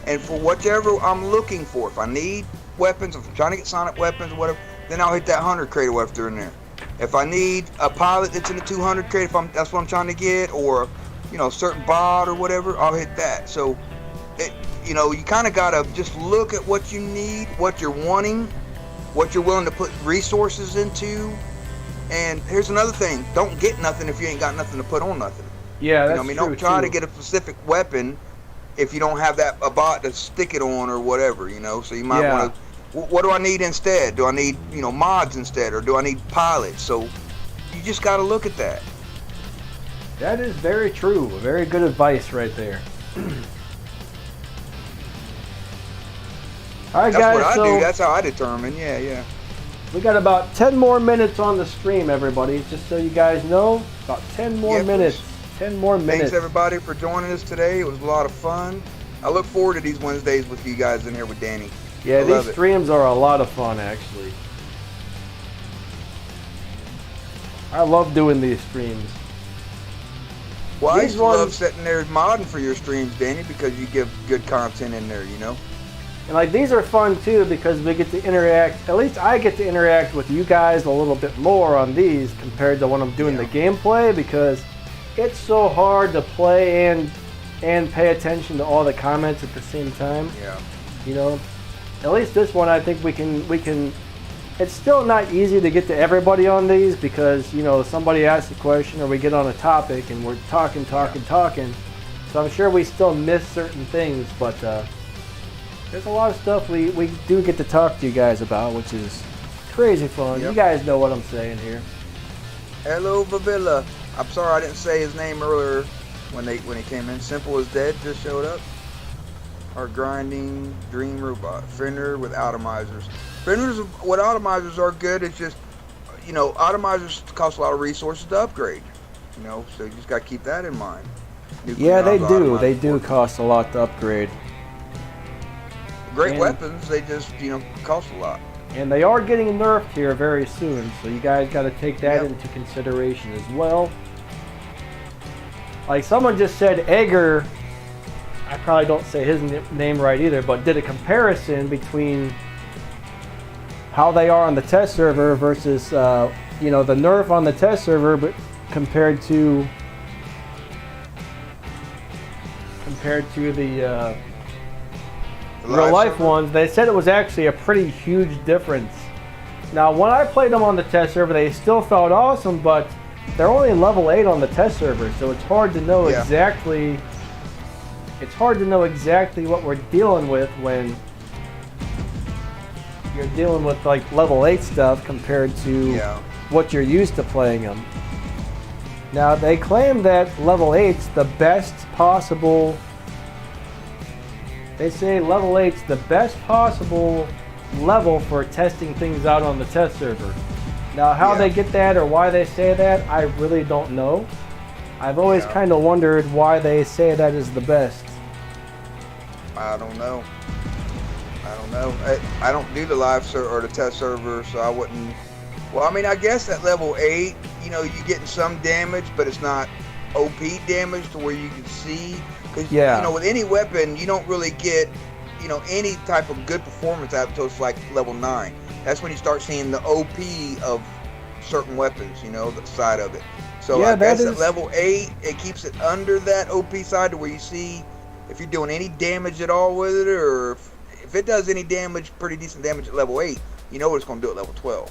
and for whichever I'm looking for, if I need weapons, if I'm trying to get sonic weapons or whatever, then I'll hit that 100 crate or if they're in there. If I need a pilot that's in the 200 crate, that's what I'm trying to get, or, you know, certain bot or whatever, I'll hit that. So, you know, you kind of got to just look at what you need, what you're wanting, what you're willing to put resources into. And here's another thing: don't get nothing if you ain't got nothing to put on nothing. Yeah, that's true. Don't try to get a specific weapon if you don't have a bot to stick it on or whatever. You know, so you might want to. What do I need instead? Do I need mods instead, or do I need pilots? So you just got to look at that. That is very true. Very good advice right there. All right, that's guys. That's what I do. That's how I determine. Yeah. We got about 10 more minutes on the stream, everybody. Just so you guys know, about 10 more minutes. 10 more minutes. Thanks, everybody, for joining us today. It was a lot of fun. I look forward to these Wednesdays with you guys in here with Danny. Yeah, these streams are a lot of fun, actually. I love doing these streams. Well, I used to love sitting there modding for your streams, Danny, because you give good content in there, you know? And like these are fun too because we get to interact, at least I get to interact with you guys a little bit more on these compared to when I'm doing the gameplay, because it's so hard to play and pay attention to all the comments at the same time. Yeah. You know, at least this one I think we can it's still not easy to get to everybody on these because, you know, somebody asks a question or we get on a topic and we're talking. So I'm sure we still miss certain things, but there's a lot of stuff we do get to talk to you guys about, which is crazy fun. Yep. You guys know what I'm saying here. Hello, Vavilla. I'm sorry I didn't say his name earlier when he came in. Simple as Dead just showed up. Our grinding dream robot. Fender with atomizers. Fenders with atomizers are good. It's just, you know, atomizers cost a lot of resources to upgrade. You know, so you just got to keep that in mind. Yeah, they do. They do cost a lot to upgrade. Great weapons, they just, you know, cost a lot. And they are getting nerfed here very soon, so you guys got to take that into consideration as well. Like someone just said, Jaeger, I probably don't say his name right either, but did a comparison between how they are on the test server versus, you know, the nerf on the test server, but compared to the real life ones. They said it was actually a pretty huge difference. Now, when I played them on the test server, they still felt awesome, but they're only level 8 on the test server, so it's hard to know exactly. It's hard to know exactly what we're dealing with when you're dealing with like level 8 stuff compared to what you're used to playing them. Now, they claim that level 8's the best possible. They say level 8's the best possible level for testing things out on the test server. Now, how they get that or why they say that, I really don't know. I've always kind of wondered why they say that is the best. I don't know. I don't do the live server or the test server, so I wouldn't. Well, I mean, I guess at level 8, you know, you're getting some damage, but it's not OP damage to where you can see. Because, you know, with any weapon, you don't really get, you know, any type of good performance out until it's like level 9. That's when you start seeing the OP of certain weapons, you know, the side of it. So I guess at level 8, it keeps it under that OP side to where you see if you're doing any damage at all with it, or if it does any damage, pretty decent damage at level 8, you know what it's going to do at level 12.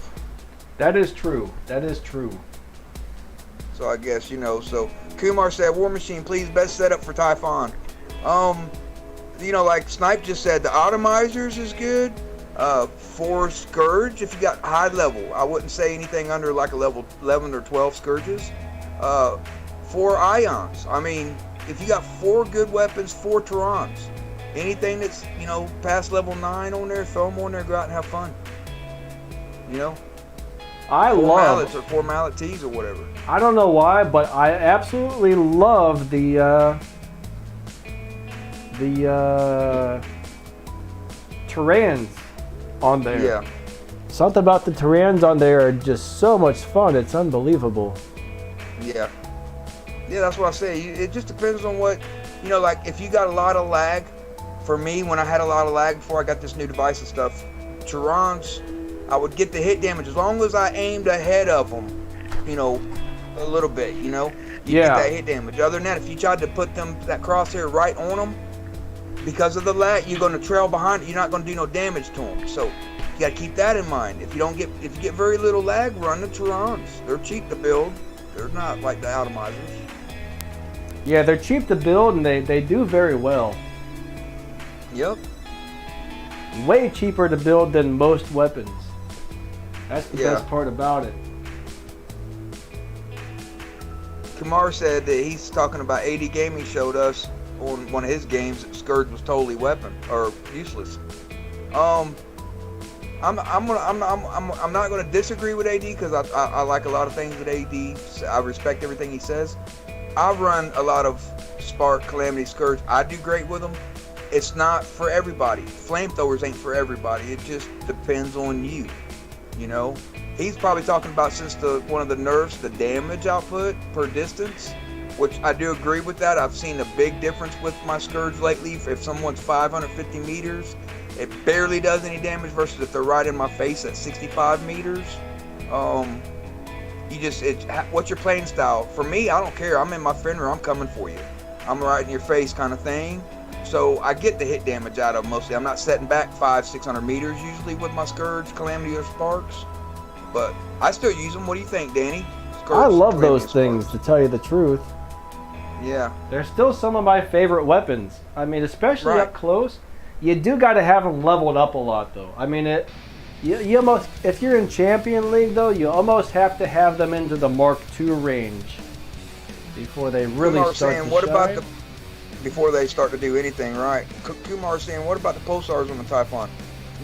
That is true. That is true. So I guess, you know, so Kumar said, War Machine, please, best setup for Typhon. You know, like Snipe just said, the atomizers is good. For Scourge, if you got high level, I wouldn't say anything under like a level 11 or 12 Scourges. For Ions, I mean, if you got 4 good weapons, 4 Terrans, anything that's, you know, past level 9 on there, throw them on there, go out and have fun. You know? 4 mallets or 4 mallet tees or whatever. I don't know why, but I absolutely love the Terrans on there. Yeah. Something about the Terrans on there are just so much fun. It's unbelievable. Yeah. Yeah, that's what I say. It just depends on what, you know, like if you got a lot of lag. For me, when I had a lot of lag before I got this new device and stuff, Terrans, I would get the hit damage as long as I aimed ahead of them, you know, a little bit, you know, you get that hit damage. Other than that, if you tried to put that crosshair right on them, because of the lag, you're going to trail behind it. You're not going to do no damage to them. So you got to keep that in mind. If you get very little lag, run the Terrans. They're cheap to build. They're not like the atomizers. Yeah, they're cheap to build and they do very well. Yep. Way cheaper to build than most weapons. That's the best part about it. Kamar said that he's talking about AD Gaming showed us on one of his games that Scourge was totally useless. I'm not going to disagree with AD because I like a lot of things with AD. I respect everything he says. I run a lot of Spark, Calamity, Scourge. I do great with them. It's not for everybody. Flamethrowers ain't for everybody. It just depends on you. You know, he's probably talking about since one of the nerfs, the damage output per distance, which I do agree with that. I've seen a big difference with my Scourge lately. If someone's 550 meters, it barely does any damage versus if they're right in my face at 65 meters. What's your playing style? For me, I don't care. I'm in my Fender, I'm coming for you. I'm right in your face kind of thing. So I get the hit damage out of them mostly. I'm not setting back 500-600 meters usually with my Scourge, Calamity, or Sparks. But I still use them. What do you think, Danny? Scourge, I love Calamity, those things, to tell you the truth. Yeah. They're still some of my favorite weapons. I mean, especially Right. up close. You do got to have them leveled up a lot, though. I mean, you almost, if you're in Champion League, though, you almost have to have them into the Mark II range before they really Kumar start saying, to what shine. about before they start to do anything, right? Kumar saying, what about the Pulsars on the Typhon?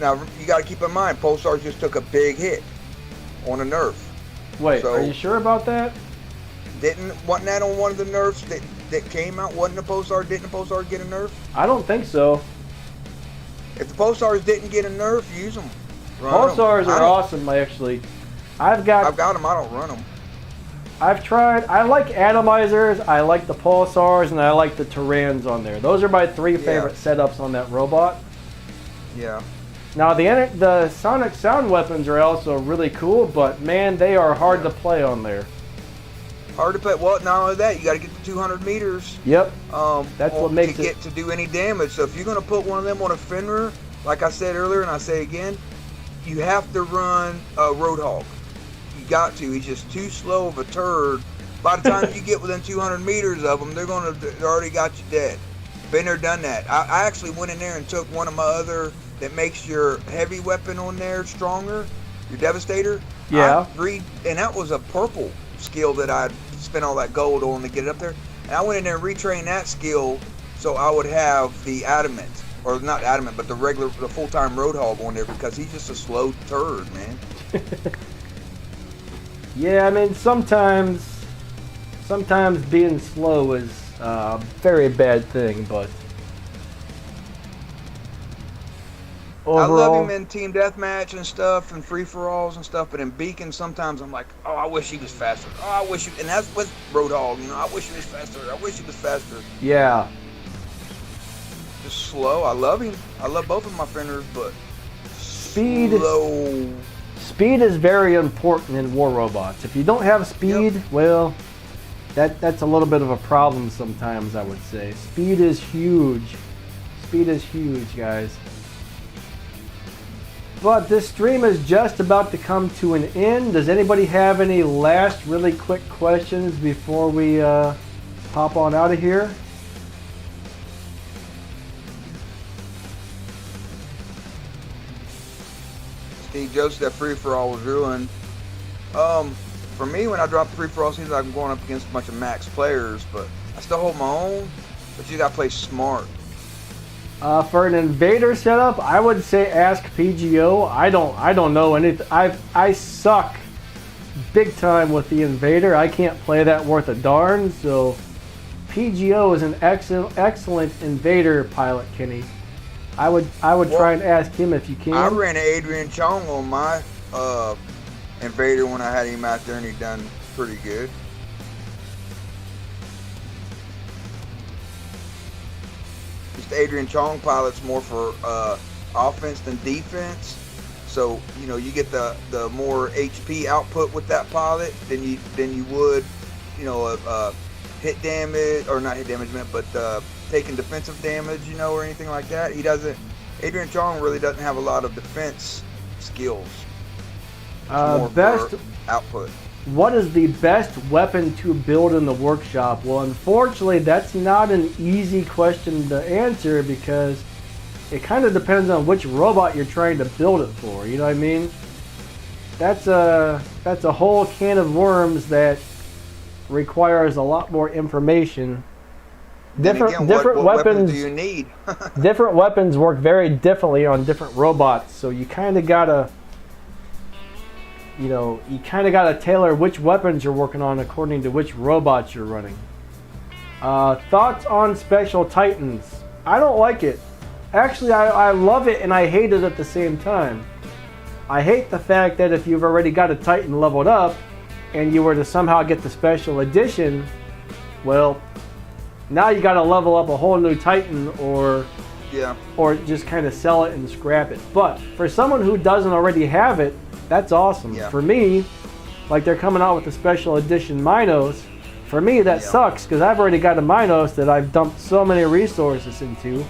Now, you got to keep in mind, Pulsars just took a big hit on a nerf. Wait, So- are you sure about that? Wasn't that on one of the nerfs that came out? Didn't the Pulsar get a nerf? I don't think so. If the Pulsars didn't get a nerf, use them. Pulsars are awesome, actually. I've got them, I don't run them. I've tried. I like atomizers, I like the pulsars, and I like the Tyrans on there. Those are my three favorite setups on that robot. Yeah. Now the sonic sound weapons are also really cool, but man, they are hard to play on there. Hard to play. Well, not only that, you got to get to 200 meters. Yep. That's what makes to get to do any damage. So if you're going to put one of them on a Fenrir, like I said earlier, and I say again, you have to run a Roadhog. You got to. He's just too slow of a turd. By the time you get within 200 meters of them, they already got you dead. Been there, done that. I actually went in there and took one of my other that makes your heavy weapon on there stronger, your Devastator. Yeah. And that was a purple skill that I spent all that gold on to get it up there. And I went in there and retrained that skill so I would have the Adamant, or not Adamant, but the full-time Roadhog on there because he's just a slow turd, man. Yeah, I mean, sometimes being slow is a very bad thing, but overall, I love him in Team Deathmatch and stuff and free-for-alls and stuff, but in Beacon sometimes I'm like, oh, I wish he was faster. Oh, I wish he, and that's with Roadhog, you know, I wish he was faster. I wish he was faster. yeah. Just slow. I love him. I love both of my Fenders, but Speed. slow. Speed is very important in war robots. If you don't have speed, well, that's a little bit of a problem sometimes, I would say. Speed is huge. Speed is huge, guys. But this stream is just about to come to an end. Does anybody have any last really quick questions before we pop on out of here? Steve Joseph, that free-for-all was ruined. For me, when I drop the free-for-all, it seems like I'm going up against a bunch of max players, but I still hold my own, but you gotta play smart. For an invader setup, I would say ask PGO. I don't know anything. I suck big time with the invader. I can't play that worth a darn. So PGO is an excellent invader pilot, Kenny. I would try and ask him if you can. I ran Adrian Chong on my invader when I had him out there, and he done pretty good. Just Adrian Chong pilot's more for offense than defense. So you know you get the more HP output with that pilot than you would, you know, hit damage, or not hit damage, but taking defensive damage, you know, or anything like that. Adrian Chong really doesn't have a lot of defense skills. More Best for output. What is the best weapon to build in the workshop? Well, unfortunately, that's not an easy question to answer because it kind of depends on which robot you're trying to build it for. You know what I mean? That's a whole can of worms that requires a lot more information. Different what weapons do you need? different weapons work very differently on different robots, so you kind of gotta tailor which weapons you're working on according to which robots you're running. Thoughts on Special Titans? I don't like it. Actually, I love it and I hate it at the same time. I hate the fact that if you've already got a Titan leveled up and you were to somehow get the special edition, well, now you got to level up a whole new Titan or just kind of sell it and scrap it. But for someone who doesn't already have it, that's awesome. Yeah. For me, like they're coming out with the special edition Minos. For me, that sucks because I've already got a Minos that I've dumped so many resources into.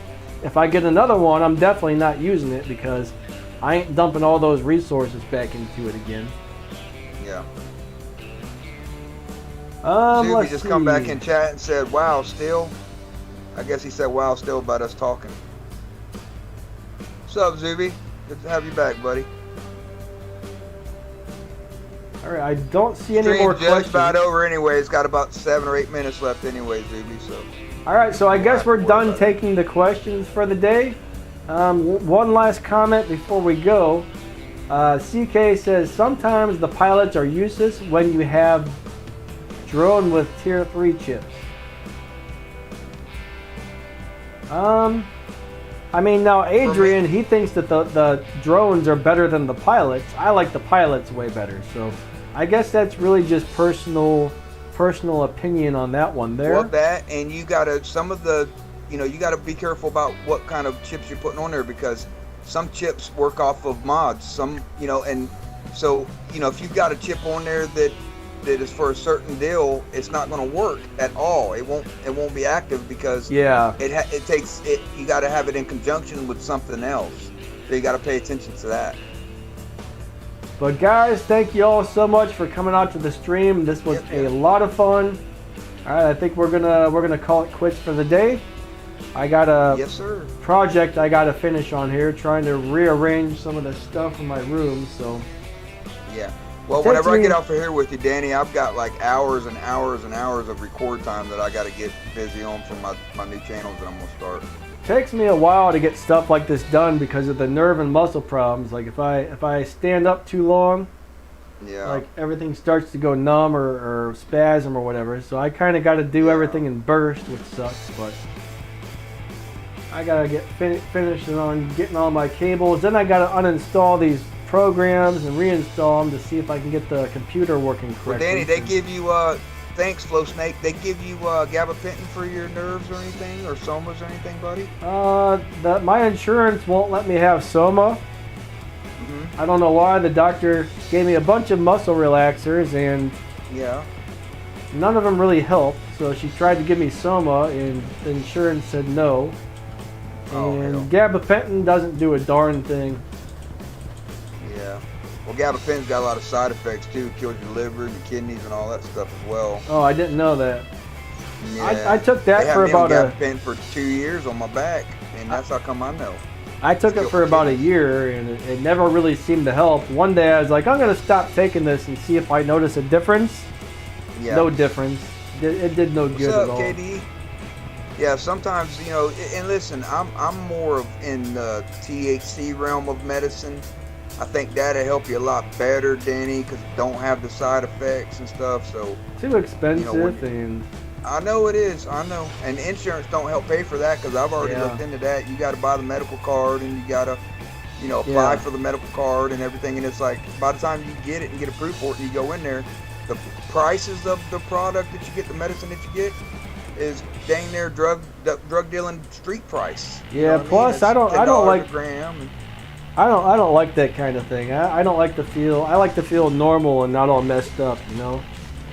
If I get another one, I'm definitely not using it because I ain't dumping all those resources back into it again. Yeah. Let's just see. come back in chat and said, "Wow, still." I guess he said, "Wow, still" about us talking. What's up, Zuby? Good to have you back, buddy. All right, I don't see any Stream's more just questions. about over anyway. It's got about 7 or 8 minutes left anyway, Zuby. So. All right, so I guess we're done taking the questions for the day. One last comment before we go. CK says sometimes the pilots are useless when you have drone with tier 3 chips. I mean, now Adrian, he thinks that the drones are better than the pilots. I like the pilots way better. So I guess that's really just personal opinion on that one there. Well, that, and you gotta, you gotta be careful about what kind of chips you're putting on there, because some chips work off of mods, and so, if you've got a chip on there that is for a certain deal, it's not going to work at all. It won't be active because it takes it. You got to have it in conjunction with something else. So you got to pay attention to that. But guys, thank you all so much for coming out to the stream. This was a lot of fun. All right, I think we're gonna call it quits for the day. I got a project I got to finish on here, trying to rearrange some of the stuff in my room. So yeah. Well, whenever I get off of here with you, Danny, I've got like hours and hours and hours of record time that I got to get busy on for my new channels that I'm gonna start. Takes me a while to get stuff like this done because of the nerve and muscle problems. Like if I stand up too long, like everything starts to go numb or spasm or whatever. So I kind of got to do everything in bursts, which sucks. But I gotta get finished on getting all my cables. Then I gotta uninstall these programs and reinstall them to see if I can get the computer working correctly. Well, Danny, they give you thanks, Flow Snake. They give you gabapentin for your nerves or anything, or somas or anything, buddy? My insurance won't let me have soma. I don't know why. The doctor gave me a bunch of muscle relaxers and none of them really helped. So she tried to give me soma and the insurance said no. And gabapentin doesn't do a darn thing. Yeah. Well, gabapentin's got a lot of side effects too. It kills your liver and your kidneys and all that stuff as well. Oh, I didn't know that. Yeah. I took that for about gabapentin for 2 years on my back, and that's how come I know. I took it for about a year, and it never really seemed to help. One day I was like, I'm going to stop taking this and see if I notice a difference. Yeah. No difference. It did no good at all. What's up, KD? Yeah, sometimes, and listen, I'm more in the THC realm of medicine. I think that'll help you a lot better, Danny, because it don't have the side effects and stuff. So too expensive, and I know it is. I know, and insurance don't help pay for that because I've already looked into that. You got to buy the medical card, and you got to, apply for the medical card and everything. And it's like by the time you get it and get approved for it, and you go in there, the prices of the product that you get, the medicine that you get, is dang near drug dealing street price. Yeah. Plus, I don't like. I don't like that kind of thing. I don't like to feel. I like to feel normal and not all messed up.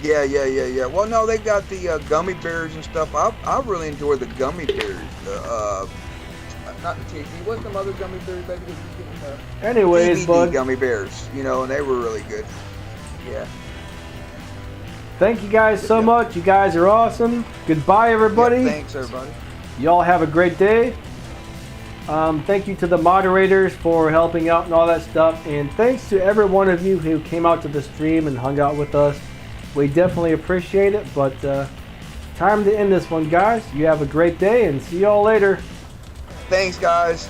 Yeah. Well, no, they got the gummy bears and stuff. I really enjoy the gummy bears. Not the THC. What's some other gummy bears, baby? Anyways, bud. Gummy bears. And they were really good. Yeah. Thank you guys so much. You guys are awesome. Goodbye, everybody. Yeah, thanks, everybody. Y'all have a great day. Thank you to the moderators for helping out and all that stuff. And thanks to every one of you who came out to the stream and hung out with us. We definitely appreciate it. But time to end this one, guys. You have a great day and see y'all later. Thanks, guys.